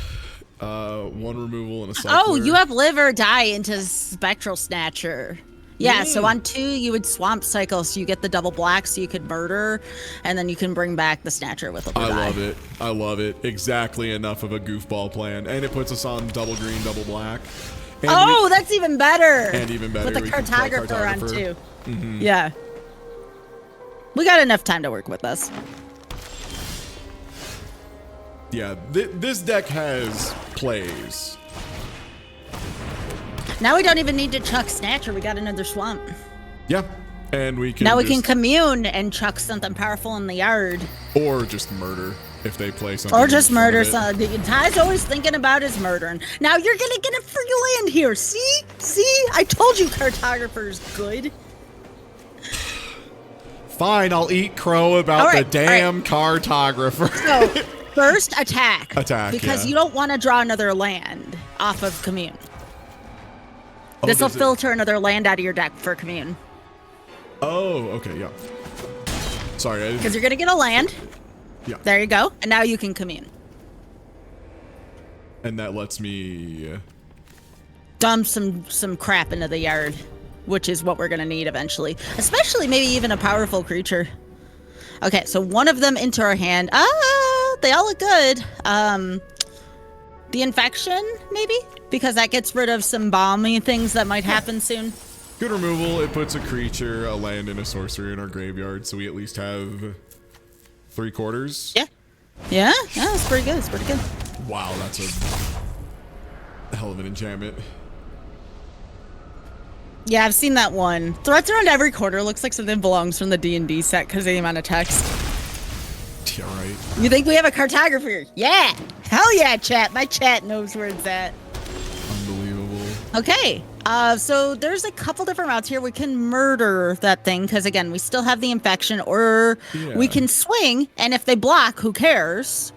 1 removal and a cycler. Oh, you have live or die into Spectral Snatcher. Yeah, so on 2, you would swamp cycle, so you get the double black, so you could murder, and then you can bring back the Snatcher with live or die. I love it. I love it. Exactly enough of a goofball plan. And it puts us on double green, double black. And that's even better. And even better. With the we can play cartographer on 2. Yeah. We got enough time to work with this. Yeah, this deck has plays. Now we don't even need to chuck Snatcher. We got another swamp. Yeah, and we can Now we can commune and chuck something powerful in the yard. Or just murder if they play something. Or just murder something. Ty's always thinking about his murdering. Now you're gonna get a free land here. See? See? I told you cartographer's good. Fine, I'll eat crow about the damn cartographer. So, first attack. Attack, because you don't want to draw another land off of commune. This will filter another land out of your deck for commune. Oh, okay, yeah. Sorry, because you're gonna get a land. Yeah. There you go, and now you can commune. And that lets me dump some crap into the yard, which is what we're gonna need eventually. Especially maybe even a powerful creature. Okay, so one of them into our hand. They all look good. The infection, maybe? Because that gets rid of some bomby things that might happen soon. Good removal. It puts a creature, a land, and a sorcery in our graveyard, so we at least have 3/4. Yeah. Yeah, that's pretty good. It's pretty good. Wow, that's a hell of an enchantment. Yeah, I've seen that one. Threats around every quarter looks like something belongs from the D&D set because of the amount of text. Yeah, right. You think we have a cartographer? Yeah. Hell yeah, chat. My chat knows where it's at. Unbelievable. Okay. So there's a couple different routes here. We can murder that thing because again, we still have the infection, or we can swing, and if they block, who cares?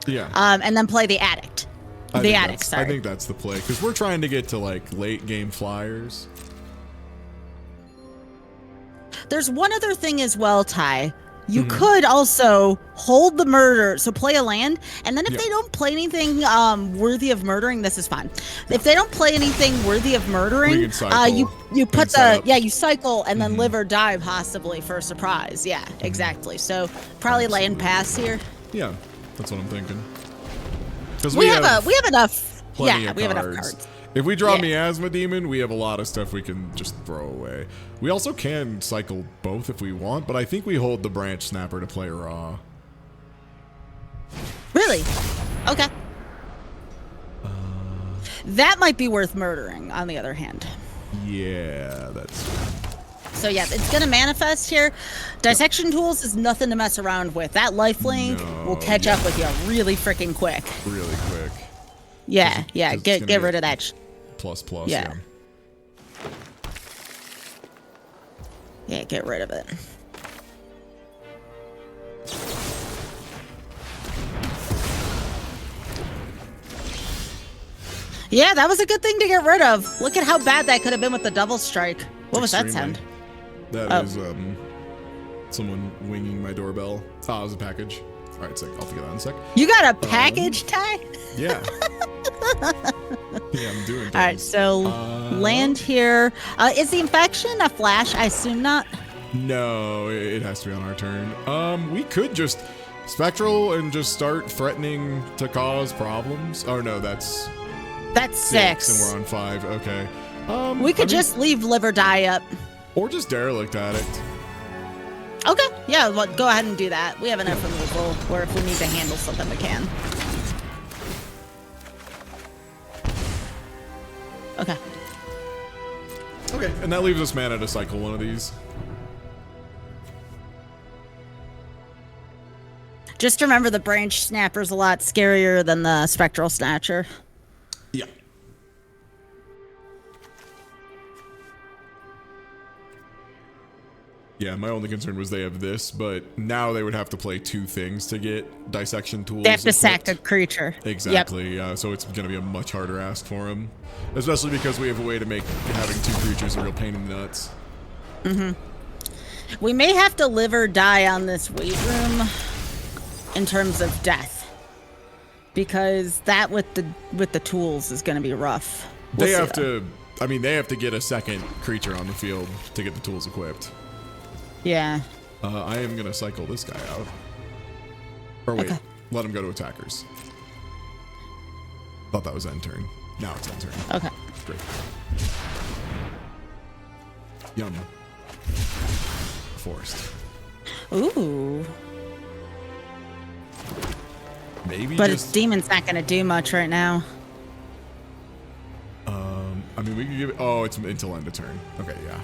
Yeah. And then play the addict. I think that's the play because we're trying to get to like late game flyers. There's one other thing as well, Ty. You could also hold the murder, so play a land, and then if they don't play anything worthy of murdering, this is fine. If they don't play anything worthy of murdering, you put the you cycle and then live or die possibly for a surprise. Yeah, exactly. So probably land pass here. Yeah, that's what I'm thinking. Because we have enough. Plenty of we have cards. enough cards. If we draw Miasma Demon, we have a lot of stuff we can just throw away. We also can cycle both if we want, but I think we hold the Branch Snapper to play raw. Really? Okay. That might be worth murdering, on the other hand. Yeah, that's... So yeah, it's going to manifest here. Dissection Tools is nothing to mess around with. That lifelink will catch up with you really freaking quick. Really quick. Yeah, get rid of that. Plus, yeah. Yeah, get rid of it. Yeah, that was a good thing to get rid of. Look at how bad that could have been with the double strike. What was that sound? That is someone winging my doorbell. Oh, it was a package. All right, sick. I'll figure that in a sec. You got a package, Ty? Yeah. Yeah, I'm doing things. All right, so land here. Is the infection a flash? I assume not. No, it has to be on our turn. We could just Spectral and just start threatening to cause problems. Oh no, that's 6. And we're on 5. Okay. We could just leave live or die up. Or just Derelict Addict. Okay, yeah, well, go ahead and do that. We have enough removal where if we need to handle something, we can. Okay. Okay, and that leaves us mana to cycle one of these. Just remember the Branch Snapper's a lot scarier than the Spectral Snatcher. Yeah. Yeah, my only concern was they have this, but now they would have to play 2 things to get Dissection Tools. They have to equipped. sack a creature. Exactly, yeah, so it's going to be a much harder ask for them. Especially because we have a way to make having 2 creatures a real pain in the nuts. We may have to live or die on this weight room in terms of death. Because that with the tools is going to be rough. They have to get a second creature on the field to get the tools equipped. Yeah. I am going to cycle this guy out. Or wait, let him go to attackers. Thought that was end turn. Now it's end turn. Okay. Great. Yum. Forced. Ooh. Maybe but its demon's not going to do much right now. I mean, we could give it... Oh, it's until end of turn. Okay, yeah.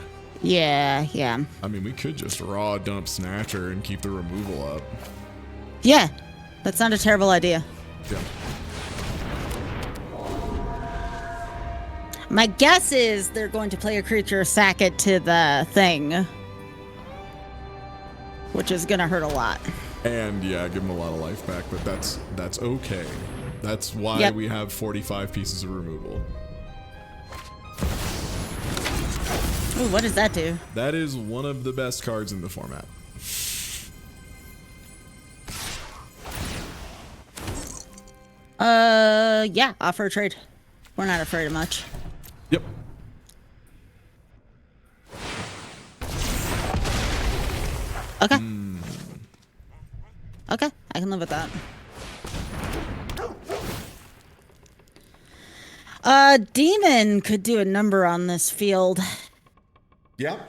Yeah. I mean, we could just raw dump Snatcher and keep the removal up. Yeah, that's not a terrible idea. Yeah. My guess is they're going to play a creature, sack it to the thing, which is going to hurt a lot. And yeah, give them a lot of life back, but that's okay. That's why we have 45 pieces of removal. Ooh, what does that do? That is one of the best cards in the format. Yeah, offer a trade. We're not afraid of much. Yep. Okay. Okay, I can live with that. Demon could do a number on this field. Yeah.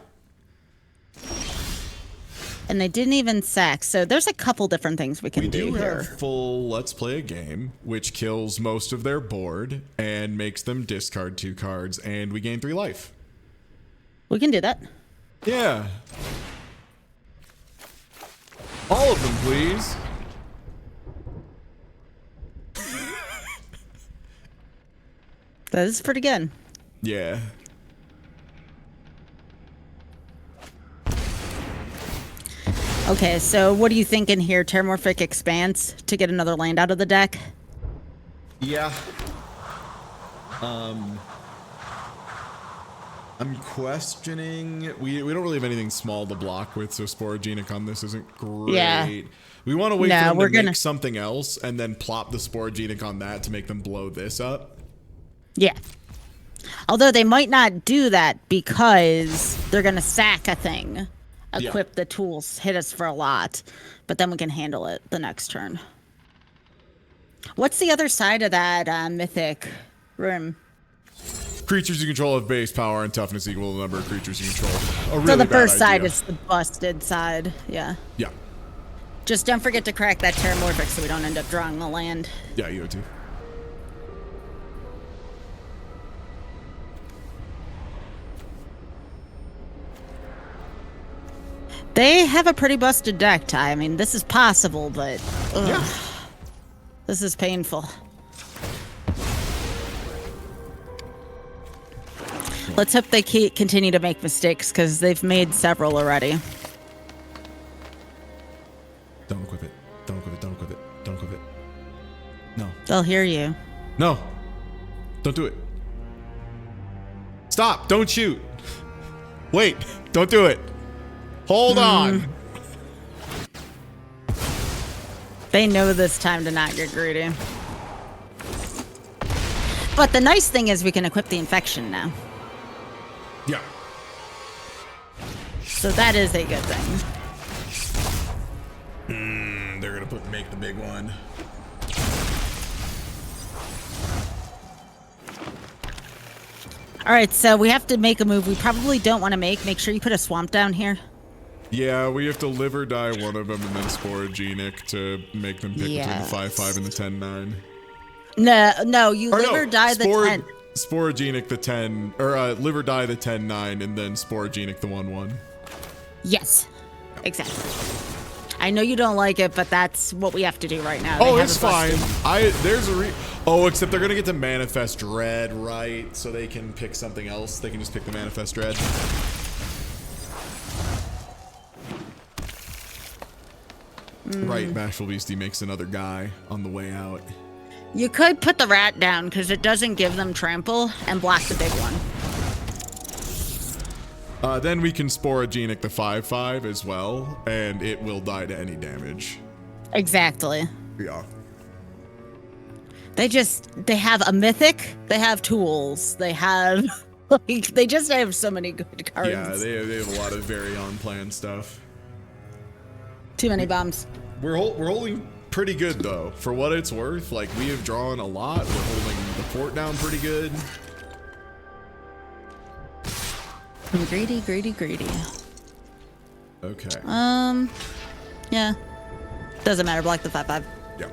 And they didn't even sack, so there's a couple different things we can do here. We do have full Let's Play a Game, which kills most of their board and makes them discard 2 cards, and we gain 3 life. We can do that. Yeah. All of them, please. That is pretty good. Yeah. Okay, so what are you thinking here? Terramorphic Expanse to get another land out of the deck? Yeah. I'm questioning. We don't really have anything small to block with, so Sporogenic on this isn't great. Yeah. We want to wait for them to make something else and then plop the Sporogenic on that to make them blow this up. Yeah. Although they might not do that because they're going to sack a thing, equip the tools, hit us for a lot, but then we can handle it the next turn. What's the other side of that mythic room? Creatures you control have base power and toughness equal to the number of creatures you control. Really so the first idea. side is the busted side. Yeah. Yeah. Just don't forget to crack that Terramorphic so we don't end up drawing the land. Yeah, you do too. They have a pretty busted deck, Ty. I mean, this is possible, but this is painful. Let's hope they continue to make mistakes, because they've made several already. Don't equip it. Don't equip it. Don't equip it. Don't equip it. No. They'll hear you. No. Don't do it. Stop. Don't shoot. Wait. Don't do it. Hold on. They know this time to not get greedy. But the nice thing is we can equip the infection now. Yeah. So that is a good thing. They're gonna make the big one. All right, so we have to make a move we probably don't want to make. Make sure you put a swamp down here. Yeah, we have to live or die one of them and then Sporogenic to make them pick between the 5/5 and the 10/9. No, you live or die the 10. Sporogenic the 10, or live or die the 10/9, and then Sporogenic the 1/1. Yes, exactly. I know you don't like it, but that's what we have to do right now. Oh, it's fine. Except they're gonna get to Manifest Dread, right? So they can pick something else. They can just pick the Manifest Dread. Right, Bashful Beastie makes another guy on the way out. You could put the rat down because it doesn't give them trample and block the big one. Then we can Sporogenic the 5/5 as well, and it will die to any damage. Exactly. Yeah. They have a mythic, they have tools, they have, they just have so many good cards. Yeah, they have a lot of very on-plan stuff. Too many bombs. We're holding pretty good, though. For what it's worth, like, we have drawn a lot. We're holding the fort down pretty good. Greedy. Okay. Yeah. Doesn't matter, block the 5/5. Yeah.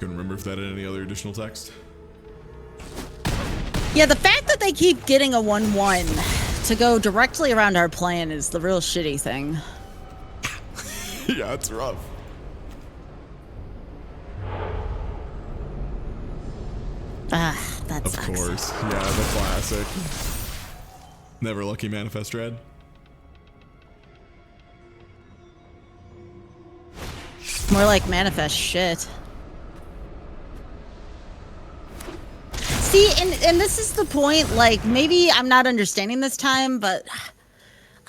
Couldn't remember if that had any other additional text. Yeah, the fact that they keep getting a 1/1 to go directly around our plan is the real shitty thing. Yeah, it's rough. That sucks. Of course. Yeah, the classic. Never lucky Manifest Dread. More like manifest shit. See, and this is the point, like, maybe I'm not understanding this time, but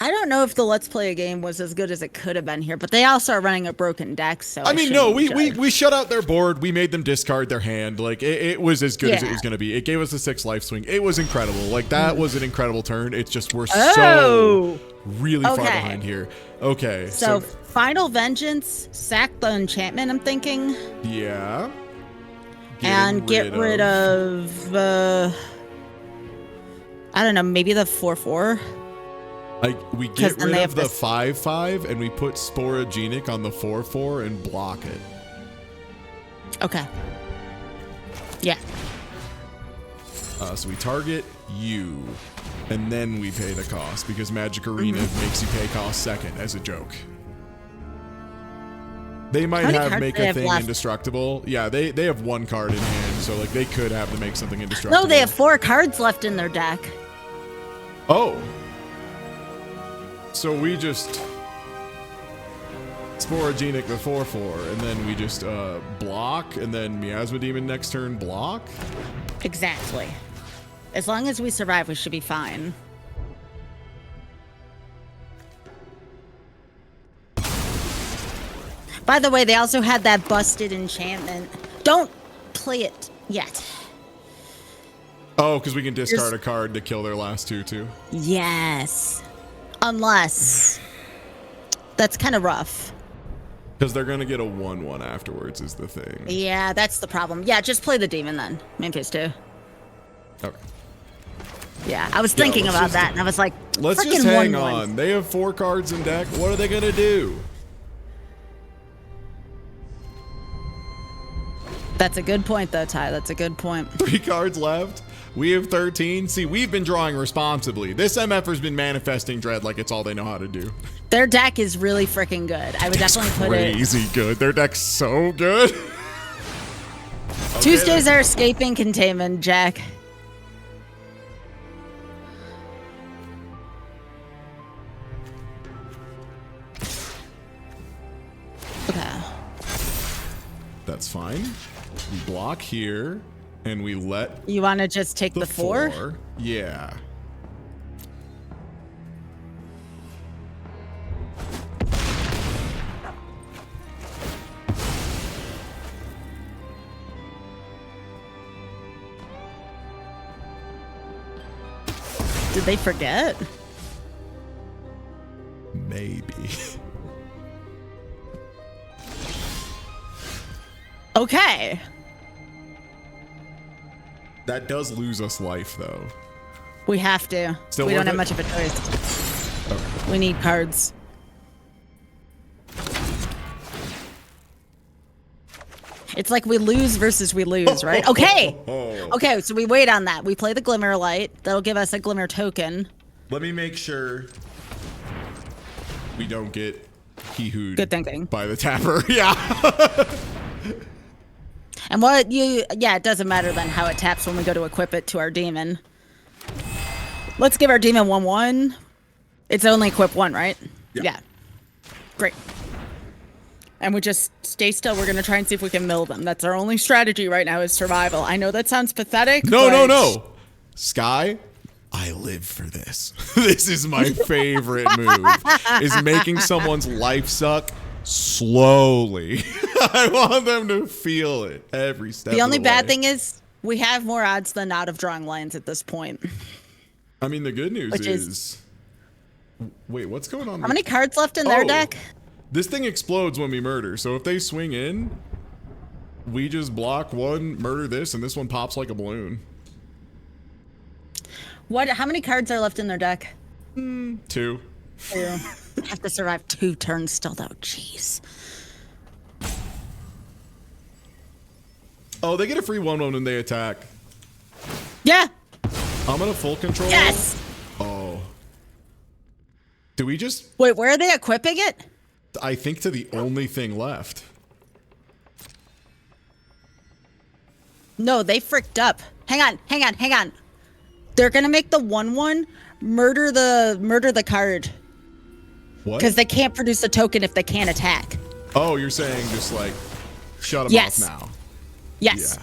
I don't know if the Let's Play a Game was as good as it could have been here, but they also are running a broken deck, so I mean, no, we shut out their board. We made them discard their hand. Like, it was as good as it was going to be. It gave us a 6 life swing. It was incredible. Like, that was an incredible turn. It's just we're so really far behind here. Okay. So Final Vengeance, sack the enchantment, I'm thinking. Yeah. And get rid of I don't know, maybe the 4/4. Like, we get rid of the 5/5 and we put Sporogenic on the 4/4 and block it. Okay. Yeah. So we target you, and then we pay the cost because Magic Arena makes you pay cost second as a joke. They might make a thing indestructible. Yeah, they have 1 card in hand, so like they could have to make something indestructible. No, they have 4 cards left in their deck. Oh. So we just Sporogenic the 4/4, and then we just block, and then Miasma Demon next turn block. Exactly. As long as we survive, we should be fine. By the way, they also had that busted enchantment. Don't play it yet. Oh, because we can discard a card to kill their last two, too. Yes. Unless... That's kind of rough. Because they're going to get a 1/1 afterwards is the thing. Yeah, that's the problem. Yeah, just play the demon then. Main phase 2. Okay. Yeah, I was thinking about that, and I was like, let's just hang on. They have 4 cards in deck. What are they going to do? That's a good point, though, Ty. That's a good point. 3 cards left. We have 13. See, we've been drawing responsibly. This MFer's been manifesting Dread like it's all they know how to do. Their deck is really freaking good. I would definitely put it... Crazy good. Their deck's so good. Tuesdays are escaping containment, Jack. Okay. That's fine. We block here, and we let... You want to just take the 4? Yeah. Did they forget? Maybe. Okay. That does lose us life, though. We have to. Still we worth don't have it? much of a choice. Okay. We need cards. It's like we lose versus we lose, right? Okay. Okay, so we wait on that. We play the Glimmer Light. That'll give us a Glimmer token. Let me make sure we don't get hee-hooed Good thinking. by the tapper. Yeah. And what you... Yeah, it doesn't matter then how it taps when we go to equip it to our demon. Let's give our demon 1/1. It's only equip 1, right? Yeah. Great. And we just stay still. We're going to try and see if we can mill them. That's our only strategy right now is survival. I know that sounds pathetic. No. Sky, I live for this. This is my favorite move, is making someone's life suck slowly. I want them to feel it every step The only of the bad way. thing is we have more odds than not of drawing lands at this point. I mean, the good news Which is... Wait, what's going on? How many cards left in their deck? This thing explodes when we murder, so if they swing in, we just block one, murder this, and this one pops like a balloon. How many cards are left in their deck? 2. 2. Have to survive 2 turns still, though. Jeez. Oh, they get a free 1/1 when they attack. Yeah. I'm gonna full control. Yes. Oh. Do we just... Wait, where are they equipping it? I think to the only thing left. No, they fricked up. Hang on. They're gonna make the 1/1 murder the card. What? Because they can't produce a token if they can't attack. Oh, you're saying just like shut them Yes. off now. Yes.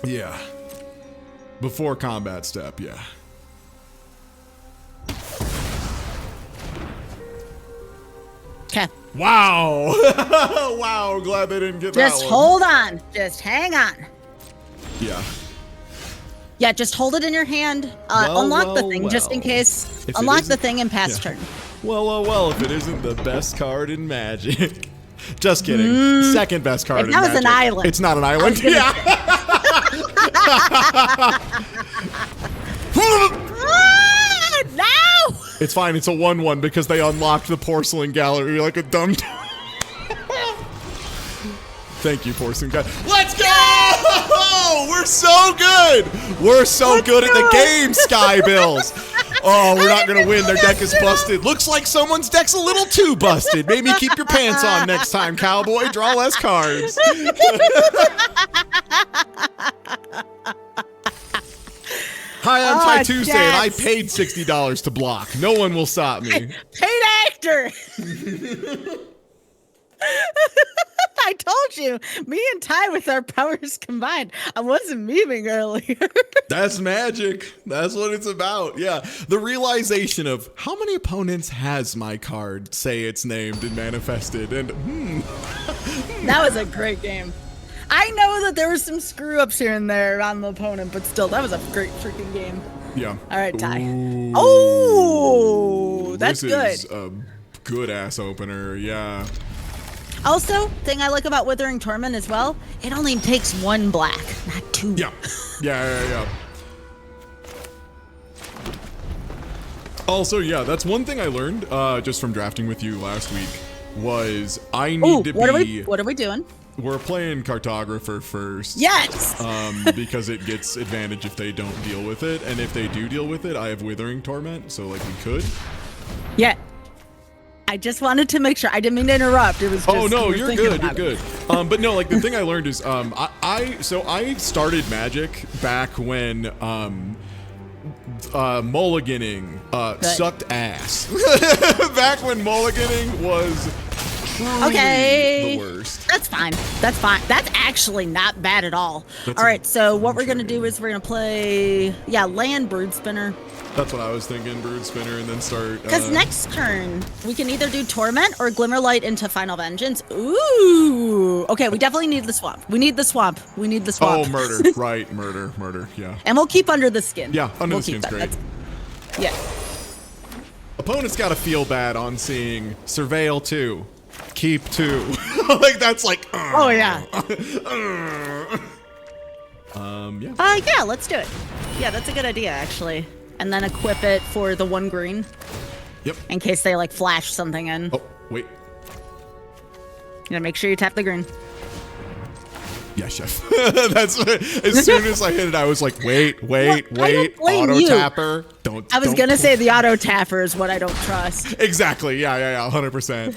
Yeah. Before combat step, yeah. Okay. Wow. Wow, glad they didn't get Just that one. hold on. Just hang on. Yeah. Yeah, just hold it in your hand. Unlock the thing just in case. If it Unlock the isn't- thing and pass yeah. turn. Well, if it isn't the best card in Magic. Just kidding. Second best card If in that was Magic. an island. It's not an island. Yeah. No! It's fine. It's a 1/1 because they unlocked the porcelain gallery like a dumb. Thank you, porcelain gallery. Let's go! We're so good. We're so good at the game, Skybilz. Oh, we're not gonna win. Their deck is busted. Looks like someone's deck's a little too busted. Maybe keep your pants on next time, cowboy. Draw less cards. Hi, I'm Ty Tuesday, and I yes. paid $60 to block. No one will stop me. Paid actor. I told you, me and Ty with our powers combined. I wasn't memeing earlier. That's magic. That's what it's about. Yeah. The realization of how many opponents has my card say it's named and manifested. And That was a great game. I know that there were some screw ups here and there on the opponent, but still, that was a great freaking game. yeah. All right, Ty. Ooh. Oh, that's This good. is a good ass opener. Yeah. Also, thing I like about Withering Torment as well, it only takes 1 black, not 2. Yeah. Yeah. Also, yeah, that's one thing I learned just from drafting with you last week was I need to be. What are we doing? We're playing Cartographer first. Yes. Because it gets advantage if they don't deal with it, and if they do deal with it, I have Withering Torment, so like we could. Yeah. I just wanted to make sure. I didn't mean to interrupt. It was just. Oh no, we were you're thinking good. You're about good. it. But no, like the thing I learned is I started Magic back when mulliganing sucked ass. Back when mulliganing was truly the worst. That's fine. That's fine. That's actually not bad at all. All right, so what we're gonna do is we're gonna play land Brood Spinner. That's what I was thinking, Brood Spinner, and then start. Because next turn, we can either do Torment or Glimmerlight into Final Vengeance. Ooh. Okay, we definitely need the swamp. We need the swamp. Oh, murder. Right, murder, yeah. And we'll keep Under the Skin. Yeah, Under the Skin's great. Yeah. Opponent's got to feel bad on seeing Surveil 2, Keep 2. Like, that's like. Oh, yeah. Yeah. Yeah, let's do it. Yeah, that's a good idea, actually. And then equip it for the 1 green. Yep. In case they like flash something in. Oh, wait. You gotta make sure you tap the green. Yeah, chef. That's as soon as I hit it, I was like, wait, auto you. tapper. I was gonna say the auto tapper is what I don't trust. Exactly. Yeah, 100%.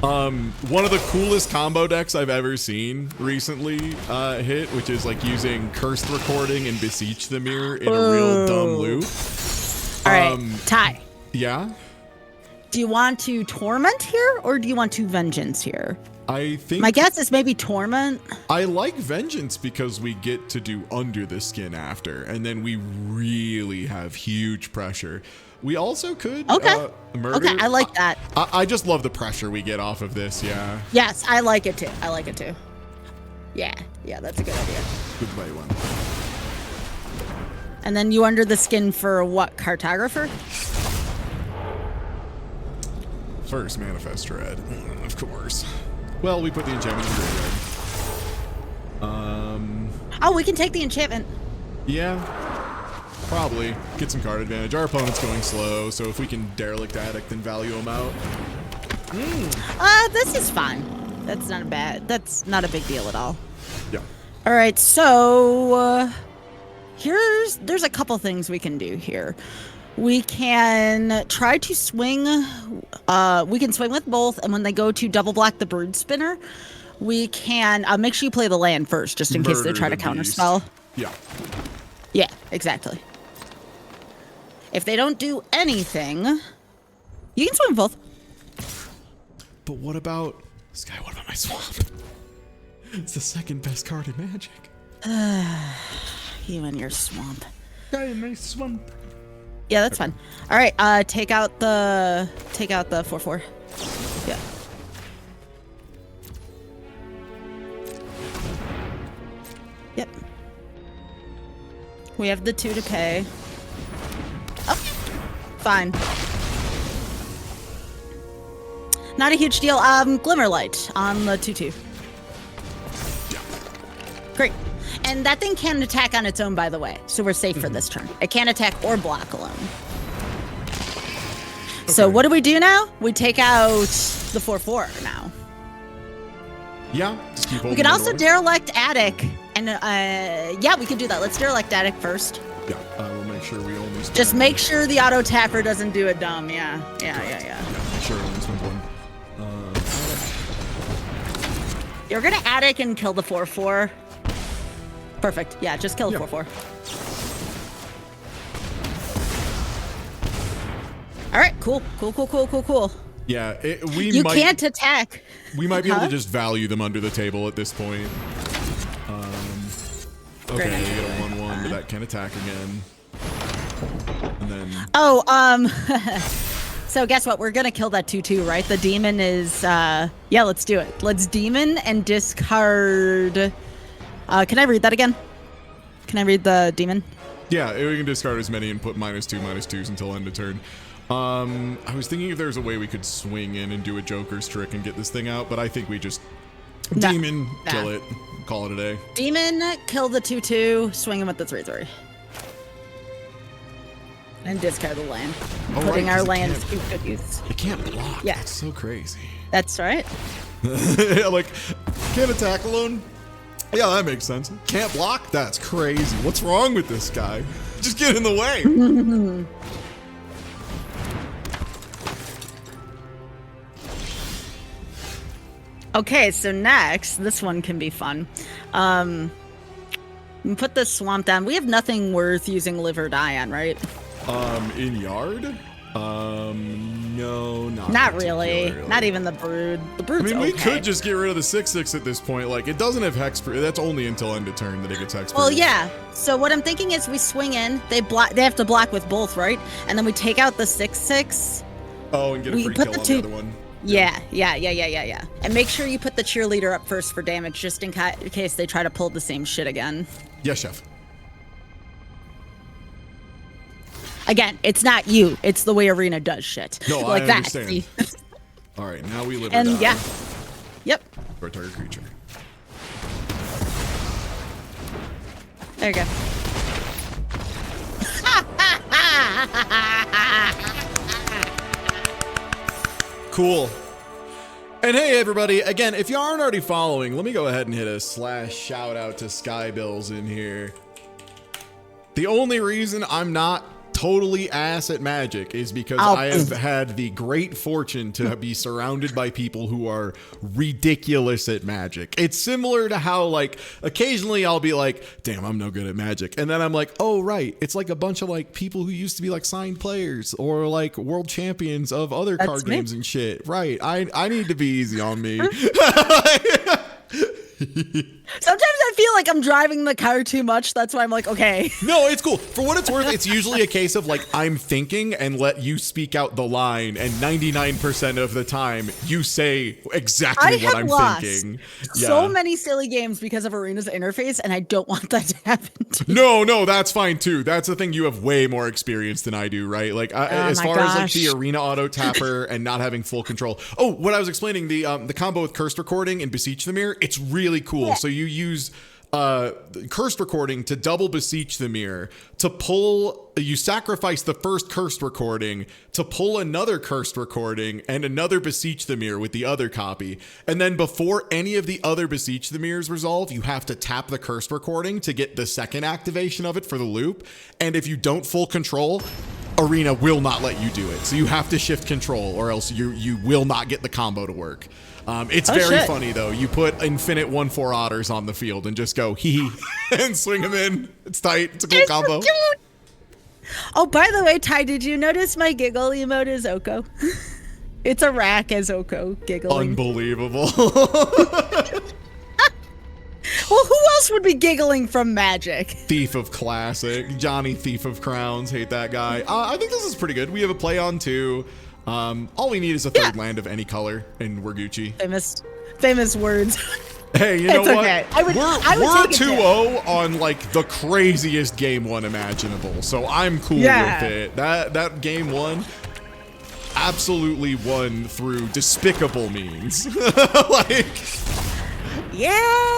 One of the coolest combo decks I've ever seen recently hit, which is like using Cursed Recording and Beseech the Mirror in a real dumb loop. All right, Ty. Yeah? Do you want to Torment here, or do you want to Vengeance here? I think my guess is maybe Torment. I like Vengeance because we get to do Under the Skin after, and then we really have huge pressure. We also could murder. Okay, I like that. I just love the pressure we get off of this, yeah. Yes, I like it too. Yeah, that's a good idea. Goodbye one. And then you Under the Skin for what, Cartographer? First, Manifest Dread, of course. Well, we put the enchantment in graveyard. Oh, we can take the enchantment. Yeah, probably. Get some card advantage. Our opponent's going slow, so if we can Derelict Addict and value him out. This is fine. That's not a big deal at all. Yeah. All right, so there's a couple things we can do here. We can try to swing. We can swing with both, and when they go to double block the Brood Spinner, we can make sure you play the land first, just in case they try to counterspell. Yeah. Yeah, exactly. If they don't do anything, you can swing with both. But what about Sky? What about my swamp? It's the second best card in Magic. You and your swamp. Sky and my swamp. Yeah, that's fine. All right, take out the 4/4. Yeah. Yep. We have the 2 to pay. Oh, fine. Not a huge deal. Glimmerlight on the 2/2. Yeah. Great. And that thing can attack on its own, by the way, so we're safe for this turn. It can't attack or block alone. Okay. So what do we do now? We take out the 4/4 now. Yeah. Just keep we can also Derelict Attic, and yeah, we can do that. Let's Derelict Attic first. Yeah, we'll make sure we only spend. Just make sure the auto tapper doesn't do it dumb. Yeah. Yeah, make sure it only spends 1. You're gonna Attic and kill the 4/4. Perfect. Yeah, just kill the 4/4. All right, cool. Yeah, You can't attack. We might be able to just value them under the table at this point. Okay, we get a 1/1, but that can attack again. And then. So guess what? We're gonna kill that 2/2, right? The demon is. Yeah, let's do it. Let's demon and discard. Can I read that again? Can I read the demon? Yeah, we can discard as many and put -2/-2s until end of turn. I was thinking if there's a way we could swing in and do a Joker's trick and get this thing out, but I think we just demon, kill it, call it a day. Demon, kill the 2/2, swing him with the 3/3. And discard the land. Putting our land to good use. It can't block. Yeah. That's so crazy. That's right. Like, can't attack alone? Yeah, that makes sense. Can't block? That's crazy. What's wrong with this guy? Just get in the way. Okay, so next, this one can be fun. We put this swamp down. We have nothing worth using live or die on, right? In yard? No, not really. Not even the brood. The brood's I mean, we okay. could just get rid of the 6/6 at this point. Like, it doesn't have hexproof. That's only until end of turn that it gets hexproof. Well, yeah. So what I'm thinking is we swing in. They have to block with both, right? And then we take out the 6/6. Oh, and get a free kill on the other one. Yeah. And make sure you put the cheerleader up first for damage, just in case they try to pull the same shit again. Yes, chef. Again, it's not you. It's the way Arena does shit. No, like I that. understand. All right, now we live and or die. yeah. Yep. For a target creature. There you go. Cool. And hey, everybody, again, if you aren't already following, let me go ahead and hit a / shout out to Skybilz in here. The only reason I'm not totally ass at Magic is because I have had the great fortune to be surrounded by people who are ridiculous at Magic. It's similar to how, like, occasionally I'll be like, damn, I'm no good at Magic. And then I'm like, oh, right. It's like a bunch of, like, people who used to be, like, signed players or, like, world champions of other card games and shit. Right. I need to be easy on me. Sometimes I feel like I'm driving the car too much. That's why I'm like, okay. No, it's cool. For what it's worth, it's usually a case of like, I'm thinking and let you speak out the line. And 99% of the time, you say exactly what I'm thinking. So many silly games because of Arena's interface, and I don't want that to happen to you. No, that's fine too. That's the thing. You have way more experience than I do, right? Like, as far as like the Arena auto tapper and not having full control. Oh, what I was explaining, the combo with Cursed Recording and Beseech the Mirror, it's really cool. So you use Cursed Recording to double Beseech the Mirror. To pull, you sacrifice the first Cursed Recording to pull another Cursed Recording and another Beseech the Mirror with the other copy. And then before any of the other Beseech the Mirrors resolve, you have to tap the Cursed Recording to get the second activation of it for the loop. And if you don't full control, Arena will not let you do it. So you have to shift control or else you will not get the combo to work. It's very funny, though. You put infinite 1/4 otters on the field and just go hee and swing them in. It's tight. It's a cool combo. So oh, by the way, Ty, did you notice my giggle emote is Oko? It's a rack as Oko giggling. Unbelievable. Well, who else would be giggling from Magic? Thief of Classic. Johnny Thief of Crowns. Hate that guy. I think this is pretty good. We have a play on 2. All we need is a third land of any color, and we're Gucci. Famous words. Hey, you know what? Okay. We're 2-0 on like the craziest game 1 imaginable, so I'm cool with it. That game 1 absolutely won through despicable means. Like, yeah.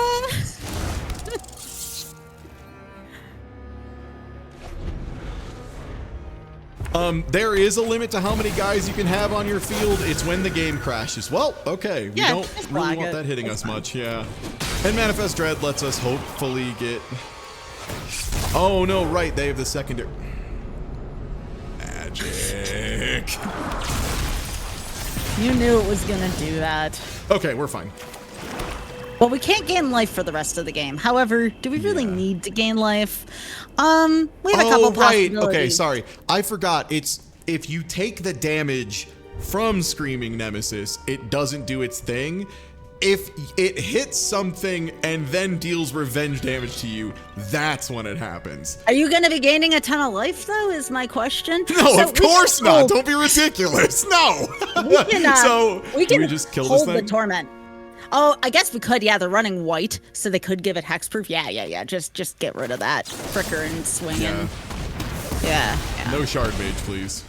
There is a limit to how many guys you can have on your field. It's when the game crashes. Well, okay. We don't really want that hitting us much, yeah. And Manifest Dread lets us hopefully get... Oh, no, right. They have the secondary... Magic. You knew it was going to do that. Okay, we're fine. Well, we can't gain life for the rest of the game. However, do we really need to gain life? We have a couple possibilities. Okay, sorry. I forgot. It's if you take the damage from Screaming Nemesis, it doesn't do its thing. If it hits something and then deals revenge damage to you, that's when it happens. Are you going to be gaining a ton of life, though, is my question? No, so of course not. Don't be ridiculous. No. We can, we just kill hold this thing? the torment. Oh, I guess we could. Yeah, they're running white, so they could give it hexproof. Yeah. Just get rid of that. Fricker and swinging. Yeah. No shard mage, please.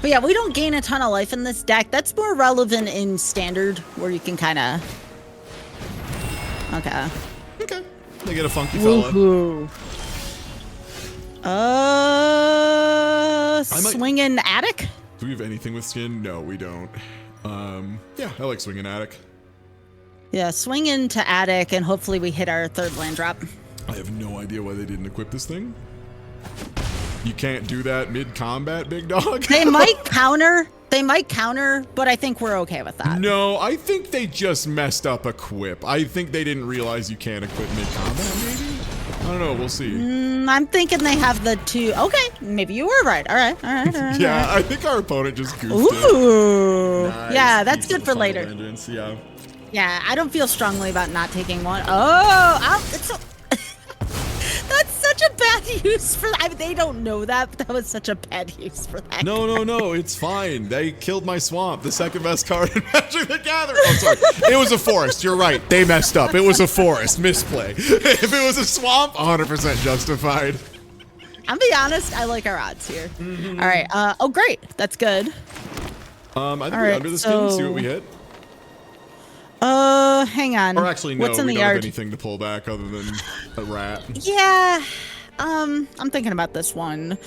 But yeah, we don't gain a ton of life in this deck. That's more relevant in standard, where you can kind of... Okay. They get a funky fella. Swinging attic? Do we have anything with skin? No, we don't. Yeah, I like swinging attic. Yeah, swing into attic, and hopefully we hit our third land drop. I have no idea why they didn't equip this thing. You can't do that mid-combat, big dog. They might counter, but I think we're okay with that. No, I think they just messed up equip. I think they didn't realize you can't equip mid-combat, maybe? I don't know, we'll see. I'm thinking they have the two. Okay, maybe you were right. All right. Yeah, I think our opponent just goofed it. Ooh. Nice. Yeah, that's good for later. Vengeance, yeah. Yeah, I don't feel strongly about not taking one. Oh, it's so... That's such a bad use for that. I mean, they don't know that, but that was such a bad use for that. No, it's fine. They killed my swamp, the second best card in Magic the Gathering. Oh, sorry. It was a forest. You're right. They messed up. It was a forest. Misplay. If it was a swamp, 100% justified. I'm be honest, I like our odds here. All right. Oh, great. That's good. I think we're under the skin. See what we hit. Hang on. Or actually, no, What's in we the don't yard? have anything to pull back other than a rat. Yeah. I'm thinking about this one.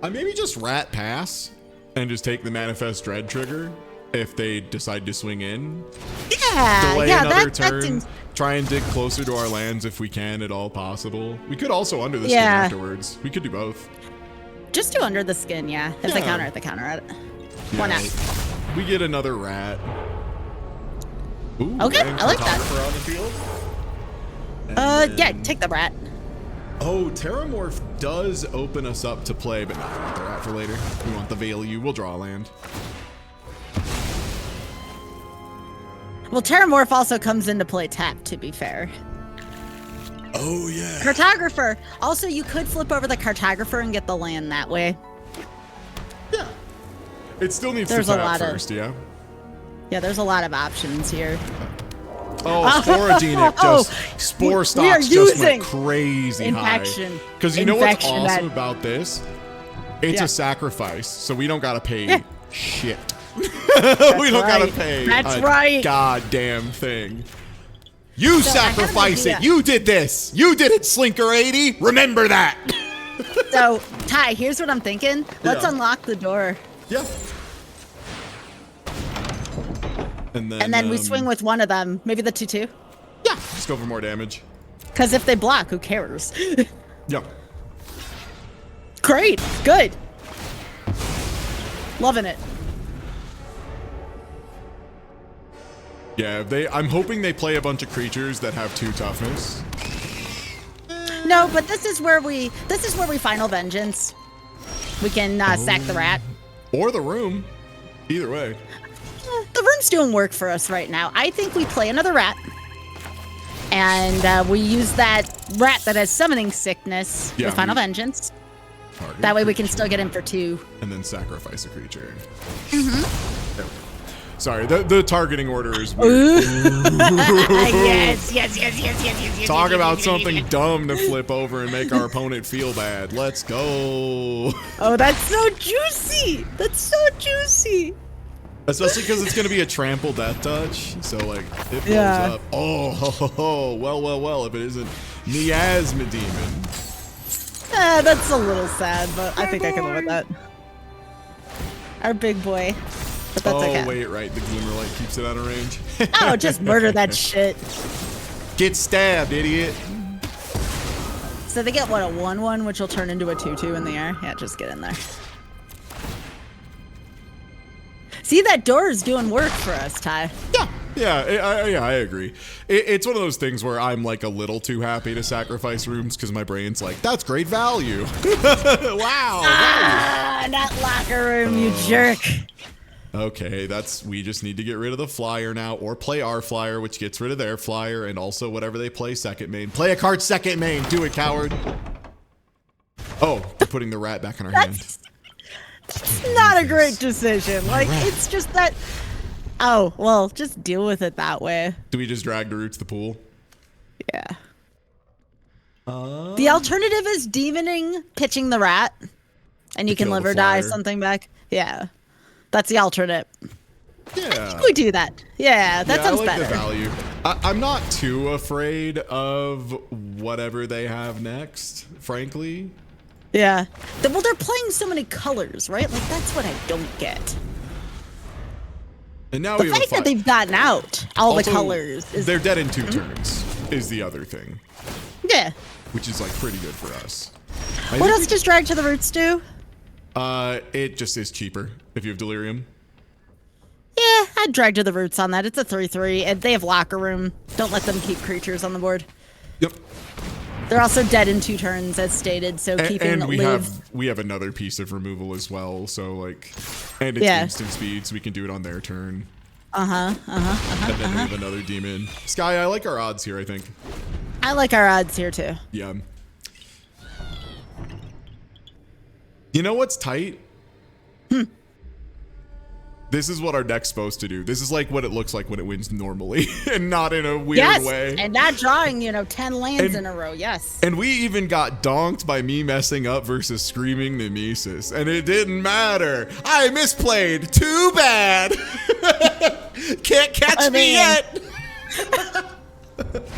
I maybe just rat pass and just take the Manifest Dread trigger if they decide to swing in. Yeah. Delay another that turn. seems... Try and dig closer to our lands if we can at all possible. We could also under the skin afterwards. We could do both. Just do under the skin, yeah. If they counter at it. Why not? We get another rat. Ooh, okay, I like that. On the field. Yeah, take the rat. Oh, Terramorph does open us up to play, but not want the rat for later. We want the value. We'll draw a land. Well, Terramorph also comes into play tap, to be fair. Oh, yeah. Cartographer. Also, you could flip over the Cartographer and get the land that way. Yeah. It still needs to tap first, yeah? Yeah, there's a lot of options here. Oh, Sporogenic Spore stocks just went crazy infection. high. Because you know what's awesome about this? It's a sacrifice, so we don't gotta pay shit. We don't gotta pay a goddamn thing. You sacrifice it. You did this. You did it, Slinker80. Remember that. So, Ty, here's what I'm thinking. Let's unlock the door. Yeah. And then we swing with one of them. Maybe the 2/2? Yeah. Just go for more damage. Because if they block, who cares? Yeah. Great. Good. Loving it. Yeah, I'm hoping they play a bunch of creatures that have 2 toughness. No, but this is where we final vengeance. We can sack the rat. Or the room. Either way. The room's doing work for us right now. I think we play another rat. And we use that rat that has summoning sickness with final vengeance. That way we can still get him for 2. And then sacrifice a creature. Mm-hmm. There we go. Sorry, the targeting order is weird. Yes. Talk about something dumb to flip over and make our opponent feel bad. Let's go. Oh, that's so juicy. That's so juicy. Especially because it's going to be a trample death touch. So, like, it blows up. Oh, well, if it isn't Miasma Demon. That's a little sad, but I think I can live with that. Our big boy. But that's okay. Oh, wait, right. The Glimmer Light keeps it out of range. Oh, just murder that shit. Get stabbed, idiot. So they get, what, a 1/1, which will turn into a 2/2 in the air? Yeah, just get in there. See, that door is doing work for us, Ty. Yeah. Yeah, I agree. It's one of those things where I'm like a little too happy to sacrifice rooms because my brain's like, that's great value. Wow. That locker room, you jerk. Okay, we just need to get rid of the flyer now, or play our flyer, which gets rid of their flyer, and also whatever they play second main. Play a card second main. Do it, coward. Oh, they're putting the rat back in our hand. That's not a great decision. Like, it's just that. Oh, well, just deal with it that way. Do we just drag the root to the pool? Yeah. The alternative is demoning, pitching the rat, and you can live or die something back. Yeah. That's the alternate. Yeah. I think we do that. Yeah, that sounds better. I like the value. I'm not too afraid of whatever they have next, frankly. Yeah. Well, they're playing so many colors, right? Like, that's what I don't get. And now the fact that they've gotten out all the colors. They're dead in 2 turns is the other thing. Yeah. Which is, like, pretty good for us. What else does drag to the roots do? It just is cheaper if you have delirium. Yeah, I'd drag to the roots on that. It's a 3/3, and they have locker room. Don't let them keep creatures on the board. Yep. They're also dead in 2 turns, as stated. So keeping and we have another piece of removal as well. So like, and it's instant speed, so we can do it on their turn. And then we have another demon. Sky, I like our odds here. I think. I like our odds here too. Yeah. You know what's tight? This is what our deck's supposed to do. This is like what it looks like when it wins normally and not in a weird way. And not drawing, 10 lands in a row. Yes. And we even got donked by me messing up versus screaming Nemesis. And it didn't matter. I misplayed. Too bad. Can't catch me yet.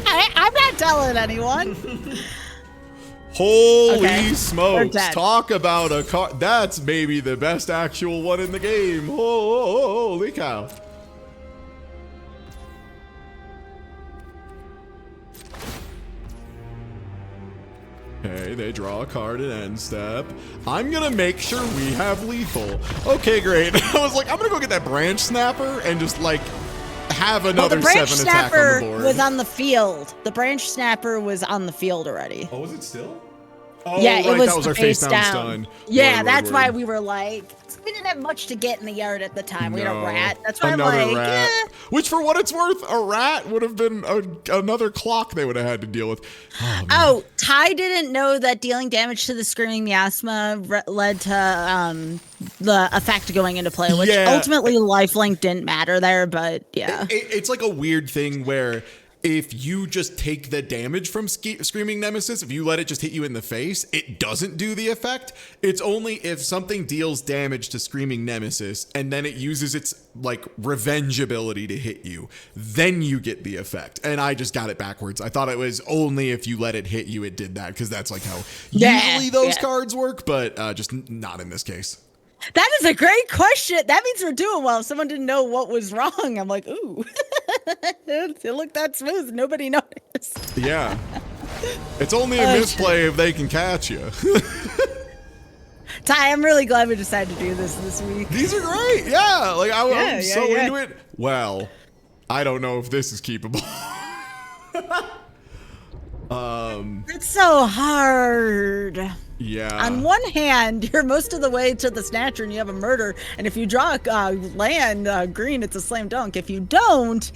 I'm not telling anyone. Holy smokes. Talk about a card. That's maybe the best actual one in the game. Holy cow. Okay, they draw a card at end step. I'm gonna make sure we have lethal. Okay, great. I was like, I'm gonna go get that branch snapper and just like have another 7 attack on the board. Was on the field. The branch snapper was on the field already. Oh, was it still? Oh, yeah, it was, that was our face down stun. Yeah, that's why we were like, we didn't have much to get in the yard at the time. We had a rat. That's why I'm like, rat. Which, for what it's worth, a rat would have been another clock they would have had to deal with. Oh, Ty didn't know that dealing damage to the Screaming Miasma led to the effect going into play, which ultimately lifelink didn't matter there, but yeah. It's like a weird thing where if you just take the damage from Screaming Nemesis, if you let it just hit you in the face, it doesn't do the effect. It's only if something deals damage to Screaming Nemesis and then it uses its like revenge ability to hit you, then you get the effect. And I just got it backwards. I thought it was only if you let it hit you, it did that, because that's like how usually those cards work, but just not in this case. That is a great question. That means we're doing well. If someone didn't know what was wrong, I'm like, ooh, it looked that smooth. Nobody noticed. Yeah. It's only a misplay if they can catch you. Ty, I'm really glad we decided to do this week. These are gret. Yeah. Like, I'm so into it. Well, I don't know if this is keepable. It's so hard. Yeah. On one hand, you're most of the way to the Snatcher and you have a murder. And if you draw land green, it's a slam dunk. If you don't,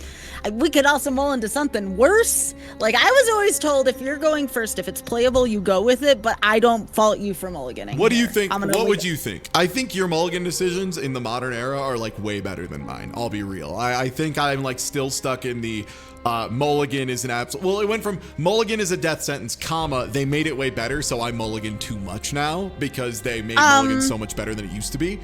we could also mull into something worse. Like, I was always told, if you're going first, if it's playable, you go with it. But I don't fault you for mulliganing. What do you think? What would you think? I think your mulligan decisions in the modern era are like way better than mine. I'll be real. I think I'm like still stuck in the mulligan is an absolute. Well, it went from mulligan is a death sentence, comma, they made it way better, so I mulligan too much now because they made mulligan so much better than it used to be.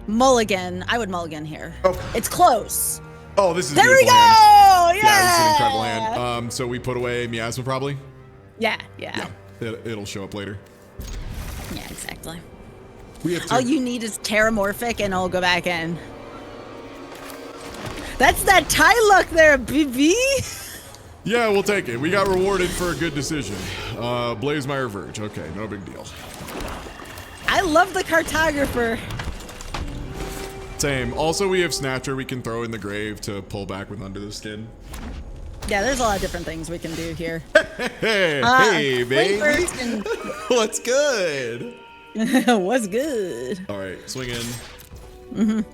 Mulligan. I would mulligan here. Okay. It's close. Oh, this is there we go. Hand. Yeah, this is an incredible hand. So we put away Miasma probably. Yeah. It'll show up later. Yeah, exactly. We have all you need is Terramorphic, and I'll go back in. That's that Ty luck there, BB. Yeah, we'll take it. We got rewarded for a good decision. Blazemire Verge. Okay, no big deal. I love the cartographer. Same. Also, we have Snatcher we can throw in the grave to pull back with Under the Skin. Yeah, there's a lot of different things we can do here. Hey, baby. First and What's good? what's good? All right, swing in.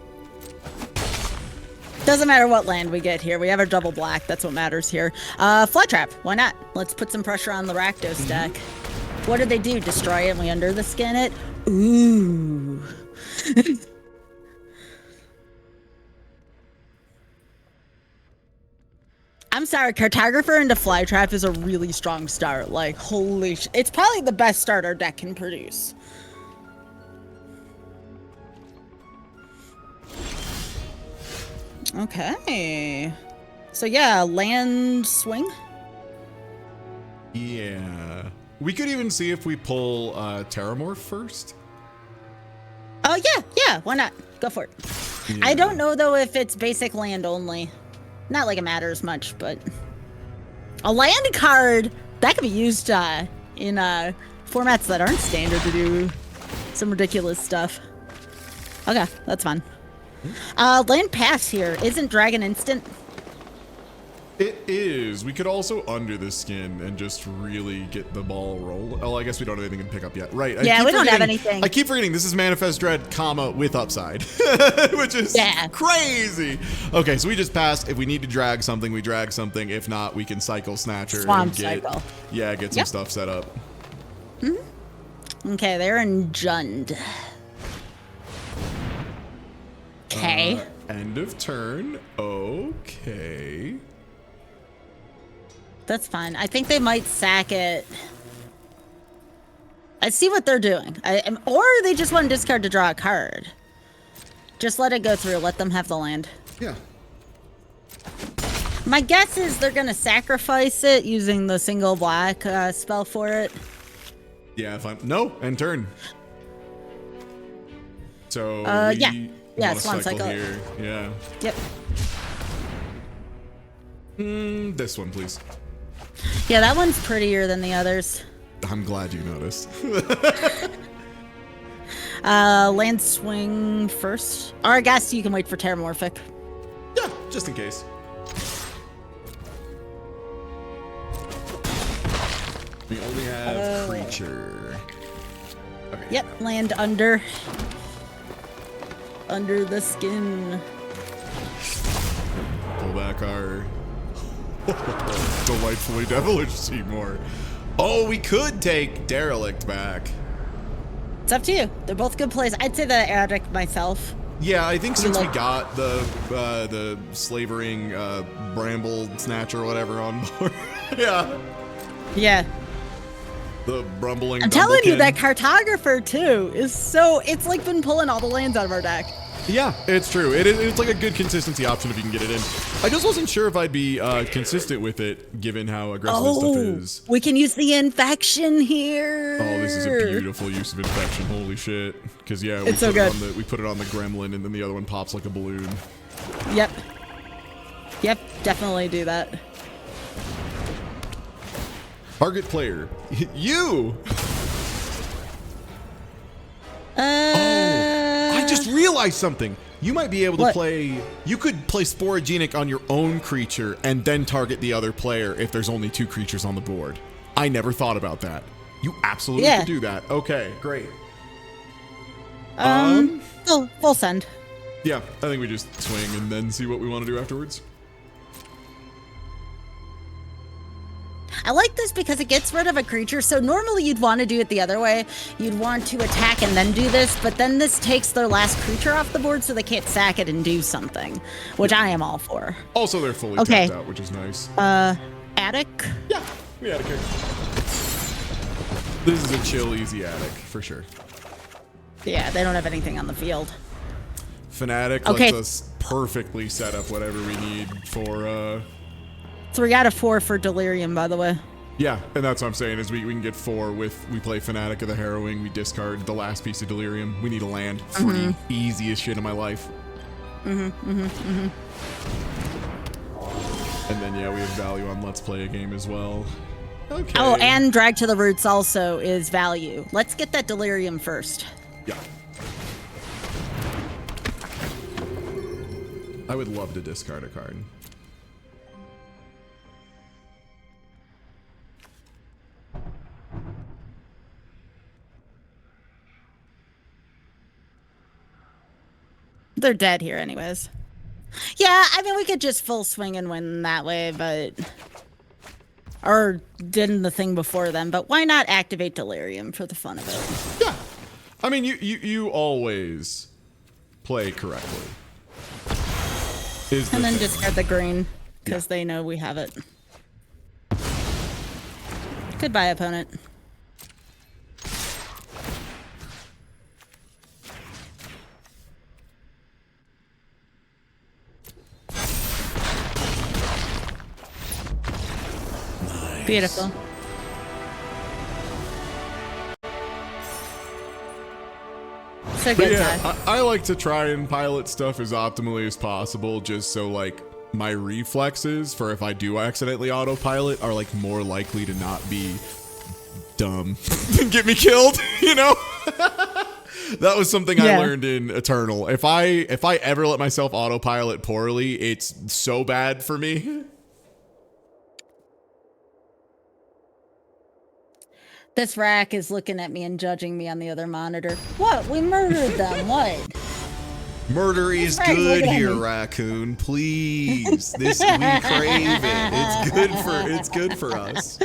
Doesn't matter what land we get here. We have a double black. That's what matters here. Fly trap. Why not? Let's put some pressure on the Rakdos deck. What did they do? Destroy it and we under the skin it? Ooh. I'm sorry, Cartographer into Flytrap is a really strong start. Like, holy sh... It's probably the best start our deck can produce. Okay. So yeah, land swing. Yeah. We could even see if we pull Terramorph first. Oh yeah, why not? Go for it. Yeah. I don't know though if it's basic land only. Not like it matters much, but a land card that can be used in formats that aren't standard to do some ridiculous stuff. Okay, that's fun. Land pass here. Isn't dragon instant? It is. We could also under the skin and just really get the ball rolling. Oh, I guess we don't have anything to pick up yet. Right. Yeah, we don't have anything. I keep forgetting this is Manifest Dread, comma, with upside, which is crazy. Okay, so we just passed. If we need to drag something, we drag something. If not, we can cycle Snatcher Swamp and get, cycle. Yeah, get some stuff set up. Okay, they're in Jund. Okay. End of turn. Okay. That's fine. I think they might sack it. I see what they're doing. Or they just want to discard to draw a card. Just let it go through. Let them have the land. Yeah. My guess is they're going to sacrifice it using the single black spell for it. Yeah, fine. No, end turn. So yeah, it's Swan Cycle. Here. Yeah. Yep. This one, please. Yeah, that one's prettier than the others. I'm glad you noticed. Land swing first. Or I guess you can wait for Terramorphic. Yeah, just in case. We only have creature. Okay. Yep, land under. Under the skin. Pull back our delightfully devilish Seymour. Oh, we could take Derelict back. It's up to you. They're both good plays. I'd say the Attic myself. Yeah, I think since we got the slavering bramble snatcher or whatever on board. Yeah. Yeah. The brumbling. I'm telling you, that Cartographer too is so. It's like been pulling all the lands out of our deck. Yeah, it's true. It's like a good consistency option if you can get it in. I just wasn't sure if I'd be consistent with it, given how aggressive this stuff is. We can use the infection here. Oh, this is a beautiful use of infection. Holy shit. Because, yeah, it's so good. We put it on the gremlin, and then the other one pops like a balloon. Yep. Yep, definitely do that. Target player. You! I just realized something. You might be able to play... You could play Sporogenic on your own creature and then target the other player if there's only 2 creatures on the board. I never thought about that. You absolutely could do that. Okay, great. Full send. Yeah, I think we just swing and then see what we want to do afterwards. I like this because it gets rid of a creature. So normally you'd want to do it the other way. You'd want to attack and then do this, but then this takes their last creature off the board so they can't sack it and do something, which I am all for. Also, they're fully tapped out, which is nice. Attic? Yeah, we Attic here. This is a chill, easy Attic, for sure. Yeah, they don't have anything on the field. Fanatic lets us perfectly set up whatever we need for... 3 out of 4 for Delirium, by the way. Yeah, and that's what I'm saying, is we can get 4 with, we play Fanatic of the Harrowing, we discard the last piece of Delirium, we need a land. Free, easiest shit in my life. And then, yeah, we have value on Let's Play a Game as well. Okay. Oh, and Drag to the Roots also is value. Let's get that Delirium first. Yeah. I would love to discard a card. They're dead here anyways. Yeah, I mean, we could just full swing and win that way, but... Or did the thing before them, but why not activate Delirium for the fun of it? Yeah. I mean, you always play correctly. And then discard the green, because they know we have it. Goodbye, opponent. Nice. Beautiful. So good, yeah, I like to try and pilot stuff as optimally as possible, just so like my reflexes for if I do accidentally autopilot are like more likely to not be dumb and get me killed, you know? That was something I learned in Eternal. If I ever let myself autopilot poorly, it's so bad for me. This rack is looking at me and judging me on the other monitor. What? We murdered them. What? Murder is good here, Raccoon. Please, we crave it. It's good for us.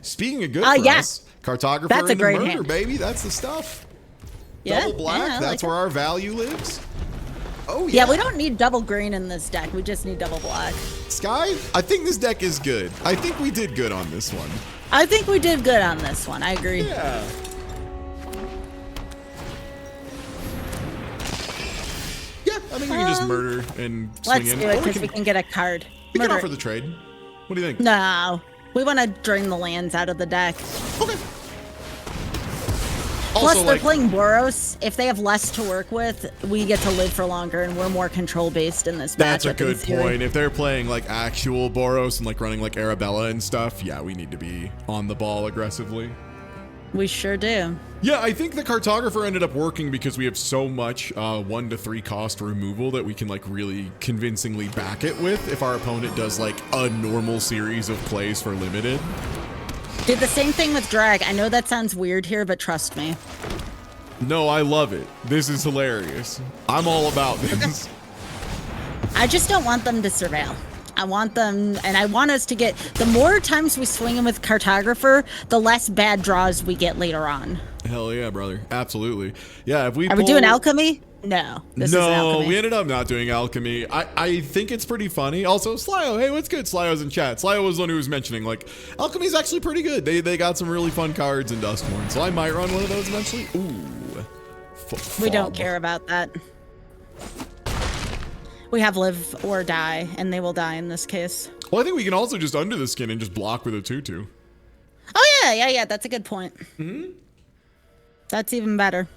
Speaking of good for us, Cartographer that's a and great Murder, hand. baby. That's the stuff. Yeah, double black. Yeah, that's like where our value lives. Oh yeah. Yeah, we don't need double green in this deck. We just need double black. Sky, I think this deck is good. I think we did good on this one. I think we did good on this one. I agree. Yeah. Yeah, I think we can just murder and swing Let's in. do it because we can get a card. We can Murder. offer the trade. What do you think? No, we want to drain the lands out of the deck. Okay. Plus, Also, they're like, playing Boros. If they have less to work with, we get to live for longer, and we're more control-based in this matchup. that's a good point. If they're playing like actual Boros and like running like Arabella and stuff, yeah, we need to be on the ball aggressively. We sure do. Yeah, I think the Cartographer ended up working because we have so much 1 to 3 cost removal that we can like really convincingly back it with if our opponent does like a normal series of plays for limited. Did the same thing with drag. I know that sounds weird here, but trust me. No, I love it. This is hilarious. I'm all about this. I just don't want them to surveil. I want them, and I want us to get, the more times we swing in with Cartographer, the less bad draws we get later on. Hell yeah, brother. Absolutely. Yeah, if we Are we doing Alchemy? No. This isn't No, Alchemy. we ended up not doing Alchemy. I think it's pretty funny. Also, Slyo, hey, what's good? Slyo's in chat. Slyo was the one who was mentioning, like, Alchemy's actually pretty good. They got some really fun cards in Duskmorne, so I might run one of those eventually. Ooh. We don't care about that. We have live or die, and they will die in this case. Well, I think we can also just undo the skin and just block with a 2/2. Oh, yeah. That's a good point. Mm-hmm. That's even better.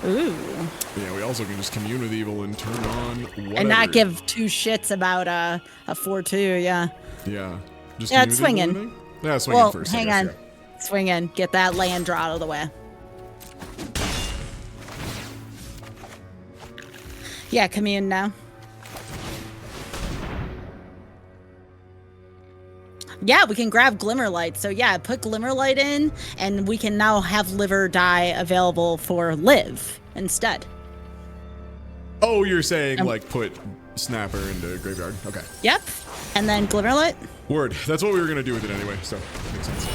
Ooh. Yeah, we also can just commune with evil and turn on whatever. And not give two shits about a 4/2, yeah. Yeah. Just Yeah, commune it's with evil, swinging. I think? Yeah, swinging Well, first. I hang guess, on. yeah. Swing in. Get that land draw out of the way. Yeah, commune now. Yeah, we can grab Glimmerlight. So yeah, put Glimmerlight in, and we can now have live or die available for live instead. Oh, you're saying like put Snapper into graveyard. Okay. Yep. And then Glimmerlight. Word. That's what we were going to do with it anyway, so makes sense.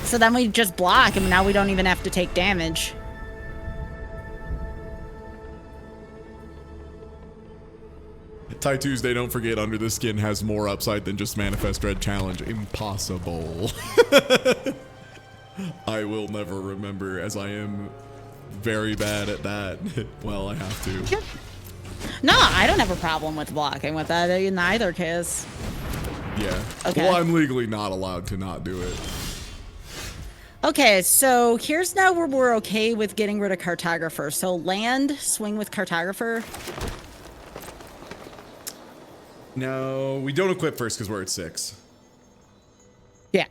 So then we just block, and now we don't even have to take damage. Tie Tuesday, don't forget, Under the Skin has more upside than just Manifest Dread Challenge. Impossible. I will never remember, as I am very bad at that. Well, I have to. Yep. No, I don't have a problem with blocking with that in either case. Yeah. Okay. Well, I'm legally not allowed to not do it. Okay, so here's now where we're okay with getting rid of Cartographer. So land, swing with Cartographer. No, we don't equip first because we're at 6. Yeah.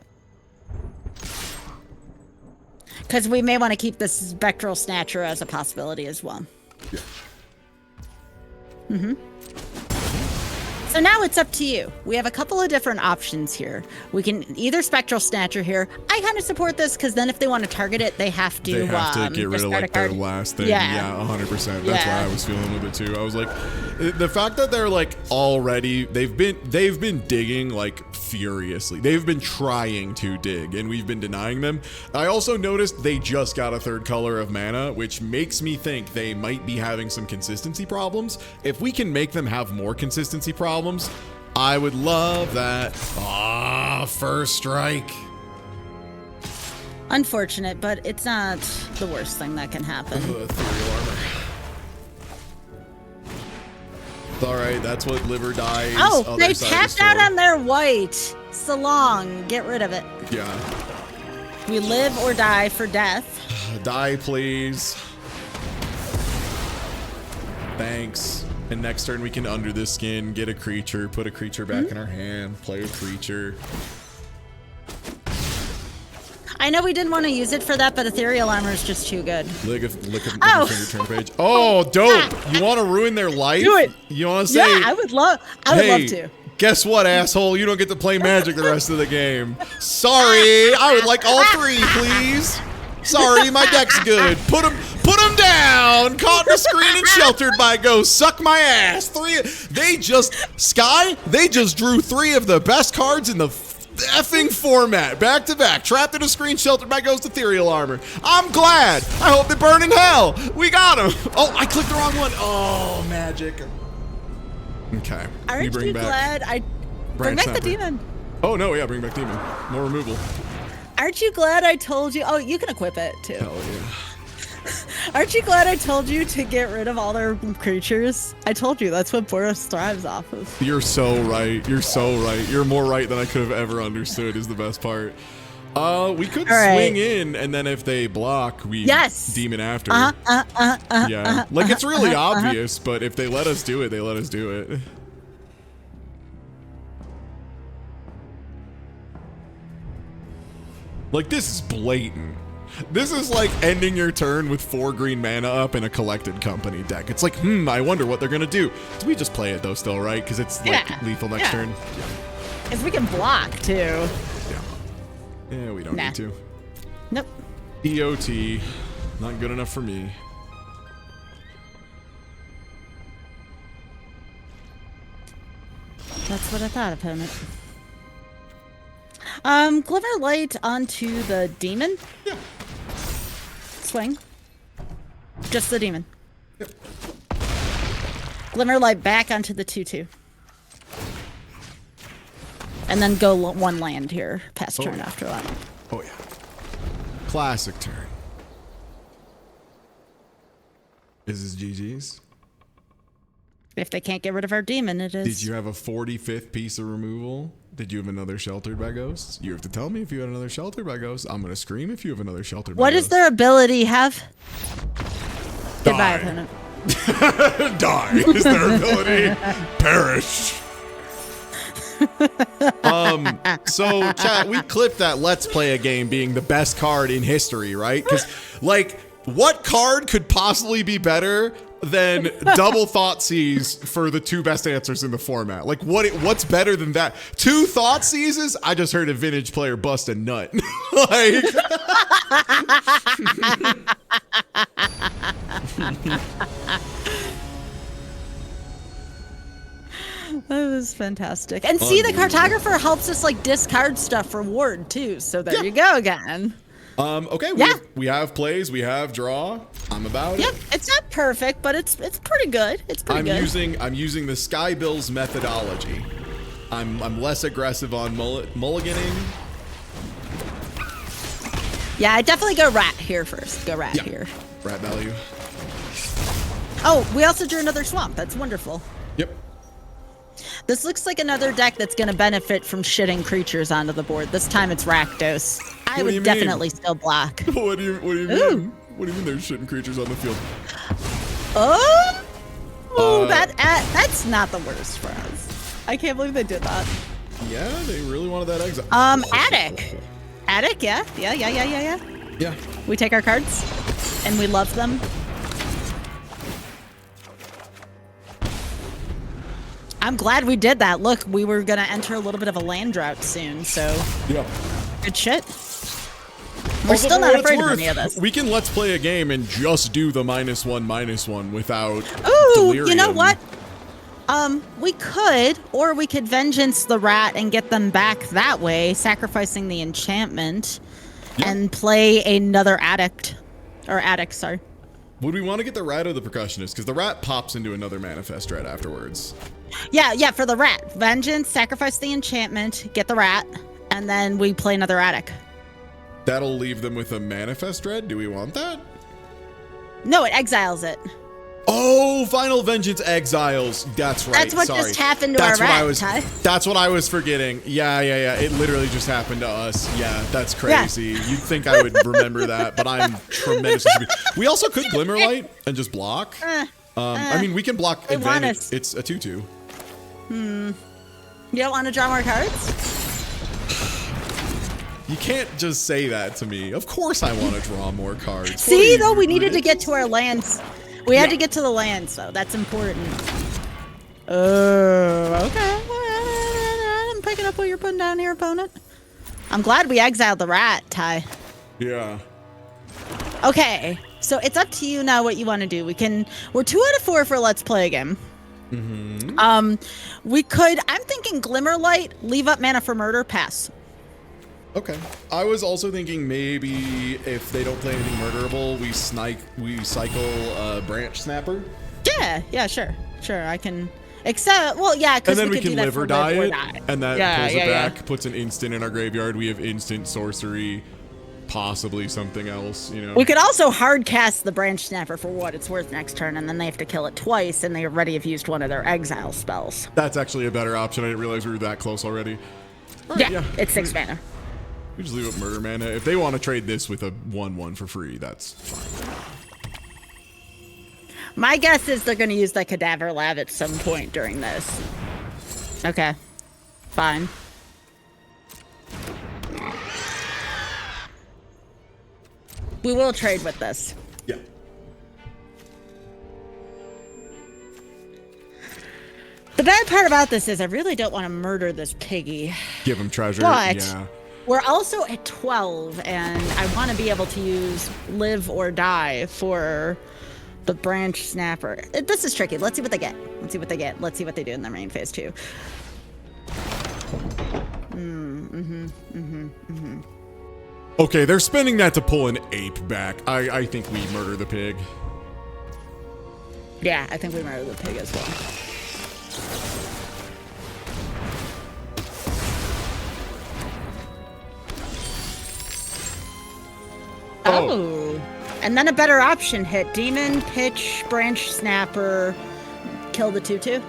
Because we may want to keep this Spectral Snatcher as a possibility as well. Yeah. So now it's up to you. We have a couple of different options here. We can either Spectral Snatcher here. I kind of support this because then if they want to target it, they have to get rid of like their last thing. Yeah, 100%. That's why I was feeling with it too. I was like, the fact that they're like already they've been digging like furiously. They've been trying to dig, and we've been denying them. I also noticed they just got a third color of mana, which makes me think they might be having some consistency problems. If we can make them have more consistency problems, I would love that. Ah, first strike. Unfortunate, but it's not the worst thing that can happen. Ethereal armor. All right, that's what live or die. Oh, they tapped out on their white. So long, get rid of it. Yeah. We live or die for death. Die, please. Thanks. And next turn we can under the skin, get a creature, put a creature back in our hand, play a creature. I know we didn't want to use it for that, but Ethereal Armor is just too good. Look at your turn page. Oh, dope! You want to ruin their life? Do it. You want to say? Yeah, I would love to. Guess what, asshole? You don't get to play Magic the rest of the game. Sorry, I would like all three, please. Sorry, my deck's good. Put them down. Caught in the screen and sheltered by ghosts. Suck my ass. They just drew 3 of the best cards in the effing format, back to back. Trapped in a screen, sheltered by ghost, Ethereal Armor. I'm glad. I hope they burn in hell. We got him. Oh, I clicked the wrong one. Oh, Magic. Okay. Aren't you glad I bring back the demon? Oh no, yeah, bring back demon. More removal. Aren't you glad I told you? Oh, you can equip it too. Hell yeah. Aren't you glad I told you to get rid of all their creatures? I told you that's what Boros thrives off of. You're so right. You're so right. You're more right than I could have ever understood is the best part. We could swing in, and then if they block, we demon after. Yeah. Like, it's really obvious, but if they let us do it, they let us do it. Like, this is blatant. This is like ending your turn with 4 green mana up in a collected company deck. It's like, I wonder what they're gonna do. So we just play it though still, right? Because it's like lethal next turn. Yeah. If we can block too. Yeah, we don't need to. Nope. EOT, not good enough for me. That's what I thought, opponent. Glimmer Light onto the demon. Yeah. Swing. Just the demon. Yep. Glimmer Light back onto the 2/2. And then go 1 land here. Pass turn after that. Oh yeah. Classic turn. Is this GG's? If they can't get rid of our demon, it is. Did you have a 45th piece of removal? Did you have another Sheltered by Ghosts? You have to tell me if you had another Sheltered by Ghosts. I'm going to scream if you have another Sheltered by Ghosts. What does their ability have? Goodbye, opponent. Die is their ability. Perish. So chat, we clipped that Let's Play a Game being the best card in history, right? Because like, what card could possibly be better than double Thoughtseize for the 2 best answers in the format? Like, what's better than that? 2 Thoughtseizes? I just heard a vintage player bust a nut. Like, that was fantastic. And see, the cartographer helps us like discard stuff for ward too. So there you go again. Okay, we have plays, we have draw. I'm about it. Yep, it's not perfect, but it's pretty good. It's pretty good. I'm using the Skybilz methodology. I'm less aggressive on mulliganing. Yeah, I definitely go rat here first. Go rat here. Rat value. Oh, we also drew another swamp. That's wonderful. Yep. This looks like another deck that's going to benefit from shitting creatures onto the board. This time it's Rakdos. I would definitely still block. What do you mean? What do you mean there's shitting creatures on the field? Oh, that's not the worst for us. I can't believe they did that. Yeah, they really wanted that exile. Attic. Attic, yeah. Yeah. We take our cards and we love them. I'm glad we did that. Look, we were gonna enter a little bit of a land drought soon, so Yeah. good shit. We're still not afraid of any of this. We can let's play a game and just do the -1/-1 without Ooh, delirium. you know what? We could, or we could vengeance the rat and get them back that way, sacrificing the enchantment, and play another addict, sorry. Would we want to get the rat or the percussionist? Because the rat pops into another manifest rat afterwards. Yeah, for the rat. Vengeance, sacrifice the enchantment, get the rat, and then we play another addict. That'll leave them with a manifest dread. Do we want that? No, it exiles it. Oh, Final Vengeance exiles. That's right. That's what just happened to our rat, Ty. That's what I was forgetting. Yeah. It literally just happened to us. Yeah, that's crazy. Yeah. You'd think I would remember that, but I'm tremendously stupid. We also could Glimmerlight and just block. I mean, we can block advantage. It's a 2/2. You don't want to draw more cards? You can't just say that to me. Of course I want to draw more cards. See, though, we needed to get to our lands. We had to get to the lands, though. That's important. Oh, okay. I'm picking up what you're putting down here, opponent. I'm glad we exiled the rat, Ty. Yeah. Okay, so it's up to you now what you want to do. We're 2 out of 4 for Let's Play a game. We could, I'm thinking Glimmerlight, leave up mana for murder, pass. Okay. I was also thinking maybe if they don't play anything murderable, we cycle Branch Snapper. Yeah, sure, I can. Except, well, yeah, because and then we can do that live or for die live or it, die. and that pulls it back, puts an instant in our graveyard. We have instant sorcery, possibly something else, you know. We could also hard cast the Branch Snapper for what it's worth next turn, and then they have to kill it twice, and they already have used one of their exile spells. That's actually a better option. I didn't realize we were that close already. Right, yeah, it's 6 mana. We just leave up murder mana. If they want to trade this with a 1/1 for free, that's fine. My guess is they're going to use the Cadaver Lab at some point during this. Okay. Fine. We will trade with this. Yeah. The bad part about this is I really don't want to murder this piggy. Give him treasure. But yeah. We're also at 12, and I want to be able to use live or die for the Branch Snapper. This is tricky. Let's see what they get. Let's see what they do in their main phase too. Okay, they're spending that to pull an ape back. I think we murder the pig. Yeah, I think we murder the pig as well. Oh. And then a better option hit. Demon, Pitch, Branch Snapper, kill the 2/2.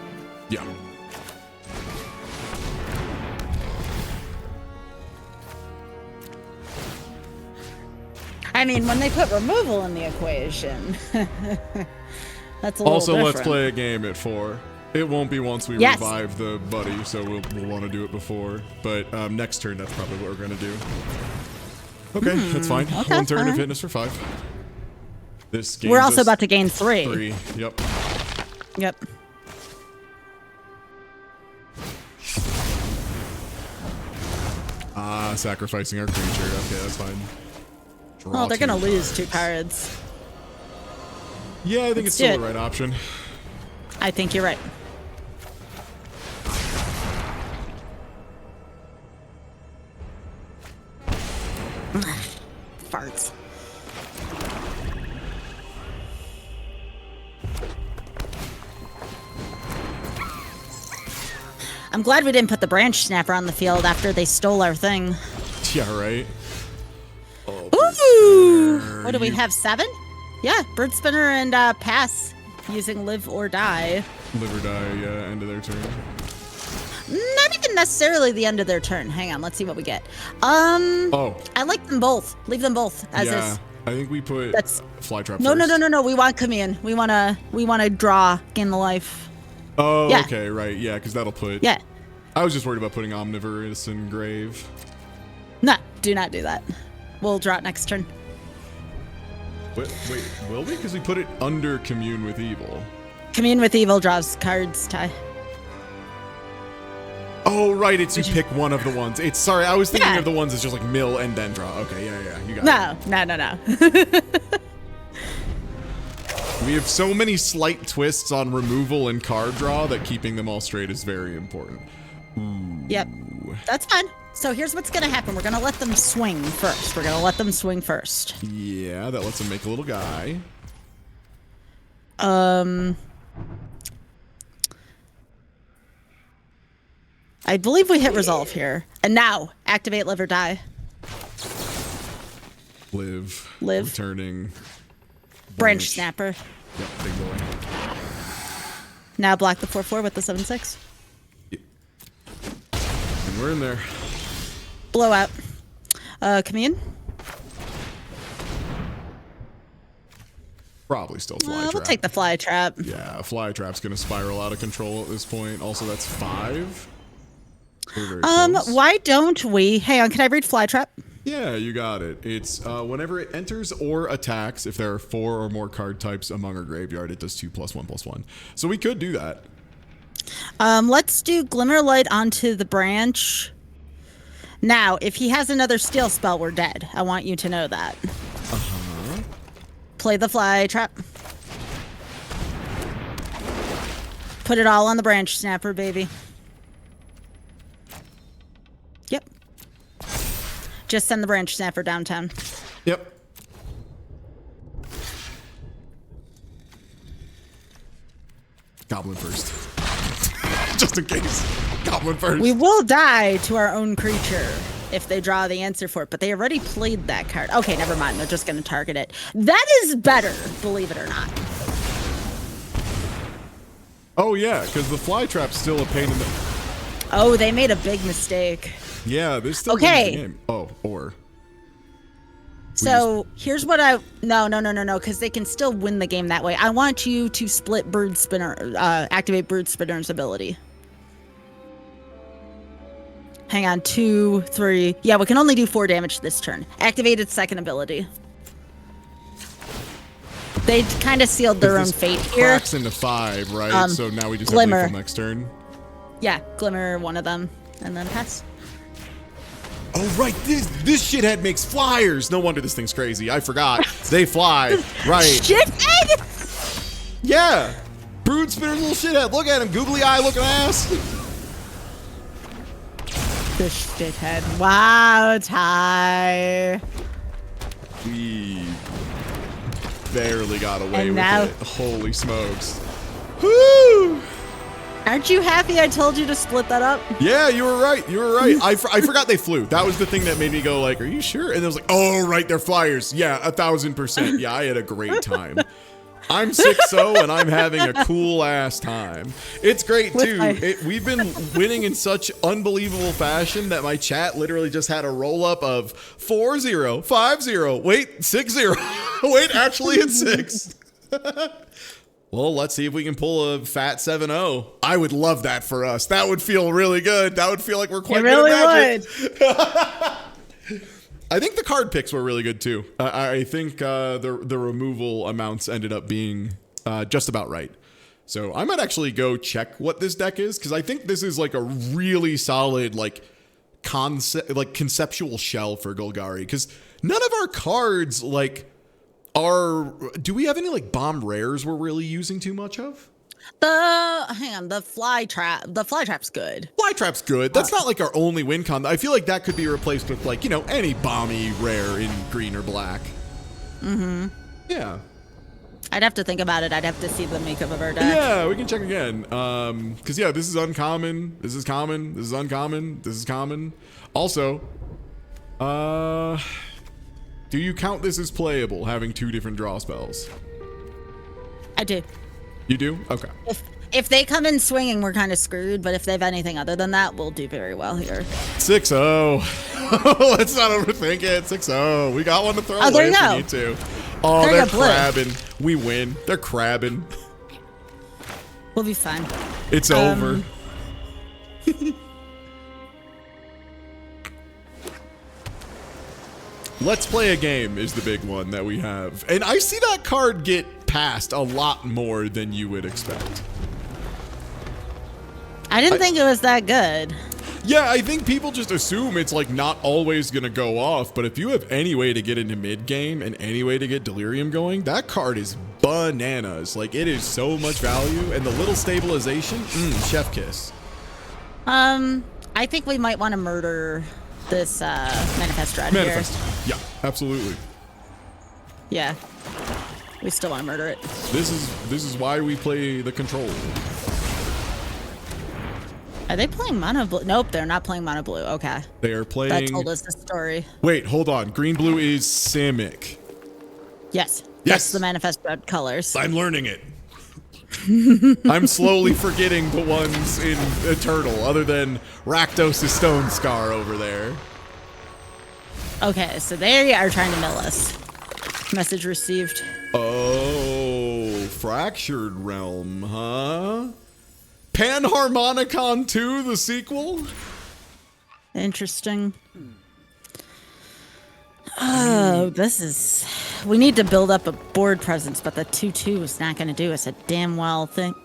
Yeah. I mean, when they put removal in the equation, that's a little Also, different. let's play a game at 4. It won't be once we revive the buddy, so we'll want to do it before. But next turn, that's probably what we're going to do. Okay, that's fine. Okay, 1 turn of fine. fitness for 5. This game. We're also about to gain 3. 3. Yep. Yep. Sacrificing our creature. Okay, that's fine. Draw Oh, they're 2 gonna lose cards. 2 cards. Yeah, I think it's still the right option. I think you're right. Farts. I'm glad we didn't put the Branch Snapper on the field after they stole our thing. Yeah, right. Ooh! What do we have? 7? Yeah, Bird Spinner and pass using live or die. Live or die, yeah, end of their turn. Not even necessarily the end of their turn. Hang on, let's see what we get. I like them both. Leave them both as is. I think we put Flytrap No, first. no. We want commune. We wanna draw, gain the life. Oh, Yeah. okay, right, yeah, because that'll put. Yeah. I was just worried about putting Omnivorous in Grave. No, do not do that. We'll draw it next turn. Wait, will we? Because we put it under Commune with Evil. Commune with Evil draws cards, Ty. Oh, right. It's you pick one of the ones. It's sorry. I was thinking of the ones that's just like mill and then draw. Okay. Yeah. You got it. No. We have so many slight twists on removal and card draw that keeping them all straight is very important. Ooh. Yep. That's fine. So here's what's going to happen. We're going to let them swing first. Yeah, that lets them make a little guy. I believe we hit resolve here. And now, activate, live or die. Live. Returning. Branch snapper. Yep, big boy. Now block the 4/4 with the 7/6. Yep. And we're in there. Blowout. Commune. Probably still fly trap. We'll take the fly trap. Yeah, fly trap's gonna spiral out of control at this point. Also, that's 5. Very close. Why don't we? Hang on, can I read fly trap? Yeah, you got it. It's whenever it enters or attacks, if there are 4 or more card types among our graveyard, it does 2+1/+1. So we could do that. Let's do Glimmer Light onto the branch. Now, if he has another steal spell, we're dead. I want you to know that. Uh-huh. Play the fly trap. Put it all on the branch snapper, baby. Yep. Just send the branch snapper downtown. Yep. Goblin first. Just in case. Goblin first. We will die to our own creature if they draw the answer for it, but they already played that card. Okay, never mind. They're just going to target it. That is better, believe it or not. Oh, yeah, because the fly trap's still a pain in the... Oh, they made a big mistake. Yeah, there's still okay. The game. Oh, or... So here's what no, because they can still win the game that way. I want you to split Brood Spinner, activate Brood Spinner's ability. Hang on, 2, 3. Yeah, we can only do 4 damage this turn. Activate its second ability. They kind of sealed their own fate here. Cracks into 5, right? So now we just Glimmer. have lethal next turn. Yeah, Glimmer one of them, and then pass. Oh, right. This shithead makes flyers. No wonder this thing's crazy. I forgot. They fly. Right. Shithead? Yeah. Brood Spinner's little shithead. Look at him. Googly eye looking ass. The shithead. Wow, Ty. We barely got away with it. Holy smokes. Woo! Aren't you happy I told you to split that up? Yeah, you were right. I forgot they flew. That was the thing that made me go like, are you sure? And I was like, oh, right, they're flyers. Yeah, 1,000%. Yeah, I had a great time. I'm 6-0 and I'm having a cool ass time. It's great too. We've been winning in such unbelievable fashion that my chat literally just had a roll up of 4-0, 5-0, wait, 6-0. Wait, actually it's 6. Well, let's see if we can pull a fat 7-0. I would love that for us. That would feel really good. That would feel like we're quite good at Magic. I think the card picks were really good too. I think the removal amounts ended up being just about right. So I might actually go check what this deck is, because I think this is like a really solid conceptual shell for Golgari. Because none of our cards do we have any bomb rares we're really using too much of? The fly trap. The fly trap's good. Fly trap's good. That's not our only win con. I feel like that could be replaced with any bomby rare in green or black. Mm-hmm. Yeah. I'd have to think about it. I'd have to see the makeup of our deck. Yeah, we can check again. Because this is uncommon. This is common. This is uncommon. This is common. Also, do you count this as playable, having 2 different draw spells? I do. You do? Okay. If they come in swinging, we're kind of screwed. But if they have anything other than that, we'll do very well here. 6-0. Let's not overthink it. 6-0. We got one to throw away if we need to. Oh, they're crabbing. We win. They're crabbing. We'll be fine. It's over. Let's play a game is the big one that we have. And I see that card get passed a lot more than you would expect. I didn't think it was that good. Yeah, I think people just assume it's like not always gonna go off, but if you have any way to get into mid game and any way to get Delirium going, that card is bananas. Like it is so much value, and the little stabilization, chef kiss. I think we might want to murder this Manifest Dread here. Yeah, absolutely. Yeah. We still want to murder it. This is why we play the control. Are they playing mono blue? Nope, they're not playing mono blue. Okay. They are playing. That told us the story. Wait, hold on. Green blue is Simic. Yes. Yes. That's the Manifest Dread colors. I'm learning it. I'm slowly forgetting the ones in Eternal, other than Rakdos' Stone Scar over there. Okay, so they are trying to mill us. Message received. Oh, Fractured Realm, huh? Panharmonicon 2, the sequel? Interesting. Oh, this is... We need to build up a board presence, but the 2-2 is not going to do us a damn well thing.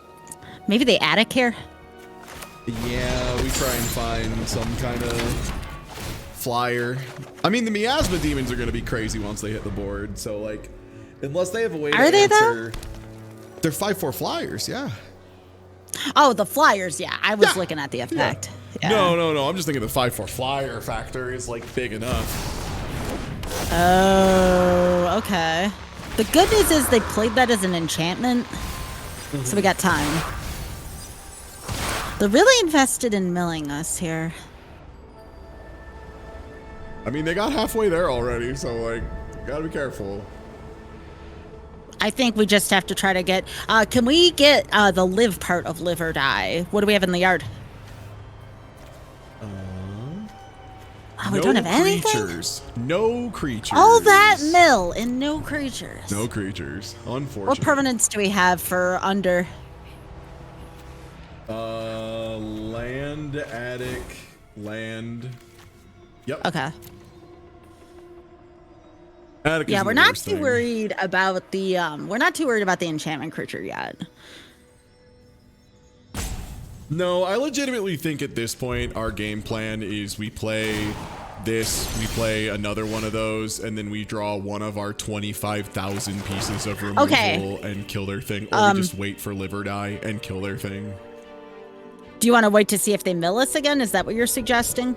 Maybe the attic here? Yeah, we try and find some kind of flyer. I mean, the Miasma demons are going to be crazy once they hit the board, so, like, unless they have a way to answer... They're 5/4 flyers, yeah. Oh, the flyers, yeah. I was looking at the effect. Yeah. No. I'm just thinking the 5/4 flyer factor is, like, big enough. Oh, okay. The good news is they played that as an enchantment, so we got time. They're really invested in milling us here. I mean, they got halfway there already, so, like, gotta be careful. I think we just have to try to get... can we get the live part of Live or Die? What do we have in the yard? We don't have anything? No creatures. All that mill and no creatures. No creatures, unfortunately. What permanents do we have for under? Land, attic, land. Yep. Okay. Attic Yeah, is we're the not worst too thing. worried about the enchantment creature yet. No, I legitimately think at this point our game plan is we play this, we play another one of those, and then we draw one of our 25,000 pieces of removal and kill their thing, or we just wait for Live or Die and kill their thing. Do you want to wait to see if they mill us again? Is that what you're suggesting?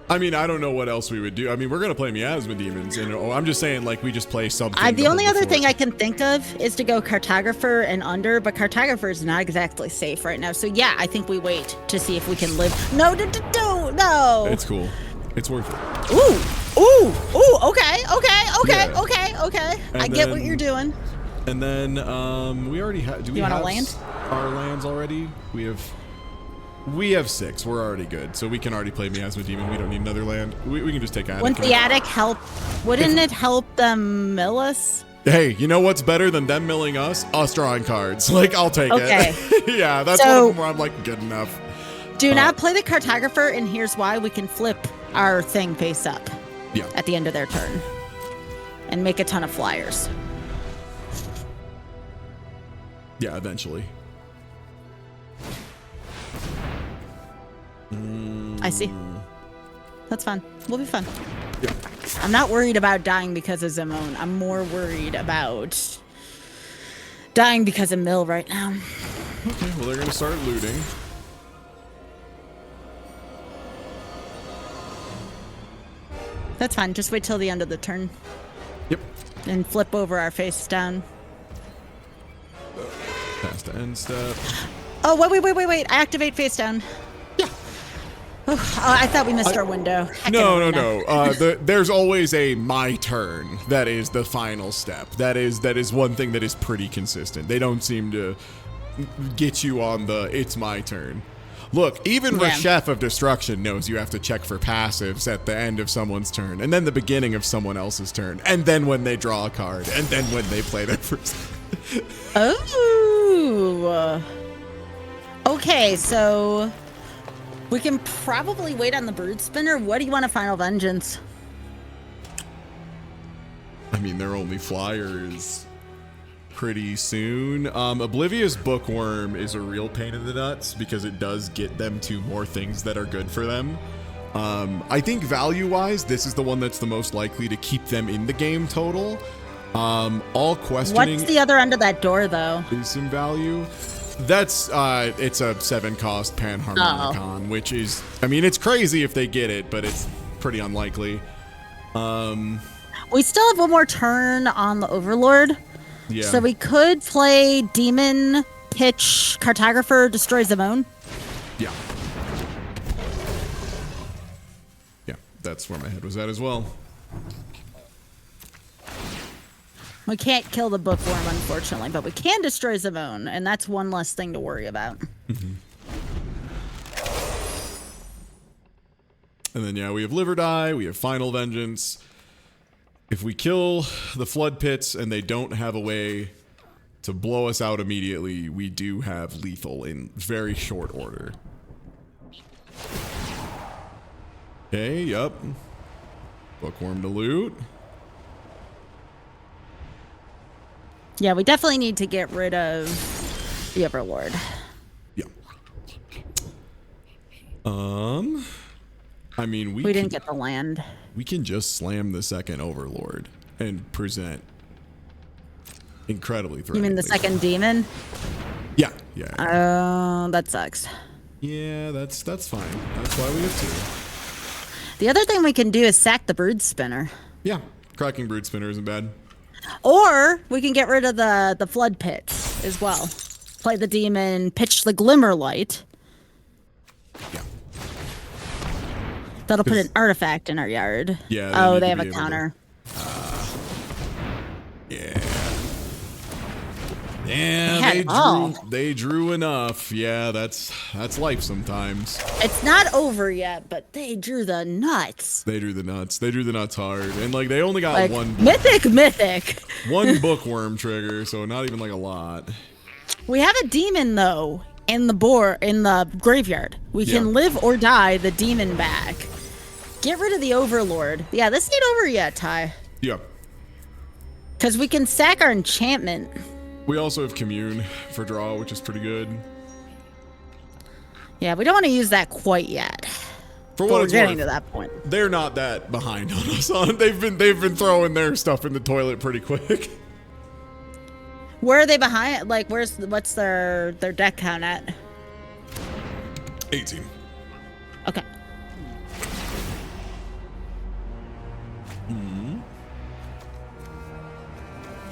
I mean, I don't know what else we would do. I mean, we're going to play Miasma Demons, and I'm just saying, like, we just play something. The only other thing I can think of is to go Cartographer and under, but Cartographer is not exactly safe right now. So, yeah, I think we wait to see if we can live. No. It's cool. It's worth it. Ooh, okay. And I get what you're doing. And then, we already have... Do we have land? Our lands already? We have 6. We're already good. So we can already play Miasma Demon. We don't need another land. We can just take attic. Wouldn't the attic help? Wouldn't it help them mill us? Hey, you know what's better than them milling us? Us drawing cards. Like, I'll take it. Yeah, that's one of them where I'm like, good enough. Do not play the Cartographer, and here's why. We can flip our thing face up at the end of their turn and make a ton of flyers. Yeah, eventually. I see. That's fun. We'll be fun. Yeah. I'm not worried about dying because of Zimone. I'm more worried about dying because of Mill right now. Okay, well, they're going to start looting. That's fine. Just wait till the end of the turn. Yep. And flip over our face down. Pass to end step. Oh, wait. Activate face down. Yeah. Oh, I thought we missed our window. No. There's always a my turn. That is the final step. That is one thing that is pretty consistent. They don't seem to get you on the it's my turn. Look, even Reshef of Destruction knows you have to check for passives at the end of someone's turn, and then the beginning of someone else's turn, and then when they draw a card, and then when they play their first. Oh. Okay, so we can probably wait on the Brood Spinner. What do you want to Final pretty soon. Oblivion's Bookworm is a real pain in the nuts because it does get them to more things that are good for them. I think value-wise, this is the one that's the most likely to keep them in the game total. All questioning. What's the other end of that door, though? Is some value. That's it's a 7-cost Panharmonicon, which is, I mean, it's crazy if they get it, but it's pretty unlikely. We still have one more turn on the Overlord. Yeah. So we could play Demon, Pitch, Cartographer, Destroy Zimone. Yeah. Yeah, that's where my head was at as well. We can't kill the Bookworm, unfortunately, but we can destroy Zimone, and that's one less thing to worry about. Mm-hmm. And then, yeah, we have Liver Die, we have Final Vengeance. If we kill the Flood Pits and they don't have a way to blow us out immediately, we do have lethal in very short order. Okay, yup. Bookworm to loot. Yeah, we definitely need to get rid of the Overlord. Yeah. I mean, we didn't get the land. We can just slam the second Overlord and present incredibly threatening. You mean the second demon? Yeah, yeah. Oh, that sucks. Yeah, that's fine. That's why we have two. The other thing we can do is sack the Brood Spinner. Yeah, cracking Brood Spinner isn't bad. Or we can get rid of the Flood Pits as well. Play the demon, pitch the Glimmer Light. Yeah. That'll put an artifact in our yard. Yeah. Oh, they have a counter. Yeah. Yeah, they drew enough. Yeah, that's life sometimes. It's not over yet, but they drew the nuts. They drew the nuts. They drew the nuts hard. And like they only got like, one mythic. One Bookworm trigger, so not even like a lot. We have a demon though in the graveyard. We can live or die the demon back. Get rid of the Overlord. Yeah, this ain't over yet, Ty. Yeah. Because we can sack our enchantment. We also have Commune for draw, which is pretty good. Yeah, we don't want to use that quite yet. For what it's getting worth, to that point. They're not that behind on us. They've been throwing their stuff in the toilet pretty quick. Where are they behind? Like, what's their deck count at? 18. Okay.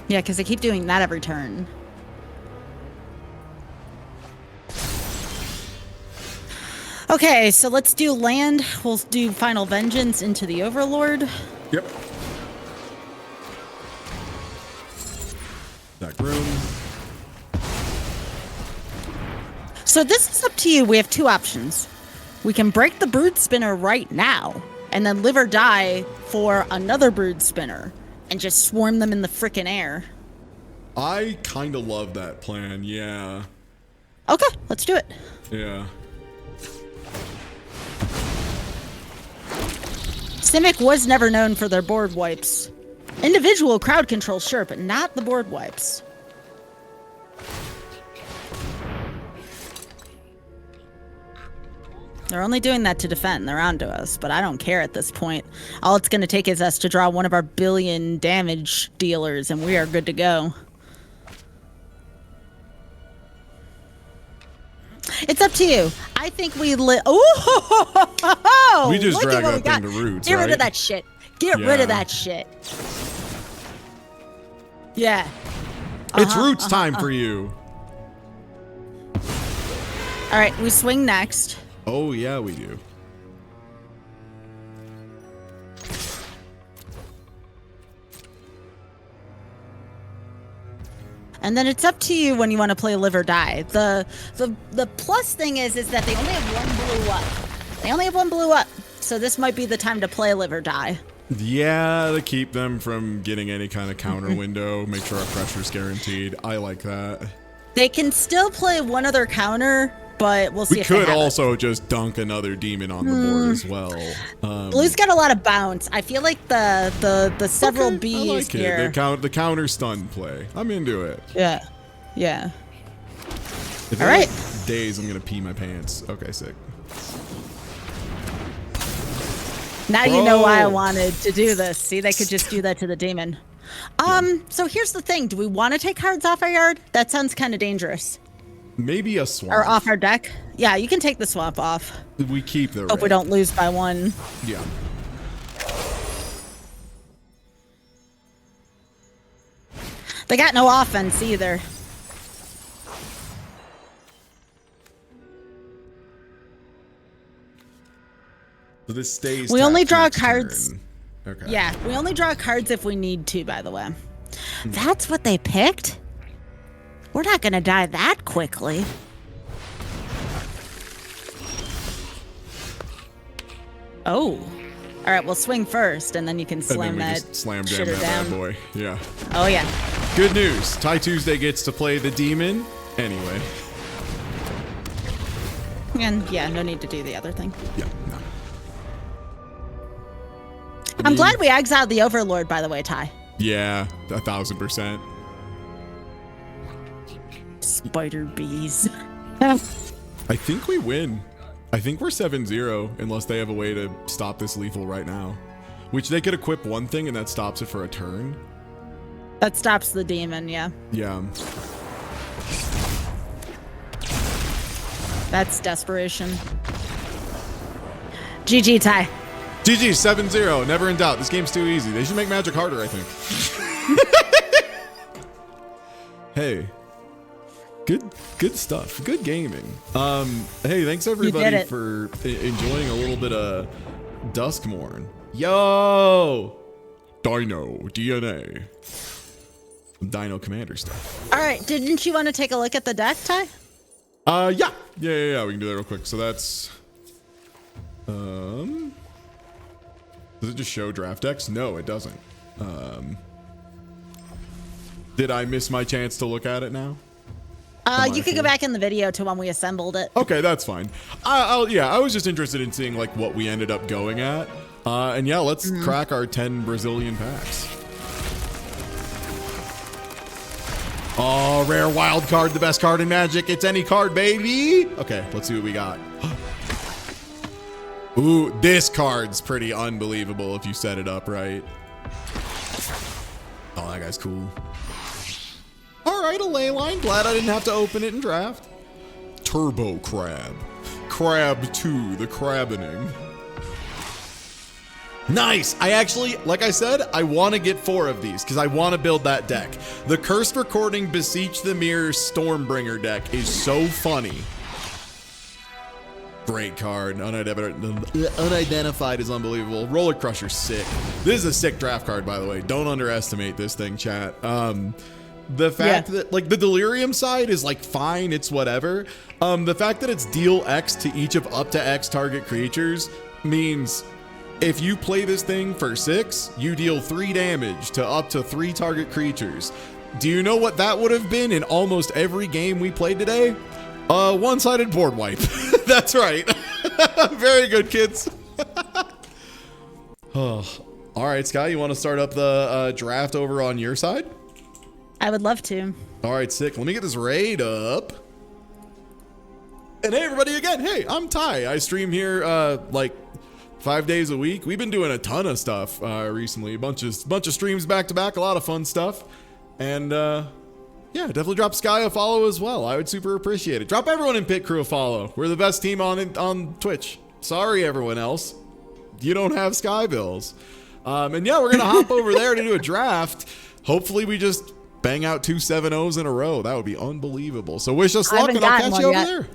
Yeah, because they keep doing that every turn. Okay, so let's do land. We'll do Final Vengeance into the Overlord. Yep. Back room. So this is up to you. We have two options. We can break the Brood Spinner right now and then live or die for another Brood Spinner. And just swarm them in the frickin' air. I kind of love that plan, yeah. Okay, let's do it. Yeah. Simic was never known for their board wipes. Individual crowd control, sure, but not the board wipes. They're only doing that to defend. They're onto us, but I don't care at this point. All it's going to take is us to draw one of our billion damage dealers, and we are good to go. It's up to you. I think we we just drag that thing to roots, Get rid of that shit. Get rid of that shit. Yeah. It's roots time for you. All right, we swing next. Oh, yeah, we do. And then it's up to you when you want to play live or die. The plus thing is that they only have one blue up. They only have one blue up. So this might be the time to play live or die. Yeah, to keep them from getting any kind of counter window. Make sure our pressure's guaranteed. I like that. They can still play one other counter but we'll see We if they could have it. also just dunk another demon on the board as well. Blue's got a lot of bounce. I feel like the several Okay, B's I like here. it. The counter stun play. I'm into it. Yeah. Yeah. If All it right. like days, I'm gonna pee my pants. Okay, sick. Now you know why I Bro. wanted to do this. See, they could just do that to the demon. So here's the thing. Do we want to take cards off our yard? That sounds kind of dangerous. Maybe a swamp. Or off our deck? Yeah, you can take the swamp off. We keep the Hope we red. don't lose by one. Yeah. They got no offense either. So this stays. We only tapped draw next cards. turn. Okay. Yeah, we only draw cards if we need to, by the way. That's what they picked? We're not going to die that quickly. Oh. All right, we'll swing first, and then you can And then slam we that just slam jam shitter that down. bad boy. Yeah. Oh, yeah. Good news. Ty Tuesday gets to play the demon anyway. And yeah, no need to do the other thing. Yeah. No. I'm glad we exiled the Overlord, by the way, Ty. Yeah, 1000%. Spider bees. I think we win. I think we're 7-0 unless they have a way to stop this lethal right now. Which they could equip one thing and that stops it for a turn. That stops the demon, yeah. Yeah. That's desperation. GG, Ty. GG, 7-0. Never in doubt. This game's too easy. They should make Magic harder, I think. Hey. Good stuff. Good gaming. Hey, thanks everybody for enjoying a little bit of Duskmorne. Yo! Dino DNA. Dino Commander stuff. All right, didn't you want to take a look at the deck, Ty? Yeah. We can do that real quick. So that's does it just show draft decks? No, it doesn't. Did I miss my chance to look at it now? You could go back in the video to when we assembled it. Okay, that's fine. I was just interested in seeing like what we ended up going at. And yeah, let's crack our 10 Brazilian packs. Oh, rare wild card, the best card in Magic. It's any card, baby. Okay, let's see what we got. Ooh, this card's pretty unbelievable if you set it up right. Oh, that guy's cool. All right, a ley line. Glad I didn't have to open it in draft. Turbo Crab. Crab 2, the crabbing. Nice. I actually, like I said, I want to get 4 of these because I want to build that deck. The Cursed Recording Beseech the Mirror Stormbringer deck is so funny. Great card. Unidentified is unbelievable. Roller Crusher's sick. This is a sick draft card, by the way. Don't underestimate this thing, chat. The fact that like the Delirium side is like fine, it's whatever. The fact that it's deal X to each of up to X target creatures means if you play this thing for 6, you deal 3 damage to up to 3 target creatures. Do you know what that would have been in almost every game we played today? One-sided board wipe. That's right. Very good, kids. Oh. All right, Sky, you want to start up the draft over on your side? I would love to. All right, sick. Let me get this raid up. And hey, everybody, again. Hey, I'm Ty. I stream here like 5 days a week. We've been doing a ton of stuff recently. A bunch of streams back to back. A lot of fun stuff. And yeah, definitely drop Sky a follow as well. I would super appreciate it. Drop everyone in Pit Crew a follow. We're the best team on Twitch. Sorry, everyone else. You don't have Skybilz. And yeah, we're gonna hop over there to do a draft. Hopefully, we just bang out 2 7-0s in a row. That would be unbelievable. So wish us luck, and I'll catch you over there.